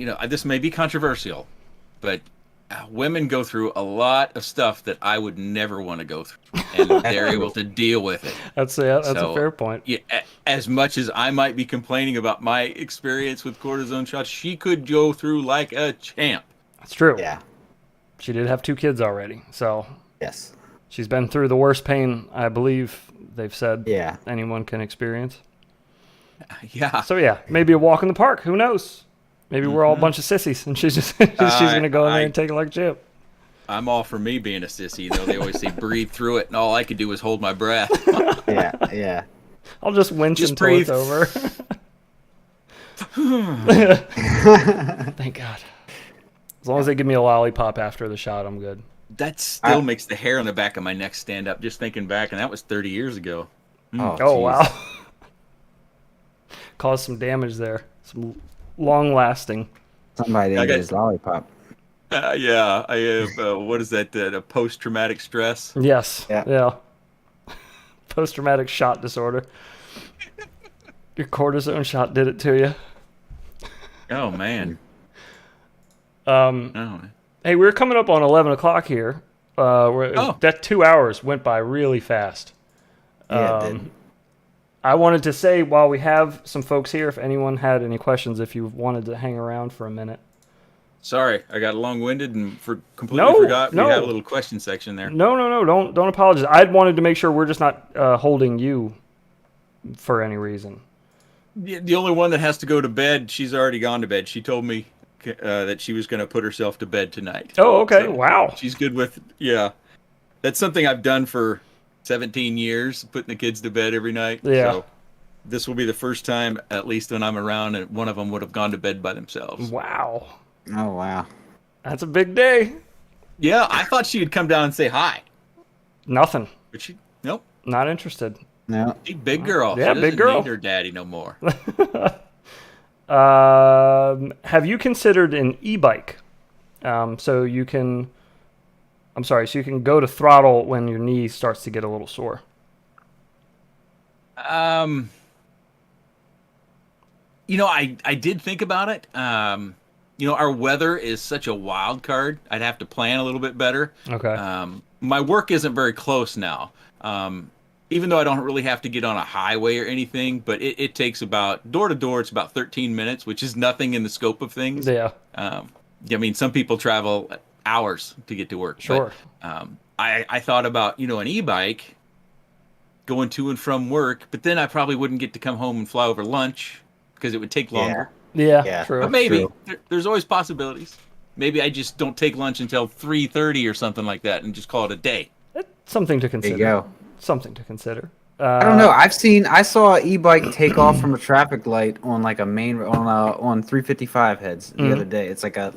S1: know, this may be controversial, but women go through a lot of stuff that I would never want to go through, and they're able to deal with it.
S3: That's
S1: So,
S3: a fair point.
S1: Yeah, as much as I might be complaining about my experience with cortisone shots, she could go through like a champ.
S3: That's true.
S4: Yeah.
S3: She did have 2 kids already, so
S4: Yes.
S3: she's been through the worst pain I believe they've said
S4: Yeah.
S3: anyone can experience.
S1: Yeah.
S3: So yeah, maybe a walk in the park. Who knows? Maybe we're all a bunch of sissies, and she's just she's gonna go in there and take it like a champ.
S1: I'm all for me being a sissy. You know, they always say breathe through it, and all I could do was hold my breath.
S4: Yeah. Yeah.
S3: I'll just wince
S1: Just
S3: until
S1: breathe.
S3: it's over. Thank God. As long as they give me a lollipop after the shot, I'm good.
S1: That still makes the hair on the back of my neck stand up just thinking back, and that was 30 years ago.
S3: Oh
S4: geez.
S3: wow. Caused some damage there. Some long lasting.
S4: Somebody
S1: I
S4: didn't
S1: got-
S4: get his lollipop.
S1: Yeah, I have, what is that, a post-traumatic stress?
S3: Yes.
S4: Yeah.
S3: Yeah. Post traumatic shot disorder. Your cortisone shot did it to you.
S1: Oh, man. Oh.
S3: Hey, we're coming up on 11 o'clock here. That 2 hours went by really fast.
S4: Yeah, it did.
S3: I wanted to say, while we have some folks here, if anyone had any questions, if you wanted to hang around for a minute.
S1: Sorry, I got long-winded and completely forgot we had a little question section there.
S3: No. Don't apologize. I wanted to make sure we're just not holding you for any reason.
S1: The only one that has to go to bed, she's already gone to bed. She told me that she was going to put herself to bed tonight.
S3: Oh, okay.
S1: So
S3: wow.
S1: She's good with, that's something I've done for 17 years, putting the kids to bed every night.
S3: Yeah.
S1: So this will be the first time, at least when I'm around, and one of them would have gone to bed by themselves.
S3: Wow.
S4: Oh, wow.
S3: That's a big day.
S1: Yeah, I thought she would come down and say hi.
S3: Nothing.
S1: But nope.
S3: Not interested.
S4: No.
S1: She's a big girl.
S3: Yeah,
S1: she
S3: big girl.
S1: Need her daddy no more.
S3: Have you considered an e-bike? So you can go to throttle when your knee starts to get a little sore.
S1: I did think about it. Our weather is such a wild card. I'd have to plan a little bit better.
S3: Okay.
S1: My work isn't very close now. Even though I don't really have to get on a highway or anything, but it takes about, door to door, it's about 13 minutes, which is nothing in the scope of things.
S3: Yeah.
S1: Some people travel hours to get to work.
S3: Sure.
S1: But, I thought about, an e-bike going to and from work, but then I probably wouldn't get to come home and fly over lunch because it would take longer.
S3: Yeah. True.
S1: But maybe.
S4: True.
S1: There's always possibilities. Maybe I just don't take lunch until 3:30 or something like that and just call it a day.
S3: It's something to consider.
S4: There you go.
S3: Something to consider.
S4: I don't know. I saw an e-bike take off from a traffic light on like a on 355 heads the other day. It's like a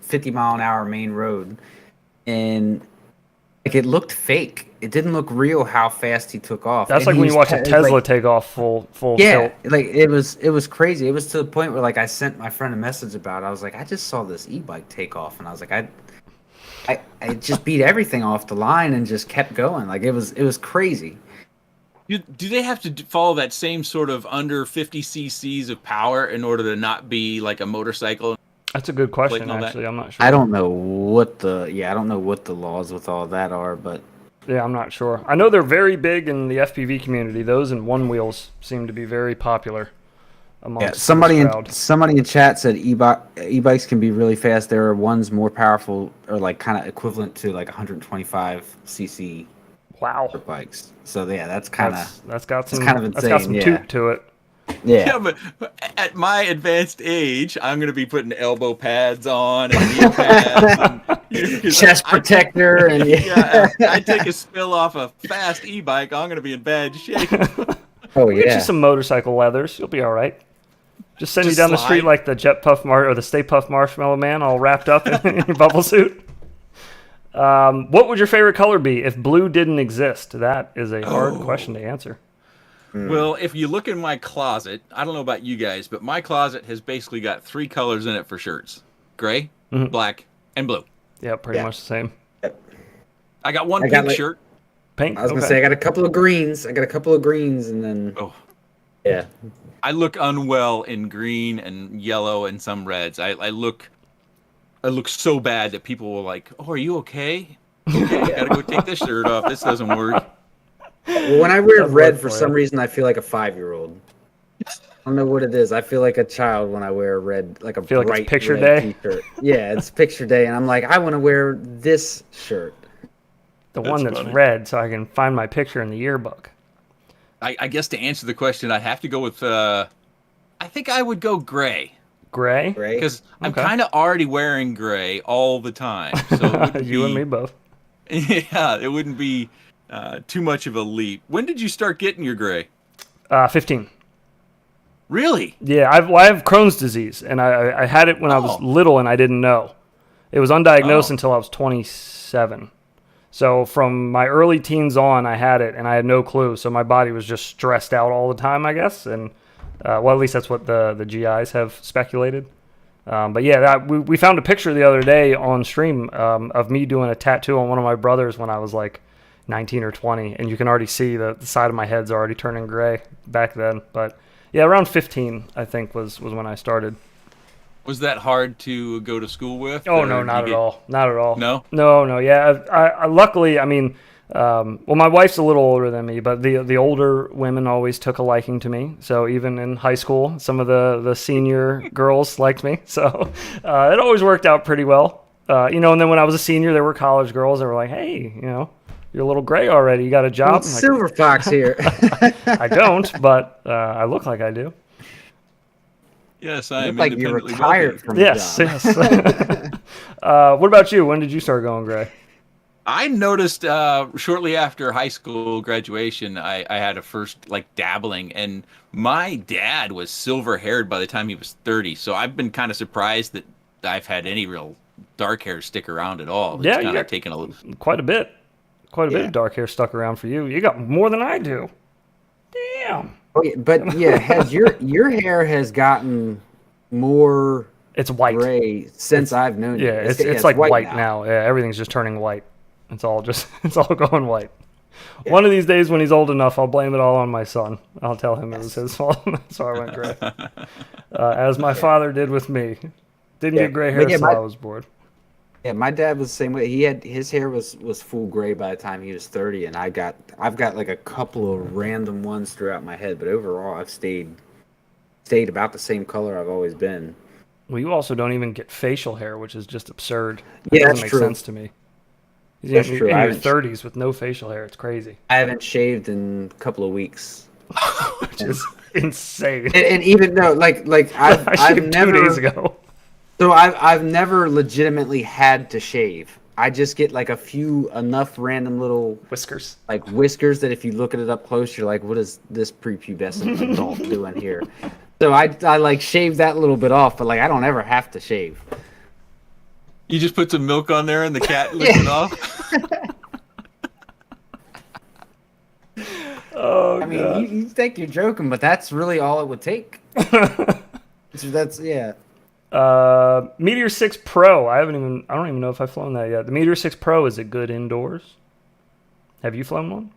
S4: 50-mile-an-hour main road, and like it looked fake. It didn't look real how fast he took off.
S3: That's
S4: And
S3: like when you watch a Tesla
S4: like,
S3: take off full
S4: yeah,
S3: tilt.
S4: like it was crazy. It was to the point where like I sent my friend a message about it. I was like, I just saw this e-bike take off, and I was like, I just beat everything off the line and just kept going. Like it was crazy.
S1: Do they have to follow that same sort of under 50 cc's of power in order to not be like a motorcycle?
S3: That's a good question. Actually, I'm not sure.
S4: I don't know what the laws with all that are, but
S3: yeah, I'm not sure. I know they're very big in the FPV community. Those and one wheels seem to be very popular amongst
S4: somebody
S3: the crowd.
S4: Somebody in chat said e-bikes can be really fast. There are ones more powerful or like kind of equivalent to like 125 cc
S3: Wow.
S4: bikes. So yeah, that's kind of
S3: that's got some
S4: kind of insane.
S3: That's got some toot to it.
S4: Yeah,
S1: but at my advanced age, I'm going to be putting elbow pads on and knee pads. And,
S4: chest protector.
S1: I take a spill off a fast e-bike, I'm going to be in bad shape.
S4: Oh
S3: Get
S4: yeah.
S3: you some motorcycle leathers. You'll be all right. Just send
S1: Just
S3: you down the
S1: slide.
S3: street like the Jet Puff or the Stay Puft Marshmallow Man, all wrapped up in your bubble suit. What would your favorite color be if blue didn't exist? That is a hard question to answer.
S1: Well, if you look in my closet, I don't know about you guys, but my closet has basically got 3 colors in it for shirts: gray, black, and blue.
S3: Yeah, pretty much the same.
S1: I got one pink shirt.
S3: Pink.
S4: I was gonna say I got a couple of greens. and then yeah.
S1: I look unwell in green and yellow and some reds. I look so bad that people will like, "Oh, are you okay? Okay, I gotta go take this shirt off. This doesn't work."
S4: Well, when I wear
S3: Does
S4: red,
S3: work
S4: for
S3: for
S4: some
S3: you.
S4: reason, I feel like a 5-year-old. I don't know what it is. I feel like a child when I wear red, like a
S3: Feel like it's
S4: bright
S3: picture
S4: red
S3: day?
S4: T-shirt. Yeah, it's picture day, and I'm like, I want to wear this shirt.
S3: The one that's
S1: funny.
S3: red, so I can find my picture in the yearbook.
S1: I guess to answer the question, I'd have to go with. I think I would go gray
S3: Gray.
S4: Right?
S1: because I'm
S3: Okay.
S1: kind of already wearing gray all the time. So it wouldn't
S3: You and
S1: be-
S3: me both.
S1: Yeah, it wouldn't be too much of a leap. When did you start getting your gray?
S3: 15.
S1: Really?
S3: Yeah, I have Crohn's disease, and I had it when I was
S1: Oh.
S3: little, and I didn't know. It was undiagnosed
S1: Oh.
S3: until I was 27. So from my early teens on, I had it, and I had no clue. So my body was just stressed out all the time, I guess. And well, at least that's what the GIs have speculated. But yeah, we found a picture the other day on stream of me doing a tattoo on one of my brothers when I was like 19 or 20, and you can already see the side of my head's already turning gray back then. But yeah, around 15, I think was when I started.
S1: Was that hard to go to school with?
S3: Oh
S1: or
S3: no,
S1: did
S3: not
S1: you
S3: at all. Not at all.
S1: No?
S3: No. Yeah, I luckily, I mean, well, my wife's a little older than me, but the older women always took a liking to me. So even in high school, some of the senior girls liked me. So it always worked out pretty well. And then when I was a senior, there were college girls that were like, "Hey, you're a little gray already. You got a job?" I'm like,
S4: Silver Fox here.
S3: I don't, but I look like I do.
S1: Yes, I
S4: You
S1: am
S4: look like you're
S1: independently
S4: retired
S1: wealthy.
S4: from
S3: Yes,
S4: a job.
S3: yes. What about you? When did you start going gray?
S1: I noticed shortly after high school graduation, I had a first like dabbling, and my dad was silver haired by the time he was 30. So I've been kind of surprised that I've had any real dark hair stick around at all.
S3: Yeah,
S1: It's
S3: you
S1: kind of
S3: got
S1: taken a little.
S3: quite a bit. Quite a bit
S4: Yeah.
S3: of dark hair stuck around for you. You got more than I do. Damn.
S4: Oh, yeah, but yeah, has your hair has gotten more
S3: It's white.
S4: gray since I've known you.
S3: Yeah, it's like white
S4: now.
S3: now. Yeah, everything's just turning white. It's all going white. One of these days when he's old enough, I'll blame it all on my son. I'll tell him it was his fault. So I went gray. As my father did with me. Didn't
S4: Yeah,
S3: get gray
S4: but
S3: hair
S4: yeah,
S3: until
S4: my-
S3: I was bored.
S4: Yeah, my dad was the same way. His hair was full gray by the time he was 30, and I've got like a couple of random ones throughout my head, but overall I've stayed about the same color I've always been.
S3: Well, you also don't even get facial hair, which is just absurd. That
S4: Yeah,
S3: doesn't
S4: that's
S3: make
S4: true.
S3: sense to me.
S4: That's
S3: in
S4: true.
S3: in
S4: I
S3: your
S4: haven't-
S3: 30s with no facial hair, it's crazy.
S4: I haven't shaved in a couple of weeks.
S3: Which is insane.
S4: And even though like
S3: I
S4: I've
S3: shaved
S4: never
S3: 2 days ago.
S4: So I've never legitimately had to shave. I just get like enough random little
S3: Whiskers.
S4: like whiskers that if you look at it up close, you're like, what is this prepubescent adult doing here? So I like shave that little bit off, but like I don't ever have to shave.
S1: You just put some milk on there and the cat licks it off.
S3: Oh,
S4: I mean, you think you're joking, but that's really all it would take. So that's yeah.
S3: Meteor 6 Pro. I don't even know if I've flown that yet. The Meteor 6 Pro, is it good indoors? Have you flown one?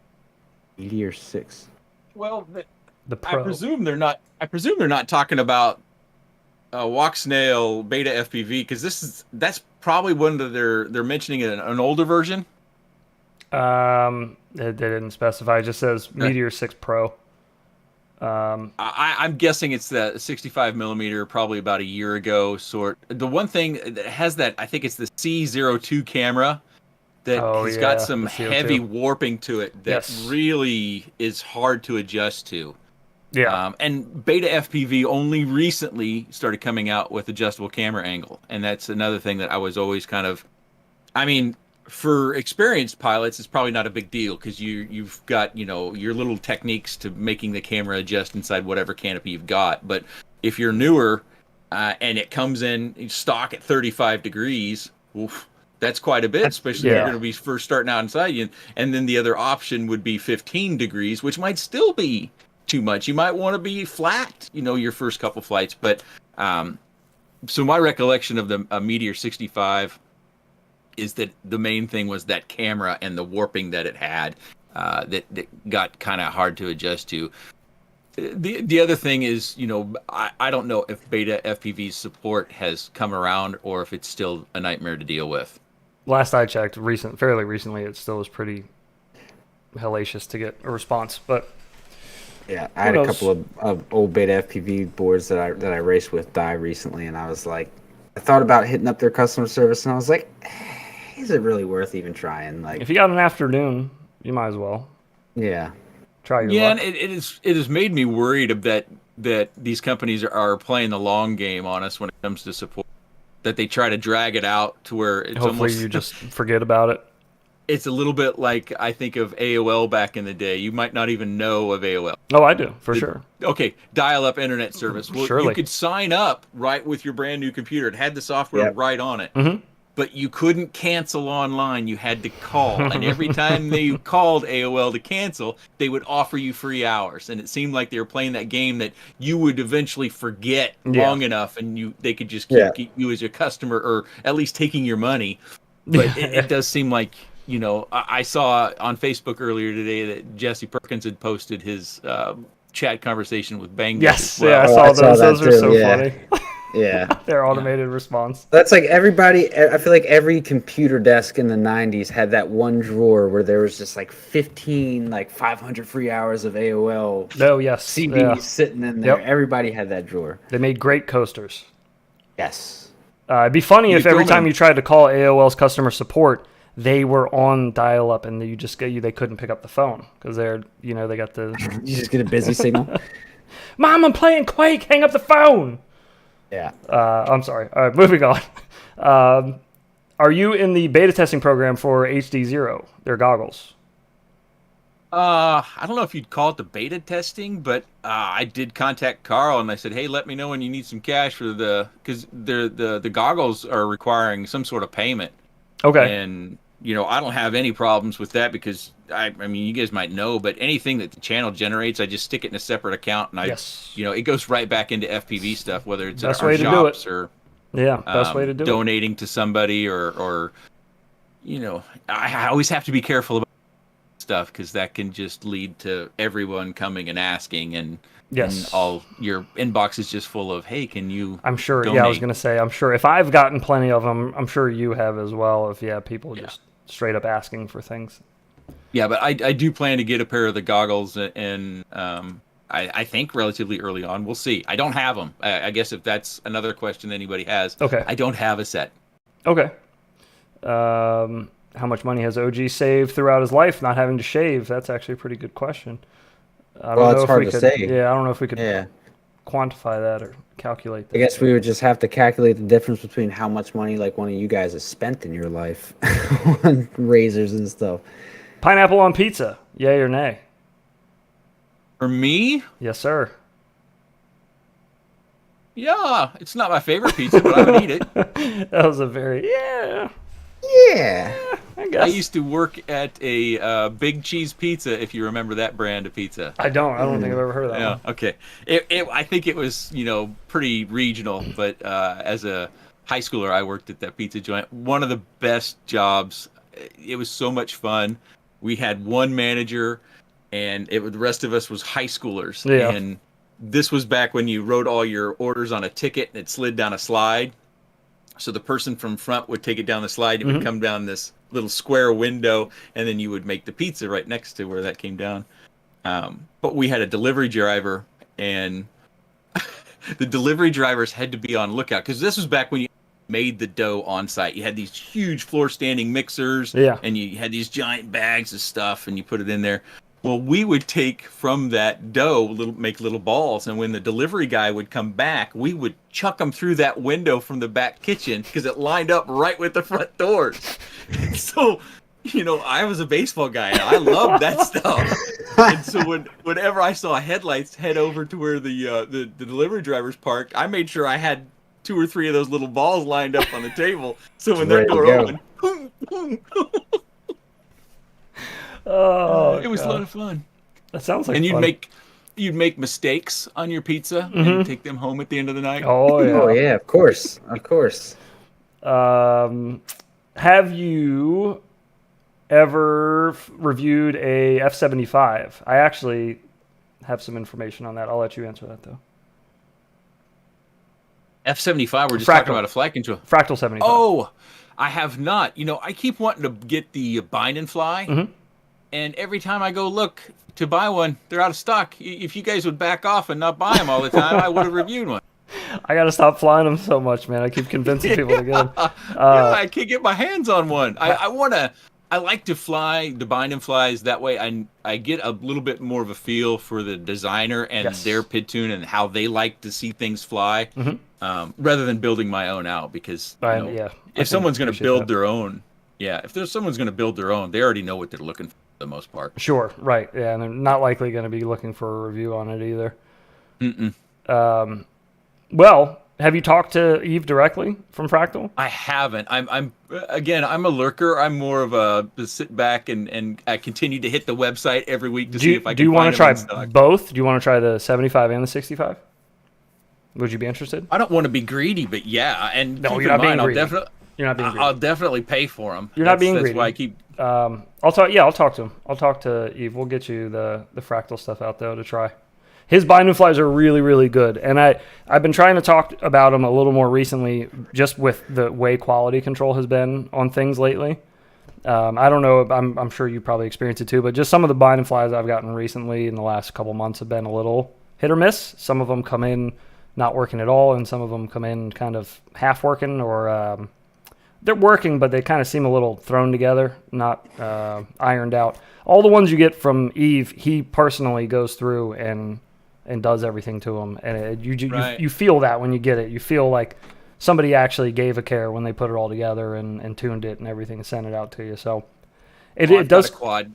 S4: Meteor 6.
S1: Well,
S3: The
S1: I
S3: Pro.
S1: presume they're not. I presume they're not talking about walk snail beta FPV because that's probably one that they're mentioning an older version.
S3: They didn't specify. It just says Meteor 6 Pro.
S1: I'm guessing it's the 65 millimeter, probably about a year ago sort. The one thing that has that, I think it's the C02 camera that has got some
S3: the CO2.
S1: heavy warping to it that
S3: Yes.
S1: really is hard to adjust to.
S3: Yeah.
S1: And Beta FPV only recently started coming out with adjustable camera angle. And that's another thing that I was always kind of, I mean, for experienced pilots, it's probably not a big deal because you've got, your little techniques to making the camera adjust inside whatever canopy you've got. But if you're newer and it comes in stock at 35 degrees, oof, that's quite a bit, especially if you're going to be first starting out inside. And then the other option would be 15 degrees, which might still be too much. You might want to be flat, your first couple flights. But so my recollection of the Meteor 65 is that the main thing was that camera and the warping that it had that got kind of hard to adjust to. The other thing is, I don't know if Beta FPV's support has come around or if it's still a nightmare to deal with.
S3: Last I checked, fairly recently, it still was pretty hellacious to get a response. But
S4: yeah, I had a couple of old Beta FPV boards that I raced with die recently, and I was like, I thought about hitting up their customer service, and I was like, is it really worth even trying? Like,
S3: if you got an afternoon, you might as well
S4: yeah,
S3: try your
S1: Yeah,
S3: luck.
S1: and it has made me worried that these companies are playing the long game on us when it comes to support. That they try to drag it out to where it's
S3: Hopefully
S1: almost
S3: you just forget about it.
S1: it's a little bit like I think of AOL back in the day. You might not even know of AOL.
S3: Oh, I do, for sure.
S1: Okay, dial-up internet service. Well,
S3: Surely.
S1: you could sign up right with your brand new computer. It had the software
S4: Yep.
S1: right on it.
S3: Mm-hmm.
S1: But you couldn't cancel online. You had to call. And every time they called AOL to cancel, they would offer you free hours. And it seemed like they were playing that game that you would eventually forget long enough and they could just keep you as a customer or at least taking your money. But it does seem like, I saw on Facebook earlier today that Jesse Perkins had posted his chat conversation with Bang.
S3: Yes,
S1: as well.
S3: yeah, I saw
S4: I saw
S3: those.
S4: that
S3: Those were
S4: too,
S3: so
S4: yeah.
S3: funny.
S4: Yeah.
S3: Their automated response.
S4: That's like everybody. I feel like every computer desk in the '90s had that one drawer where there was just like 15, like 500 free hours of AOL
S3: Oh, yes.
S4: CDs
S3: Yeah.
S4: sitting in there.
S3: Yep.
S4: Everybody had that drawer.
S3: They made great coasters.
S4: Yes.
S3: It'd be funny if
S1: You
S3: every
S1: told
S3: time
S1: me-
S3: you tried to call AOL's customer support, they were on dial-up and they couldn't pick up the phone because they got the
S4: You just get a busy signal.
S3: Mom, I'm playing Quake. Hang up the phone.
S4: Yeah.
S3: I'm sorry. All right, moving on. Are you in the beta testing program for HD0, their goggles?
S1: I don't know if you'd call it the beta testing, but I did contact Carl and I said, "Hey, let me know when you need some cash for because the goggles are requiring some sort of payment."
S3: Okay.
S1: And I don't have any problems with that because I mean, you guys might know, but anything that the channel generates, I just stick it in a separate account and
S3: Yes.
S1: it goes right back into FPV stuff, whether it's
S3: Best
S1: at our
S3: way to do
S1: shops
S3: it.
S1: or
S3: Yeah, best way to do it.
S1: donating to somebody or I always have to be careful about stuff because that can just lead to everyone coming and asking and all your inbox is just full of, hey, can you
S3: I'm sure.
S1: donate?
S3: Yeah, I was gonna say. I'm sure if I've gotten plenty of them, I'm sure you have as well. If people just straight up asking for things.
S1: Yeah, but I do plan to get a pair of the goggles and I think relatively early on. We'll see. I don't have them. I guess if that's another question anybody has.
S3: Okay.
S1: I don't have a set.
S3: Okay. How much money has OG saved throughout his life not having to shave? That's actually a pretty good question. I don't
S4: Well,
S3: know
S4: it's
S3: if
S4: hard
S3: we
S4: to
S3: could,
S4: say.
S3: Yeah, I don't know if we could
S4: Yeah.
S3: quantify that or calculate that.
S4: I guess we would just have to calculate the difference between how much money like one of you guys has spent in your life on razors and stuff.
S3: Pineapple on pizza, yay or nay?
S1: For me,
S3: Yes, sir.
S1: yeah, it's not my favorite pizza, but I would eat it.
S3: That was a very
S4: Yeah.
S3: I guess.
S1: I used to work at a Big Cheese Pizza, if you remember that brand of pizza.
S3: I don't think I've ever heard of that
S1: Yeah,
S3: one.
S1: okay. I think it was, pretty regional, but as a high schooler, I worked at that pizza joint. One of the best jobs. It was so much fun. We had one manager, and the rest of us was high schoolers.
S3: Yeah.
S1: And this was back when you wrote all your orders on a ticket, and it slid down a slide. So the person from front would take it down the slide. It would come down this little square window, and then you would make the pizza right next to where that came down. But we had a delivery driver, and the delivery drivers had to be on lookout because this was back when you made the dough on site. You had these huge floor standing mixers, and you had these giant bags of stuff, and you put it in there. Well, we would take from that dough, make little balls, and when the delivery guy would come back, we would chuck them through that window from the back kitchen because it lined up right with the front doors. So, I was a baseball guy, and I loved that stuff. And so whenever I saw headlights head over to where the delivery drivers parked, I made sure I had 2 or 3 of those little balls lined up on the table. So when their door opened, boom, boom.
S3: Oh,
S1: it was a lot of fun.
S3: That sounds like
S1: and
S3: fun.
S1: you'd make mistakes on your pizza and take them home at the end of the night.
S3: Oh yeah.
S4: Oh yeah, of course.
S3: Have you ever reviewed a F-75? I actually have some information on that. I'll let you answer that though.
S1: F-75, we're just
S3: Fractal.
S1: talking about a flight control.
S3: Fractal 75.
S1: Oh, I have not. I keep wanting to get the bind and fly. And every time I go look to buy one, they're out of stock. If you guys would back off and not buy them all the time, I would have reviewed one.
S3: I gotta stop flying them so much, man. I keep convincing people to get them.
S1: I can't get my hands on one. I like to fly the bind and flies. That way I get a little bit more of a feel for the designer and their Pidtoon and how they like to see things fly, rather than building my own out. Because if someone's going to build their own, if there's someone's going to build their own, they already know what they're looking for. The most part.
S3: Sure, right. Yeah, and they're not likely going to be looking for a review on it either. Well, have you talked to Eve directly from Fractal?
S1: I haven't. I'm a lurker. I'm more of a sit back and I continue to hit the website every week to see if I can
S3: Do you want to try
S1: stock.
S3: both? Do you want to try the 75 and the 65? Would you be interested?
S1: I don't want to be greedy, but yeah, and
S3: No,
S1: keep
S3: you're
S1: in
S3: not being
S1: mind,
S3: greedy.
S1: I'll
S3: You're not being greedy.
S1: I'll definitely pay for them.
S3: You're not being
S1: That's
S3: greedy.
S1: why I keep.
S3: I'll talk. Yeah, I'll talk to him. I'll talk to Eve. We'll get you the Fractal stuff out though to try. His binding flies are really, really good, and I've been trying to talk about them a little more recently, just with the way quality control has been on things lately. I don't know. I'm sure you probably experienced it too, but just some of the binding flies I've gotten recently in the last couple months have been a little hit or miss. Some of them come in not working at all, and some of them come in kind of half working, or they're working, but they kind of seem a little thrown together, not ironed out. All the ones you get from Eve, he personally goes through and does everything to them, and you feel that when you get it. You feel like somebody actually gave a care when they put it all together and tuned it and everything and sent it out to you. So it does.
S1: Got a quad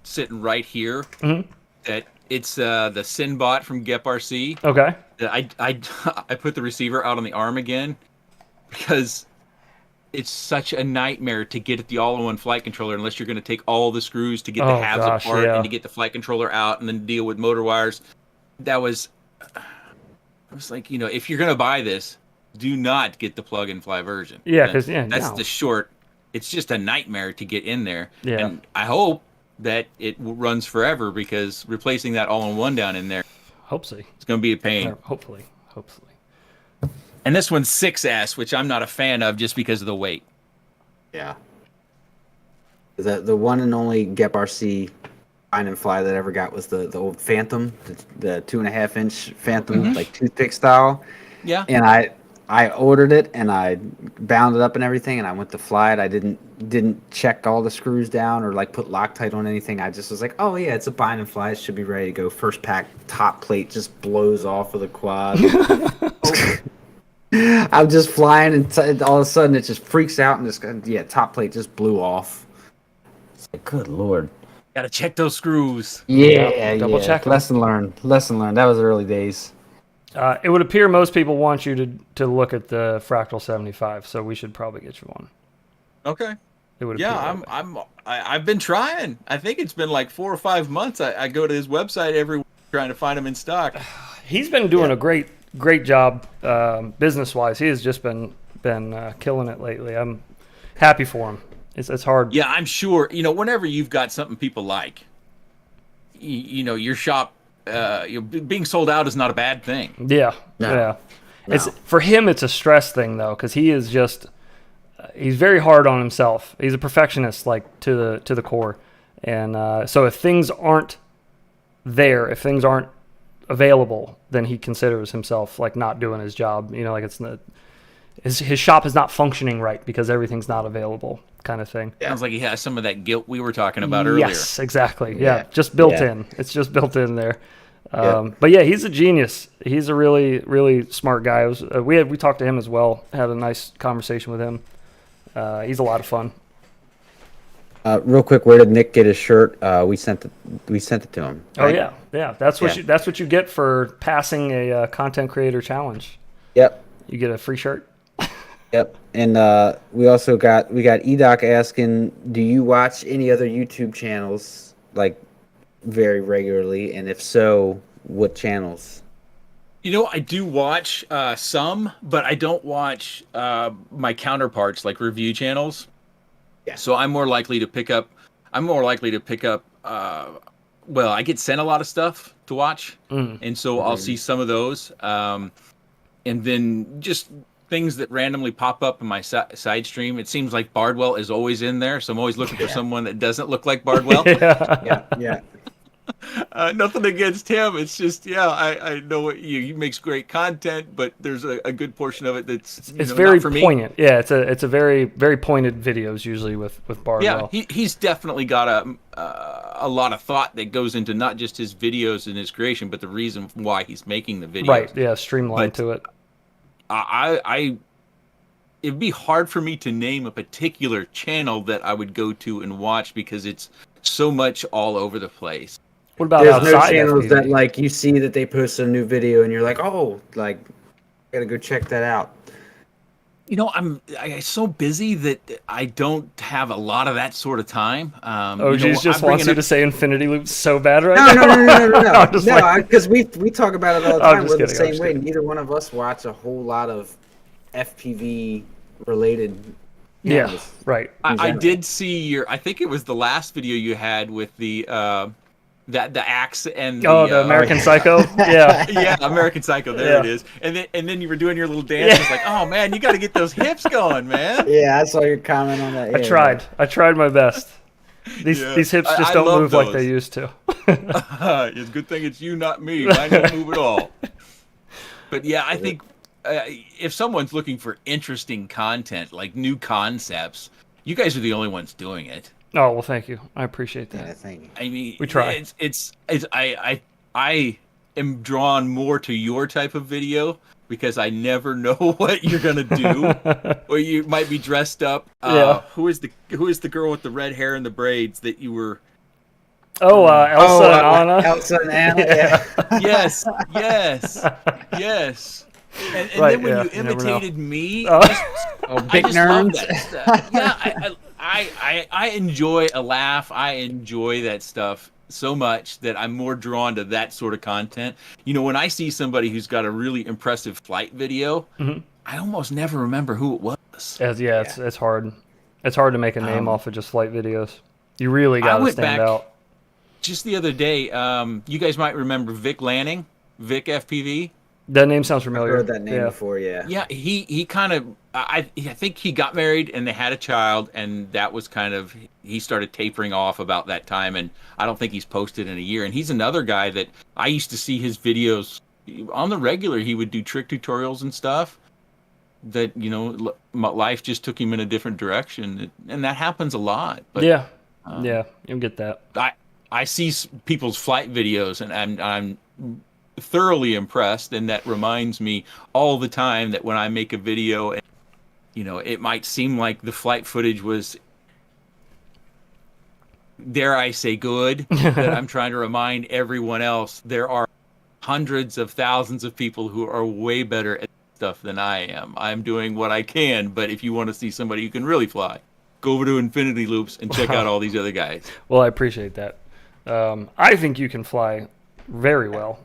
S1: sitting right here. Mm-hmm. That it's the Sinbot from GepRC.
S3: Okay.
S1: I put the receiver out on the arm again because it's such a nightmare to get at the all-in-one flight controller unless you're going to take all the screws to get the halves apart and to get the flight controller out and then deal with motor wires. I was like, if you're going to buy this, do not get the plug-and fly version.
S3: Yeah, because
S1: that's the short. It's just a nightmare to get in there.
S3: Yeah.
S1: And I hope that it runs forever, because replacing that all-in-one down in there,
S3: hopefully,
S1: it's going to be a pain.
S3: Hopefully.
S1: And this one's 6S, which I'm not a fan of just because of the weight.
S4: Yeah. The one and only GepRC bind and fly that I ever got was the old Phantom, the 2.5-inch Phantom, like toothpick style.
S1: Yeah.
S4: And I ordered it and I bound it up and everything, and I went to fly it. I didn't check all the screws down or like put Loctite on anything. I just was like, oh yeah, it's a bind and fly. It should be ready to go. First pack top plate just blows off of the quad. I'm just flying and all of a sudden it just freaks out and just top plate just blew off. It's like, good Lord.
S1: Gotta check those screws.
S4: Yeah,
S3: double check.
S4: Lesson learned. That was the early days.
S3: It would appear most people want you to look at the Fractal 75, so we should probably get you one.
S1: Okay.
S3: It would.
S1: Yeah, I've been trying. I think it's been like 4 or 5 months. I go to his website every week trying to find them in stock.
S3: He's been doing a great job business-wise. He has just been killing it lately. I'm happy for him. It's hard.
S1: Yeah, I'm sure. Whenever you've got something people like, your shop being sold out is not a bad thing.
S3: Yeah,
S4: no.
S3: Yeah. No. It's for him. It's a stress thing though, because he is just he's very hard on himself. He's a perfectionist, like to the core, and so if things aren't there, if things aren't available, then he considers himself like not doing his job. Like it's not, his shop is not functioning right because everything's not available, kind of thing.
S1: Sounds like he has some of that guilt we were talking about earlier.
S3: Yes, exactly. Yeah, just built in. It's just built in there. But yeah, he's a genius. He's a really, really smart guy. We talked to him as well. Had a nice conversation with him. He's a lot of fun.
S4: Real quick, where did Nick get his shirt? We sent it to him.
S3: Right? Oh yeah. That's what you get for passing a content creator challenge.
S4: Yep.
S3: You get a free shirt.
S4: Yep. And we got Edoc asking, do you watch any other YouTube channels like very regularly, and if so, what channels?
S1: I do watch some, but I don't watch my counterparts like review channels.
S4: Yeah.
S1: So I'm more likely to pick up. Well, I get sent a lot of stuff to watch, and so I'll see some of those, and then just things that randomly pop up in my side stream. It seems like Bardwell is always in there, so I'm always looking for someone that doesn't look like Bardwell.
S4: Yeah.
S1: Nothing against him. It's just, I know what he makes great content, but there's a good portion of it that's
S3: it's very
S1: not for me.
S3: Poignant. Yeah, it's a very, very pointed videos usually with Bardwell.
S1: Yeah, he's definitely got a lot of thought that goes into not just his videos and his creation, but the reason why he's making the videos.
S3: Right. Yeah, streamlined to it.
S1: It'd be hard for me to name a particular channel that I would go to and watch because it's so much all over the place.
S3: What about
S4: There's
S3: outside
S4: no channels
S3: FPV?
S4: that like you see that they posted a new video and you're like, oh, like gotta go check that out.
S1: I'm so busy that I don't have a lot of that sort of time.
S3: Geez, just wants you to say Infinity Loop so bad right now.
S4: No, because we talk about it all the time. We're the same way. Neither one of us watch a whole lot of FPV related.
S3: Right.
S1: I did see I think it was the last video you had with the the axe and
S3: the American Psycho. Yeah.
S1: Yeah, American Psycho. There it is. And then you were doing your little dance. It's like, oh man, you got to get those hips going, man.
S4: Yeah, I saw your comment on that.
S3: I tried my best. These hips just don't move like they used to.
S1: It's a good thing it's you, not me. Mine don't move at all. But yeah, I think if someone's looking for interesting content, like new concepts, you guys are the only ones doing it.
S3: Oh well, thank you. I appreciate that.
S4: Yeah, thank you.
S1: I mean,
S3: we try.
S1: I am drawn more to your type of video because I never know what you're gonna do. Or you might be dressed up. Who is the girl with the red hair and the braids that you were?
S3: Elsa and Anna.
S4: Elsa and Anna. Yeah.
S1: Yes. And then when you imitated me,
S4: big nerds.
S1: Yeah, I enjoy a laugh. I enjoy that stuff so much that I'm more drawn to that sort of content. You know, when I see somebody who's got a really impressive flight video, I almost never remember who it was.
S3: It's hard. It's hard to make a name off of just flight videos. You really got to stand out.
S1: Just the other day, you guys might remember Vic Lanning, Vic FPV.
S3: That name sounds familiar.
S4: I've heard that name before, yeah.
S1: Yeah, he kind of, I think he got married and they had a child, and that was kind of, he started tapering off about that time, and I don't think he's posted in a year. And he's another guy that I used to see his videos on the regular. He would do trick tutorials and stuff that, you know, life just took him in a different direction, and that happens a lot. But,
S3: yeah, you'll get that.
S1: I see people's flight videos, and I'm thoroughly impressed, and that reminds me all the time that when I make a video, you know, it might seem like the flight footage was, dare I say, good, that I'm trying to remind everyone else there are hundreds of thousands of people who are way better at stuff than I am. I'm doing what I can, but if you want to see somebody who can really fly, go over to Infinity Loops and check out all these other guys.
S3: Well, I appreciate that. I think you can fly very well.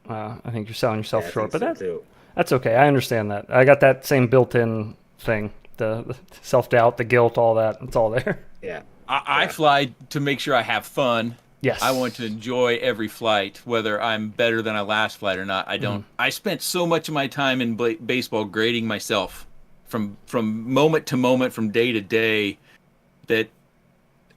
S3: I think you're selling yourself short, but that's okay. I understand that. I got that same built-in thing, the self-doubt, the guilt, all that. It's all there.
S4: Yeah.
S1: I fly to make sure I have fun.
S3: Yes.
S1: I want to enjoy every flight, whether I'm better than my last flight or not. I don't. I spent so much of my time in baseball grading myself from moment to moment, from day to day, that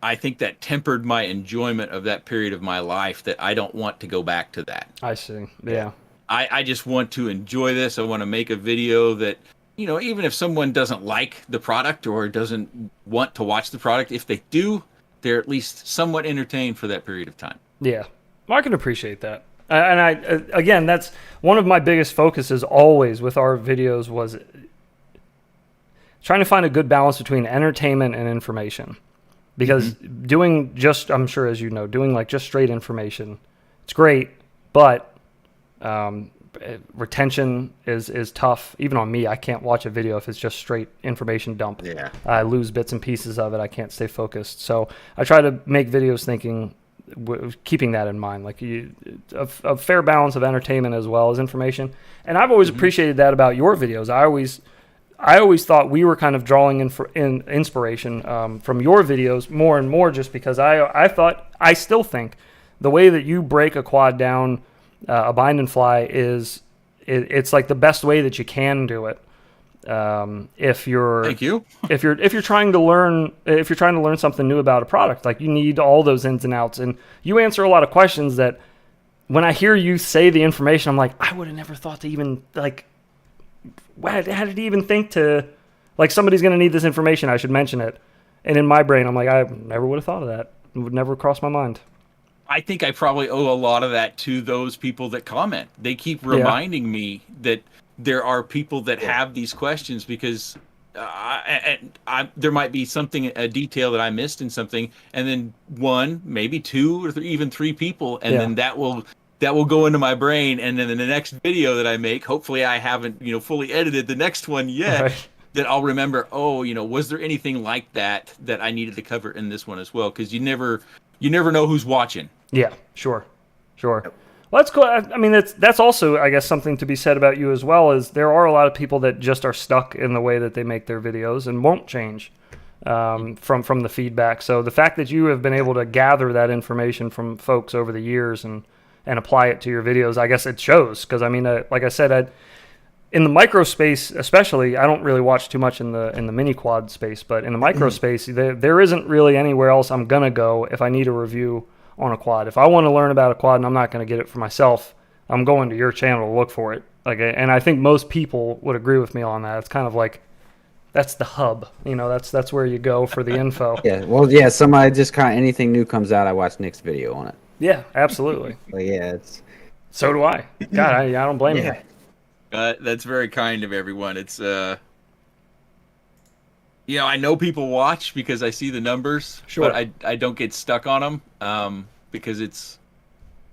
S1: I think that tempered my enjoyment of that period of my life, that I don't want to go back to that.
S3: I see. Yeah.
S1: I just want to enjoy this. I want to make a video that, you know, even if someone doesn't like the product or doesn't want to watch the product, if they do, they're at least somewhat entertained for that period of time.
S3: Yeah. Well, I can appreciate that. And again, that's one of my biggest focuses always with our videos, was trying to find a good balance between entertainment and information. Because doing just, I'm sure as you know, doing like just straight information, it's great, but retention is tough. Even on me, I can't watch a video if it's just straight information dump.
S4: Yeah.
S3: I lose bits and pieces of it. I can't stay focused. So I try to make videos keeping that in mind, like a fair balance of entertainment as well as information. And I've always appreciated that about your videos. I always thought we were kind of drawing in inspiration from your videos more and more, just because I still think the way that you break a quad down, a bind and fly, it's like the best way that you can do it. If you're
S1: Thank you.
S3: if you're trying to learn something new about a product, like you need all those ins and outs, and you answer a lot of questions that when I hear you say the information, I'm like, I would have never thought to even like. How did he even think to, like, somebody's going to need this information, I should mention it. And in my brain, I'm like, I never would have thought of that. It would never cross my mind.
S1: I think I probably owe a lot of that to those people that comment. They keep reminding me that there are people that have these questions, because there might be a detail that I missed in something, and then one, maybe two, or even three people, and then that will go into my brain, and then in the next video that I make, hopefully I haven't, fully edited the next one yet, that I'll remember, was there anything like that I needed to cover in this one as well? Because you never know who's watching.
S3: Yeah, sure. Well, that's cool. I mean, that's also, I guess, something to be said about you as well, is there are a lot of people that just are stuck in the way that they make their videos and won't change. from the feedback. So the fact that you have been able to gather that information from folks over the years and apply it to your videos, I guess it shows. Because I mean, like I said, in the micro space, especially, I don't really watch too much in the mini quad space, but in the micro space, there isn't really anywhere else I'm gonna go if I need a review on a quad. If I want to learn about a quad and I'm not gonna get it for myself, I'm going to your channel to look for it. Like, and I think most people would agree with me on that. It's kind of like that's the hub, that's where you go for the info.
S4: Yeah, well, yeah. Somebody just kind of anything new comes out, I watch Nick's video on it.
S3: Yeah, absolutely.
S4: But yeah, it's
S3: so do I. God, I don't blame you.
S1: That's very kind of everyone. It's I know people watch because I see the numbers,
S3: sure,
S1: but I don't get stuck on them because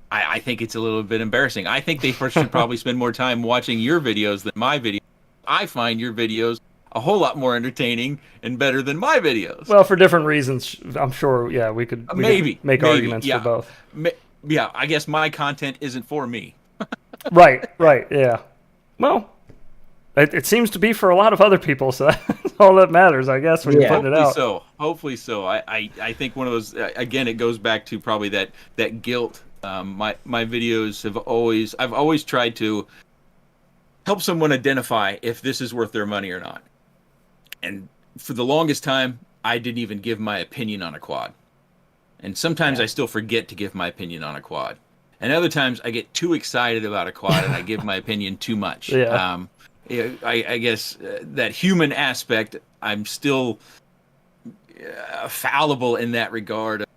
S1: I think it's a little bit embarrassing. I think they should probably spend more time watching your videos than my videos. I find your videos a whole lot more entertaining and better than my videos.
S3: Well, for different reasons, I'm sure. Yeah, we could make arguments for both.
S1: Yeah, I guess my content isn't for me.
S3: Right. Yeah. Well, it seems to be for a lot of other people, so that's all that matters, I guess, when you're putting it out.
S1: Hopefully so. I think one of those, again, it goes back to probably that guilt. My videos I've always tried to help someone identify if this is worth their money or not. And for the longest time, I didn't even give my opinion on a quad. And sometimes I still forget to give my opinion on a quad. And other times I get too excited about a quad and I give my opinion too much.
S3: Yeah.
S1: I guess that human aspect, I'm still fallible in that regard of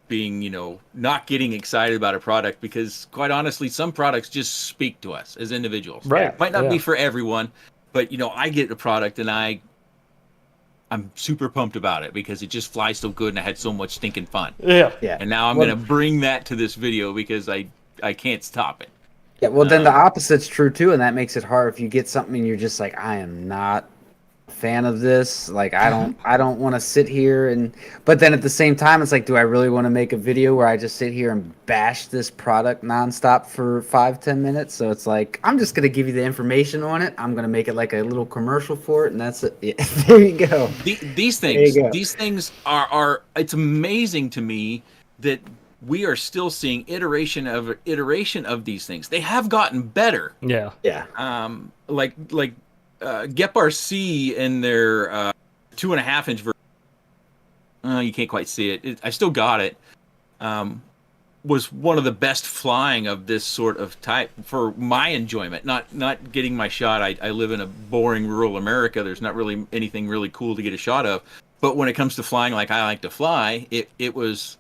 S1: being, not getting excited about a product because, quite honestly, some products just speak to us as individuals.
S3: Right.
S1: It might not be for everyone, but, I get a product and I'm super pumped about it because it just flies so good and I had so much stinking fun.
S3: Yeah.
S1: And now I'm going to bring that to this video because I can't stop it.
S4: Yeah, well, then the opposite's true too, and that makes it hard if you get something and you're just like, I am not a fan of this. Like, I don't want to sit here but then at the same time, it's like, do I really want to make a video where I just sit here and bash this product nonstop for 5-10 minutes? So it's like, I'm just gonna give you the information on it. I'm gonna make it like a little commercial for it, and that's it. Yeah, there you go.
S1: These things are. It's amazing to me that we are still seeing iteration of these things. They have gotten better.
S3: Yeah.
S1: Like Gepar C in their 2.5-inch version. You can't quite see it. I still got it. Was one of the best flying of this sort of type for my enjoyment. Not getting my shot. I live in a boring rural America. There's not really anything really cool to get a shot of. But when it comes to flying like I like to fly, it was,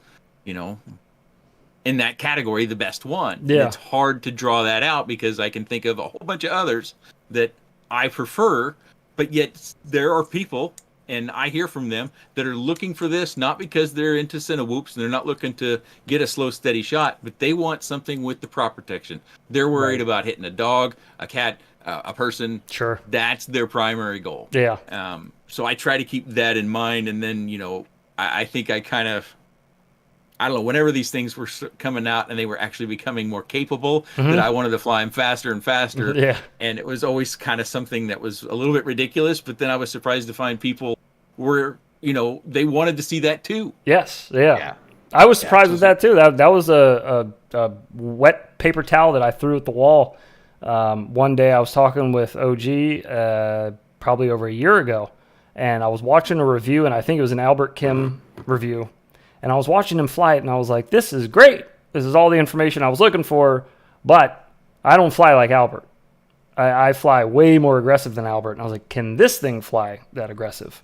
S1: in that category, the best one.
S3: Yeah.
S1: And it's hard to draw that out because I can think of a whole bunch of others that I prefer, but yet there are people, and I hear from them, that are looking for this, not because they're into Cinewhoops, and they're not looking to get a slow, steady shot, but they want something with the prop protection. They're worried about hitting a dog, a cat, a person.
S3: Sure.
S1: That's their primary goal.
S3: Yeah.
S1: So I try to keep that in mind, and then, I think I kind of, I don't know, whenever these things were coming out and they were actually becoming more capable, that I wanted to fly them faster and faster.
S3: Yeah.
S1: And it was always kind of something that was a little bit ridiculous, but then I was surprised to find people were, they wanted to see that too.
S3: Yes. Yeah. I was surprised with that too. That was a wet paper towel that I threw at the wall. One day I was talking with OG, probably over a year ago, and I was watching a review, and I think it was an Albert Kim review. And I was watching him fly it, and I was like, this is great. This is all the information I was looking for, but I don't fly like Albert. I fly way more aggressive than Albert. And I was like, can this thing fly that aggressive?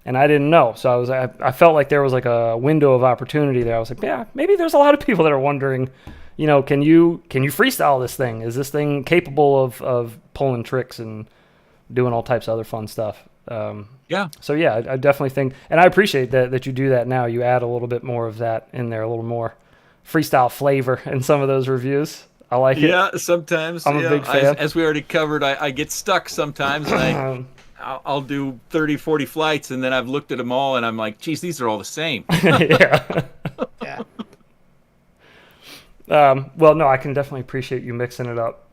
S3: And I didn't know. So I felt like there was like a window of opportunity there. I was like, yeah, maybe there's a lot of people that are wondering, can you freestyle this thing? Is this thing capable of pulling tricks and doing all types of other fun stuff?
S1: Yeah.
S3: So yeah, I definitely think, and I appreciate that you do that now. You add a little bit more of that in there, a little more freestyle flavor in some of those reviews. I like it.
S1: Yeah, sometimes.
S3: I'm a big fan.
S1: As we already covered, I get stuck sometimes, and I'll do 30, 40 flights, and then I've looked at them all, and I'm like, geez, these are all the same.
S3: Yeah.
S4: Yeah.
S3: Well, no, I can definitely appreciate you mixing it up.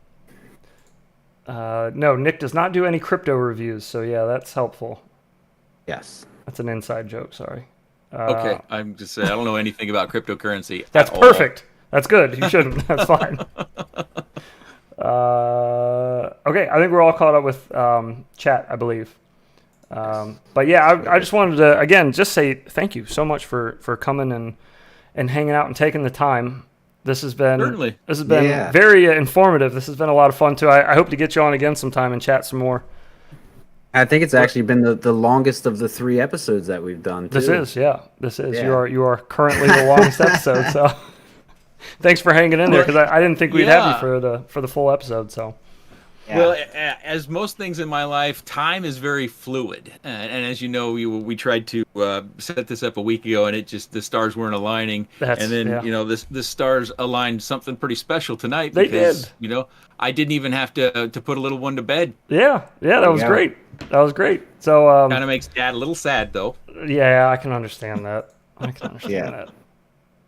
S3: No, Nick does not do any crypto reviews, so yeah, that's helpful.
S4: Yes.
S3: That's an inside joke. Sorry.
S1: Okay, I'm just saying I don't know anything about cryptocurrency.
S3: That's
S1: at all.
S3: perfect. That's good. You shouldn't. That's fine. Okay, I think we're all caught up with chat, I believe. But yeah, I just wanted to again just say thank you so much for coming and hanging out and taking the time. This has been very informative. This has been a lot of fun too. I hope to get you on again sometime and chat some more.
S4: I think it's actually been the longest of the 3 episodes that we've done, too.
S3: This is. Yeah. You are currently the longest episode, so thanks for hanging in there, because I didn't think we'd have you for the full episode, so.
S1: Yeah. Well, as most things in my life, time is very fluid, and as you know, we tried to set this up a week ago, and the stars weren't aligning, and then the stars aligned something pretty special tonight.
S3: They did.
S1: I didn't even have to put a little one to bed.
S3: Yeah, that was great. That was great. So
S1: kind of makes Dad a little sad, though.
S3: Yeah, I can understand that. That.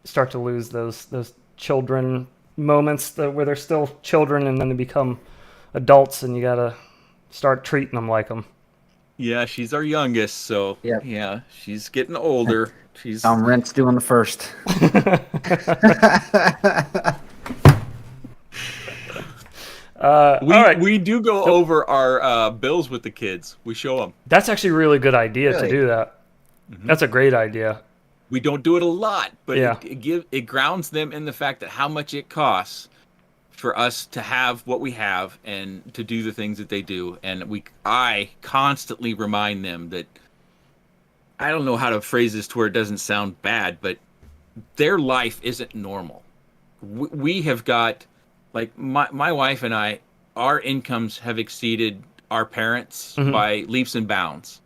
S3: Start to lose those children moments where they're still children, and then they become adults, and you gotta start treating them like them.
S1: Yeah, she's our youngest, so yeah, she's getting older.
S4: Rent's doing the first.
S1: We do go over our bills with the kids. We show them.
S3: That's actually a really good idea to do that. Mm-hmm. That's a great idea.
S1: We don't do it a lot, but it grounds them in the fact that how much it costs for us to have what we have and to do the things that they do. And I constantly remind them that, I don't know how to phrase this to where it doesn't sound bad, but their life isn't normal. We have got, like, my wife and I, our incomes have exceeded our parents by leaps and bounds.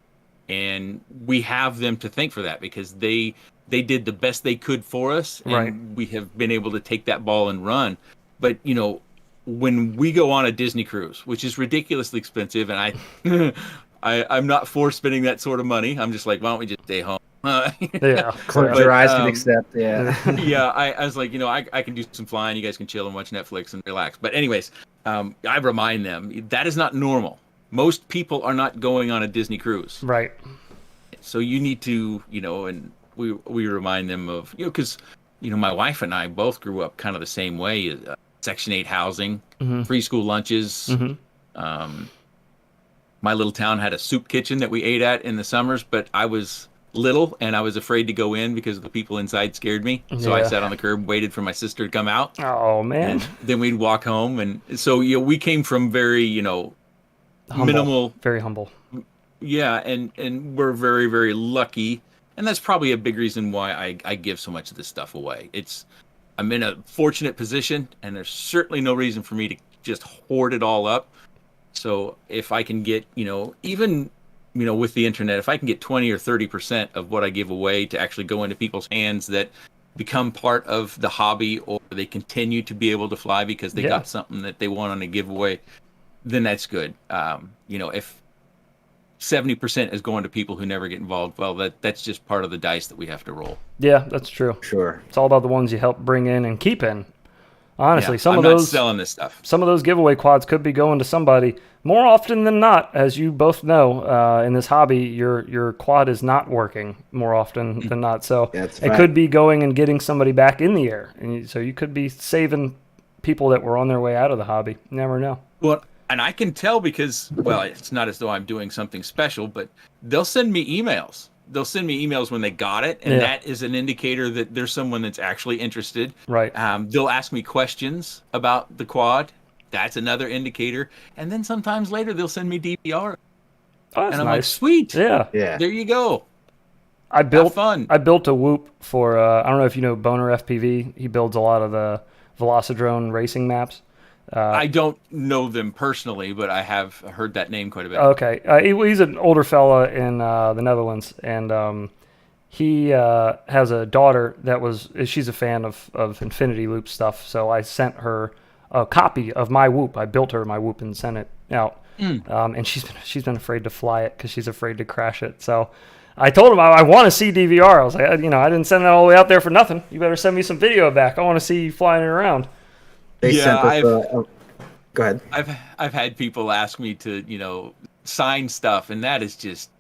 S1: And we have them to thank for that, because they did the best they could for us, and we have been able to take that ball and run. But, when we go on a Disney cruise, which is ridiculously expensive, and I'm not for spending that sort of money. I'm just like, why don't we just stay home?
S4: Close your eyes and accept.
S1: I was like, I can do some flying. You guys can chill and watch Netflix and relax. But anyways, I remind them that is not normal. Most people are not going on a Disney cruise.
S3: Right.
S1: So you need to, and we remind them of, because, my wife and I both grew up kind of the same way. Section 8 housing, free school lunches. My little town had a soup kitchen that we ate at in the summers, but I was little and I was afraid to go in because the people inside scared me. So I sat on the curb, waited for my sister to come out.
S3: Oh, man.
S1: And then we'd walk home. And so, we came from very, humble, minimal.
S3: Very humble.
S1: Yeah. And we're very, very lucky. And that's probably a big reason why I give so much of this stuff away. I'm in a fortunate position, and there's certainly no reason for me to just hoard it all up. So if I can get, even, with the internet, if I can get 20 or 30% of what I give away to actually go into people's hands that become part of the hobby, or they continue to be able to fly because they got something that they want on a giveaway, then that's good. If 70% is going to people who never get involved, well, that's just part of the dice that we have to roll.
S3: Yeah, that's true.
S4: Sure.
S3: It's all about the ones you help bring in and keep in. Honestly,
S1: I'm not selling this stuff.
S3: Some of those giveaway quads could be going to somebody more often than not, as you both know. In this hobby, your quad is not working more often than not. So it could be going and getting somebody back in the air, and so you could be saving people that were on their way out of the hobby. You never know.
S1: Well, and I can tell because, well, it's not as though I'm doing something special, but they'll send me emails. They'll send me emails when they got it, and that is an indicator that there's someone that's actually interested.
S3: Right.
S1: They'll ask me questions about the quad. That's another indicator. And then sometimes later they'll send me DVR.
S3: Oh, that's
S1: and I'm
S3: nice.
S1: like, sweet.
S4: Yeah.
S1: There you go.
S3: I built a Whoop for, I don't know if you know Boner FPV. He builds a lot of the Velocidrone racing maps.
S1: I don't know them personally, but I have heard that name quite a bit.
S3: Okay. He's an older fella in the Netherlands, and he has a daughter she's a fan of Infinity Loop stuff, so I sent her a copy of my Whoop. I built her my Whoop and sent it out. And she's been afraid to fly it because she's afraid to crash it. So I told him I want to see DVR. I was like, I didn't send that all the way out there for nothing. You better send me some video back. I want to see you flying it around.
S4: They sent us go ahead.
S1: I've had people ask me to, sign stuff, and that is just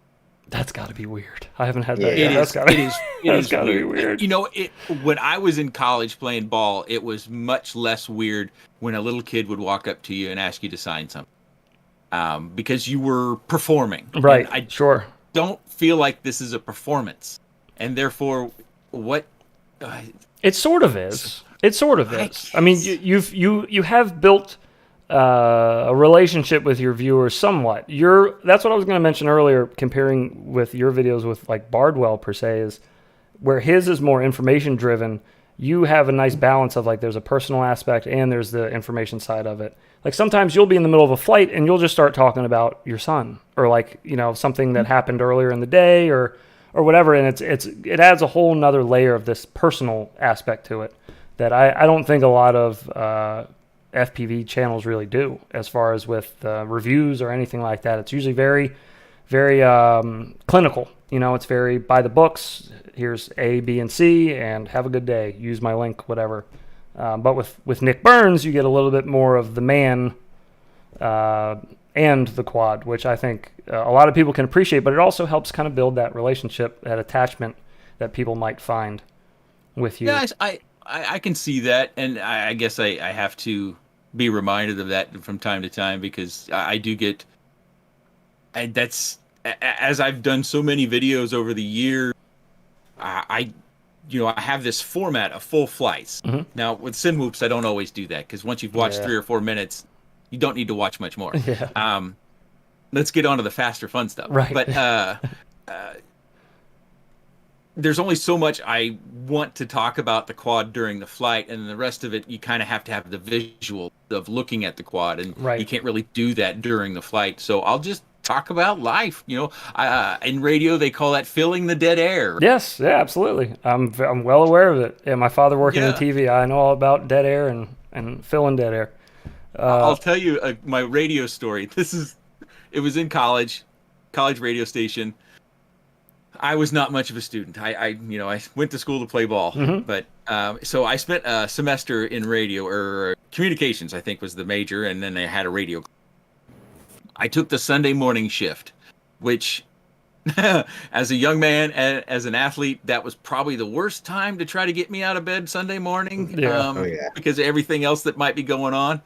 S3: That's got to be weird. I haven't had that
S4: Yeah.
S3: yet.
S1: It
S3: That's
S1: is.
S3: gotta,
S1: It is. It
S3: that's
S1: is
S3: got to be
S1: weird.
S3: weird.
S1: When I was in college playing ball, it was much less weird when a little kid would walk up to you and ask you to sign something, because you were performing.
S3: Right.
S1: And I
S3: Sure.
S1: don't feel like this is a performance, and therefore, what?
S3: It sort of is. It sort of
S1: I
S3: is. I mean, you have built a relationship with your viewers somewhat. That's what I was going to mention earlier, comparing with your videos with like Bardwell per se, is where his is more information driven. You have a nice balance of like there's a personal aspect and there's the information side of it. Like sometimes you'll be in the middle of a flight and you'll just start talking about your son or like, something that happened earlier in the day or whatever, and it adds a whole nother layer of this personal aspect to it that I don't think a lot of FPV channels really do, as far as with reviews or anything like that. It's usually very, very clinical. It's very by the books. Here's A, B, and C, and have a good day. Use my link, whatever. But with Nick Burns, you get a little bit more of the man and the quad, which I think a lot of people can appreciate, but it also helps kind of build that relationship, that attachment that people might find with you.
S1: Yeah, I can see that, and I guess I have to be reminded of that from time to time, because I do get, as I've done so many videos over the years, I have this format of full flights.
S3: Mm-hmm.
S1: Now with Sim Whoops, I don't always do that, because once you've watched 3 or 4 minutes, you don't need to watch much more.
S3: Yeah.
S1: Let's get on to the faster fun stuff.
S3: Right.
S1: But there's only so much I want to talk about the quad during the flight, and the rest of it, you kind of have to have the visual of looking at the quad, and
S3: Right.
S1: you can't really do that during the flight. So I'll just talk about life. In radio, they call that filling the dead air.
S3: Yes, yeah, absolutely. I'm well aware of it. Yeah, my father working in
S1: Yeah.
S3: TV, I know all about dead air and filling dead air.
S1: I'll tell you my radio story. It was in college radio station. I was not much of a student. I went to school to play ball, but so I spent a semester in radio, or communications, I think was the major, and then they had a radio. I took the Sunday morning shift, which as a young man, as an athlete, that was probably the worst time to try to get me out of bed Sunday morning, because of everything else that might be going on.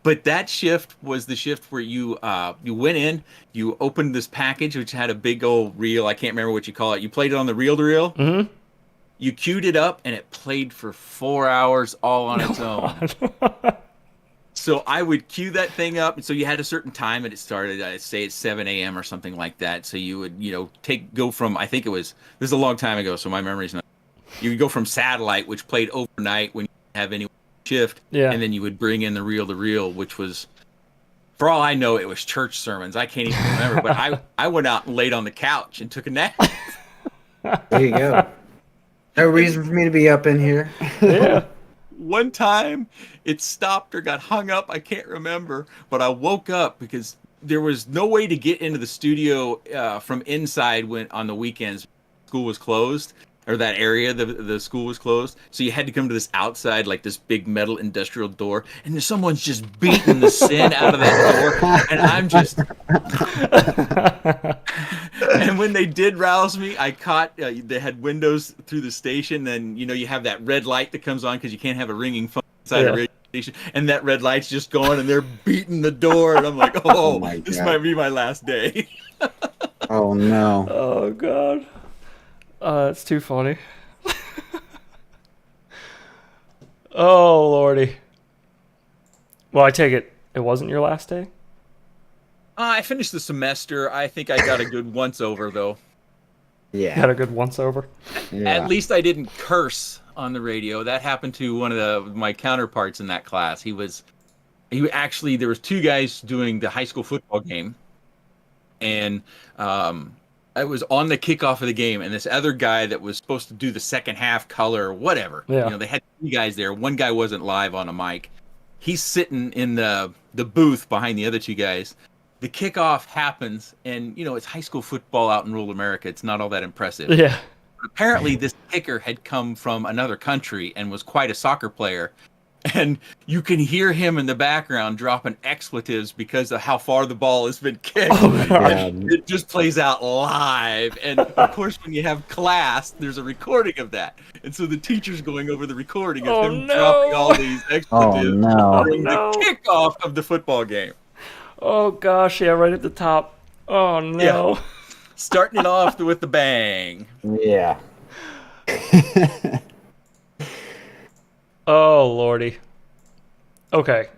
S1: But that shift was the shift where you went in, you opened this package, which had a big old reel. I can't remember what you call it. You played it on the reel-to-reel.
S3: Mm-hmm.
S1: You queued it up, and it played for 4 hours all on its own. So I would cue that thing up, and so you had a certain time, and it started, I'd say it's 7 a.m. or something like that. So you would, go from, I think this is a long time ago, so my memory's not. You would go from satellite, which played overnight when you didn't have any shift, and then you would bring in the reel-to-reel, which was, for all I know, it was church sermons. I can't even remember, but I went out and laid on the couch and took a nap.
S4: There you go. No reason for me to be up in here.
S3: Yeah.
S1: One time it stopped or got hung up, I can't remember, but I woke up because there was no way to get into the studio from inside when on the weekends school was closed, or that area, the school was closed. So you had to come to this outside, like this big metal industrial door, and someone's just beating the sin out of that door, and I'm just... And when they did rouse me, I caught, they had windows through the station, and you have that red light that comes on because you can't have a ringing phone inside a radio station, and that red light's just going, and they're beating the door, and I'm like, this might be my last day.
S4: Oh no.
S3: Oh God. It's too funny. Oh Lordy. Well, I take it wasn't your last day?
S1: I finished the semester. I think I got a good once over, though.
S4: Yeah.
S3: Got a good once over?
S4: Yeah.
S1: At least I didn't curse on the radio. That happened to one of my counterparts in that class. There was 2 guys doing the high school football game, and I was on the kickoff of the game, and this other guy that was supposed to do the second half color or whatever.
S3: Yeah.
S1: They had 2 guys there. One guy wasn't live on a mic. He's sitting in the booth behind the other 2 guys. The kickoff happens, and it's high school football out in rural America. It's not all that impressive.
S3: Yeah.
S1: But apparently, this kicker had come from another country and was quite a soccer player. and you can hear him in the background dropping expletives because of how far the ball has been kicked. It just plays out live. And of course, when you have class, there's a recording of that. And so the teacher's going over the recording of him dropping all these expletives during the kickoff of the football game.
S3: Oh, gosh. Yeah, right at the top. Oh, no.
S1: Yeah. Starting it off with the bang.
S4: Yeah.
S3: Oh, Lordy. Okay.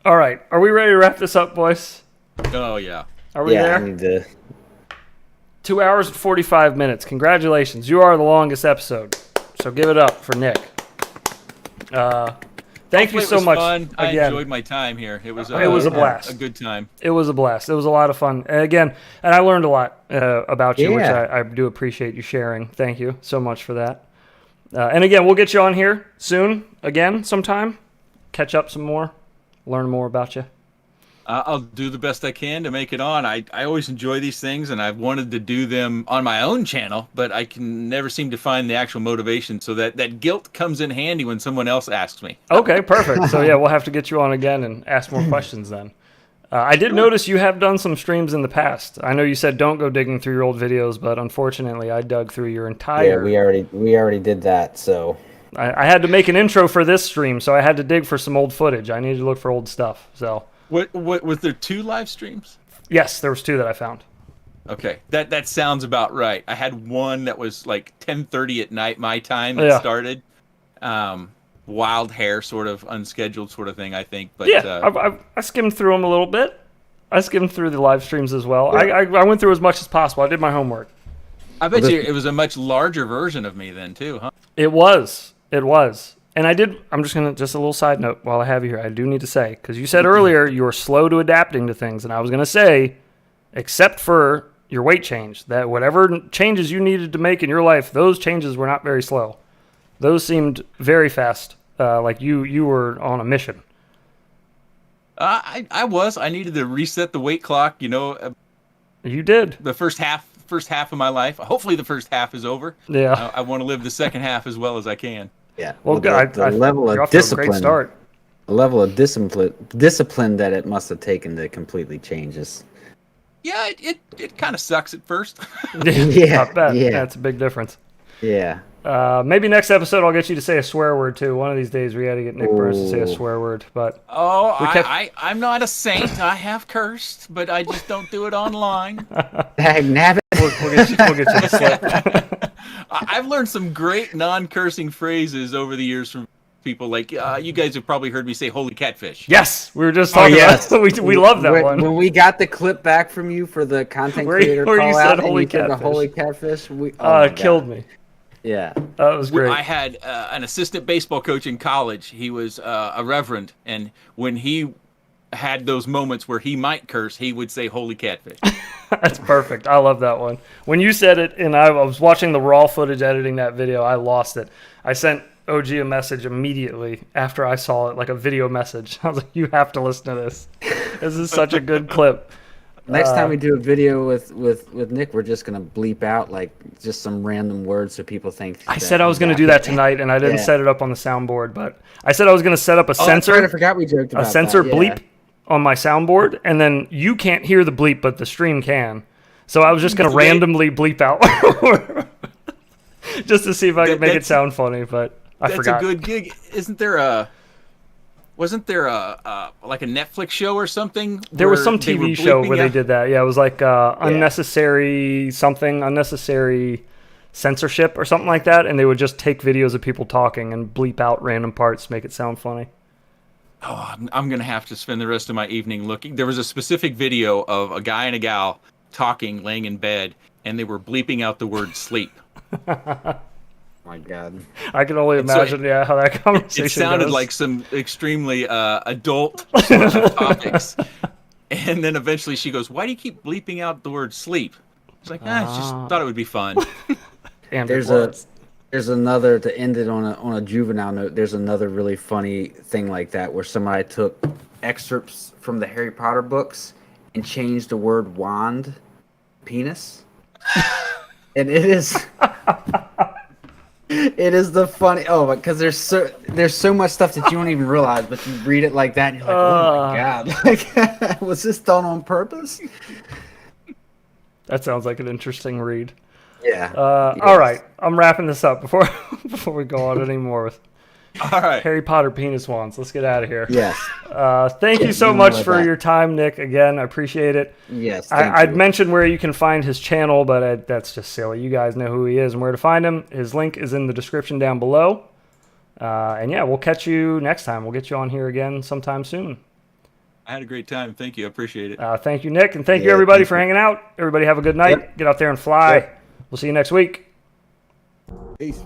S3: All right. Are we ready to wrap this up, boys?
S1: Oh, yeah.
S3: Are we there?
S4: I need to...
S3: 2 hours and 45 minutes. Congratulations. You are the longest episode. So give it up for Nick. Thank you so much.
S1: Fun. I
S3: again.
S1: enjoyed my time here. It was
S3: a blast.
S1: A good time.
S3: It was a blast. It was a lot of fun. And again, and I learned a lot about you, which I do appreciate you sharing. Thank you so much for that. And again, we'll get you on here soon, again, sometime. Catch up some more. Learn more about you.
S1: I'll do the best I can to make it on. I always enjoy these things, and I've wanted to do them on my own channel, but I can never seem to find the actual motivation, so that guilt comes in handy when someone else asks me.
S3: Okay, perfect. So, yeah, we'll have to get you on again and ask more questions then. I did notice you have done some streams in the past. I know you said don't go digging through your old videos, but unfortunately, I dug through your entire...
S4: Yeah, we already did that, so...
S3: I had to make an intro for this stream, so I had to dig for some old footage. I needed to look for old stuff, so...
S1: What was there 2 live streams?
S3: Yes, there was 2 that I found.
S1: Okay, that sounds about right. I had one that was like 10:30 at night my time that started. Wild hair, sort of unscheduled sort of thing, I think. But
S3: I skimmed through them a little bit. I skimmed through the live streams as well. Yeah. I went through as much as possible. I did my homework.
S1: I bet you it was a much larger version of me then too, huh?
S3: It was. And I'm just going to, just a little side note while I have you here, I do need to say, because you said earlier you were slow to adapting to things, and I was going to say, except for your weight change, that whatever changes you needed to make in your life, those changes were not very slow. Those seemed very fast, like you were on a mission.
S1: I was. I needed to reset the weight clock,
S3: You did.
S1: The first half of my life. Hopefully the first half is over.
S3: Yeah.
S1: I want to live the second half as well as I can.
S4: Yeah.
S3: Well, good.
S4: The level of discipline.
S3: Great start.
S4: The level of discipline that it must have taken to completely change this.
S1: Yeah, it kind of sucks at first.
S3: Yeah, I bet. Yeah, it's a big difference.
S4: Yeah.
S3: Maybe next episode I'll get you to say a swear word too. One of these days we got to get Nick Burns to say a swear word. But
S1: I'm not a saint. I have cursed, but I just don't do it online.
S3: We'll get you the slip.
S1: I've learned some great non-cursing phrases over the years from people like you guys have probably heard me say "holy catfish."
S3: Yes, we were just talking about it. We love that one.
S4: When we got the clip back from you for the content creator
S3: where
S4: call
S3: you
S4: out
S3: said
S4: and you
S3: catfish.
S4: said the holy catfish,
S3: it killed me.
S4: Yeah,
S3: that was great.
S1: I had an assistant baseball coach in college. He was a reverend, and when he had those moments where he might curse, he would say "holy catfish."
S3: That's perfect. I love that one. When you said it, and I was watching the raw footage editing that video, I lost it. I sent OG a message immediately after I saw it, like a video message. I was like, "You have to listen to this. This is such a good clip."
S4: Next time we do a video with Nick, we're just gonna bleep out like just some random words so people think.
S3: I said I was gonna do that tonight, and I didn't set it up on the soundboard, but I said I was gonna set up a sensor.
S4: Right, I forgot we joked about
S3: a sensor
S4: that.
S3: bleep on my soundboard, and then you can't hear the bleep, but the stream can. So I was just gonna randomly bleep out, just to see if I could make it sound funny, but I forgot.
S1: That's a good gig. Wasn't there a like a Netflix show or something?
S3: There was some TV show where they did that. Yeah, it was like unnecessary censorship or something like that, and they would just take videos of people talking and bleep out random parts, make it sound funny.
S1: Oh, I'm going to have to spend the rest of my evening looking. There was a specific video of a guy and a gal talking, laying in bed, and they were bleeping out the word sleep.
S4: My God.
S3: I can only imagine, how that conversation
S1: It sounded
S3: goes.
S1: like some extremely adult sort of topics. And then eventually she goes, "Why do you keep bleeping out the word sleep?" I was like, I just thought it would be fun.
S3: And
S4: There's another, to end it on a juvenile note, there's another really funny thing like that where somebody took excerpts from the Harry Potter books and changed the word wand, penis. And it It is the funny. Oh, because there's so much stuff that you don't even realize, but you read it like that, and you're like, oh my god, like, was this done on purpose?
S3: That sounds like an interesting read.
S4: Yeah.
S3: All right, I'm wrapping this up before we go on anymore with
S1: All right.
S3: Harry Potter penis wands. Let's get out of here.
S4: Yes.
S3: Thank you so much for your time, Nick. Again, I appreciate it.
S4: Yes.
S3: I'd mentioned where you can find his channel, but that's just silly. You guys know who he is and where to find him. His link is in the description down below. And yeah, we'll catch you next time. We'll get you on here again sometime soon.
S1: I had a great time. Thank you. I appreciate it.
S3: Thank you, Nick, and thank you everybody for hanging out. Everybody have a good night.
S4: Yep.
S3: Get out there and fly.
S4: Yep.
S3: We'll see you next week.
S2: Peace.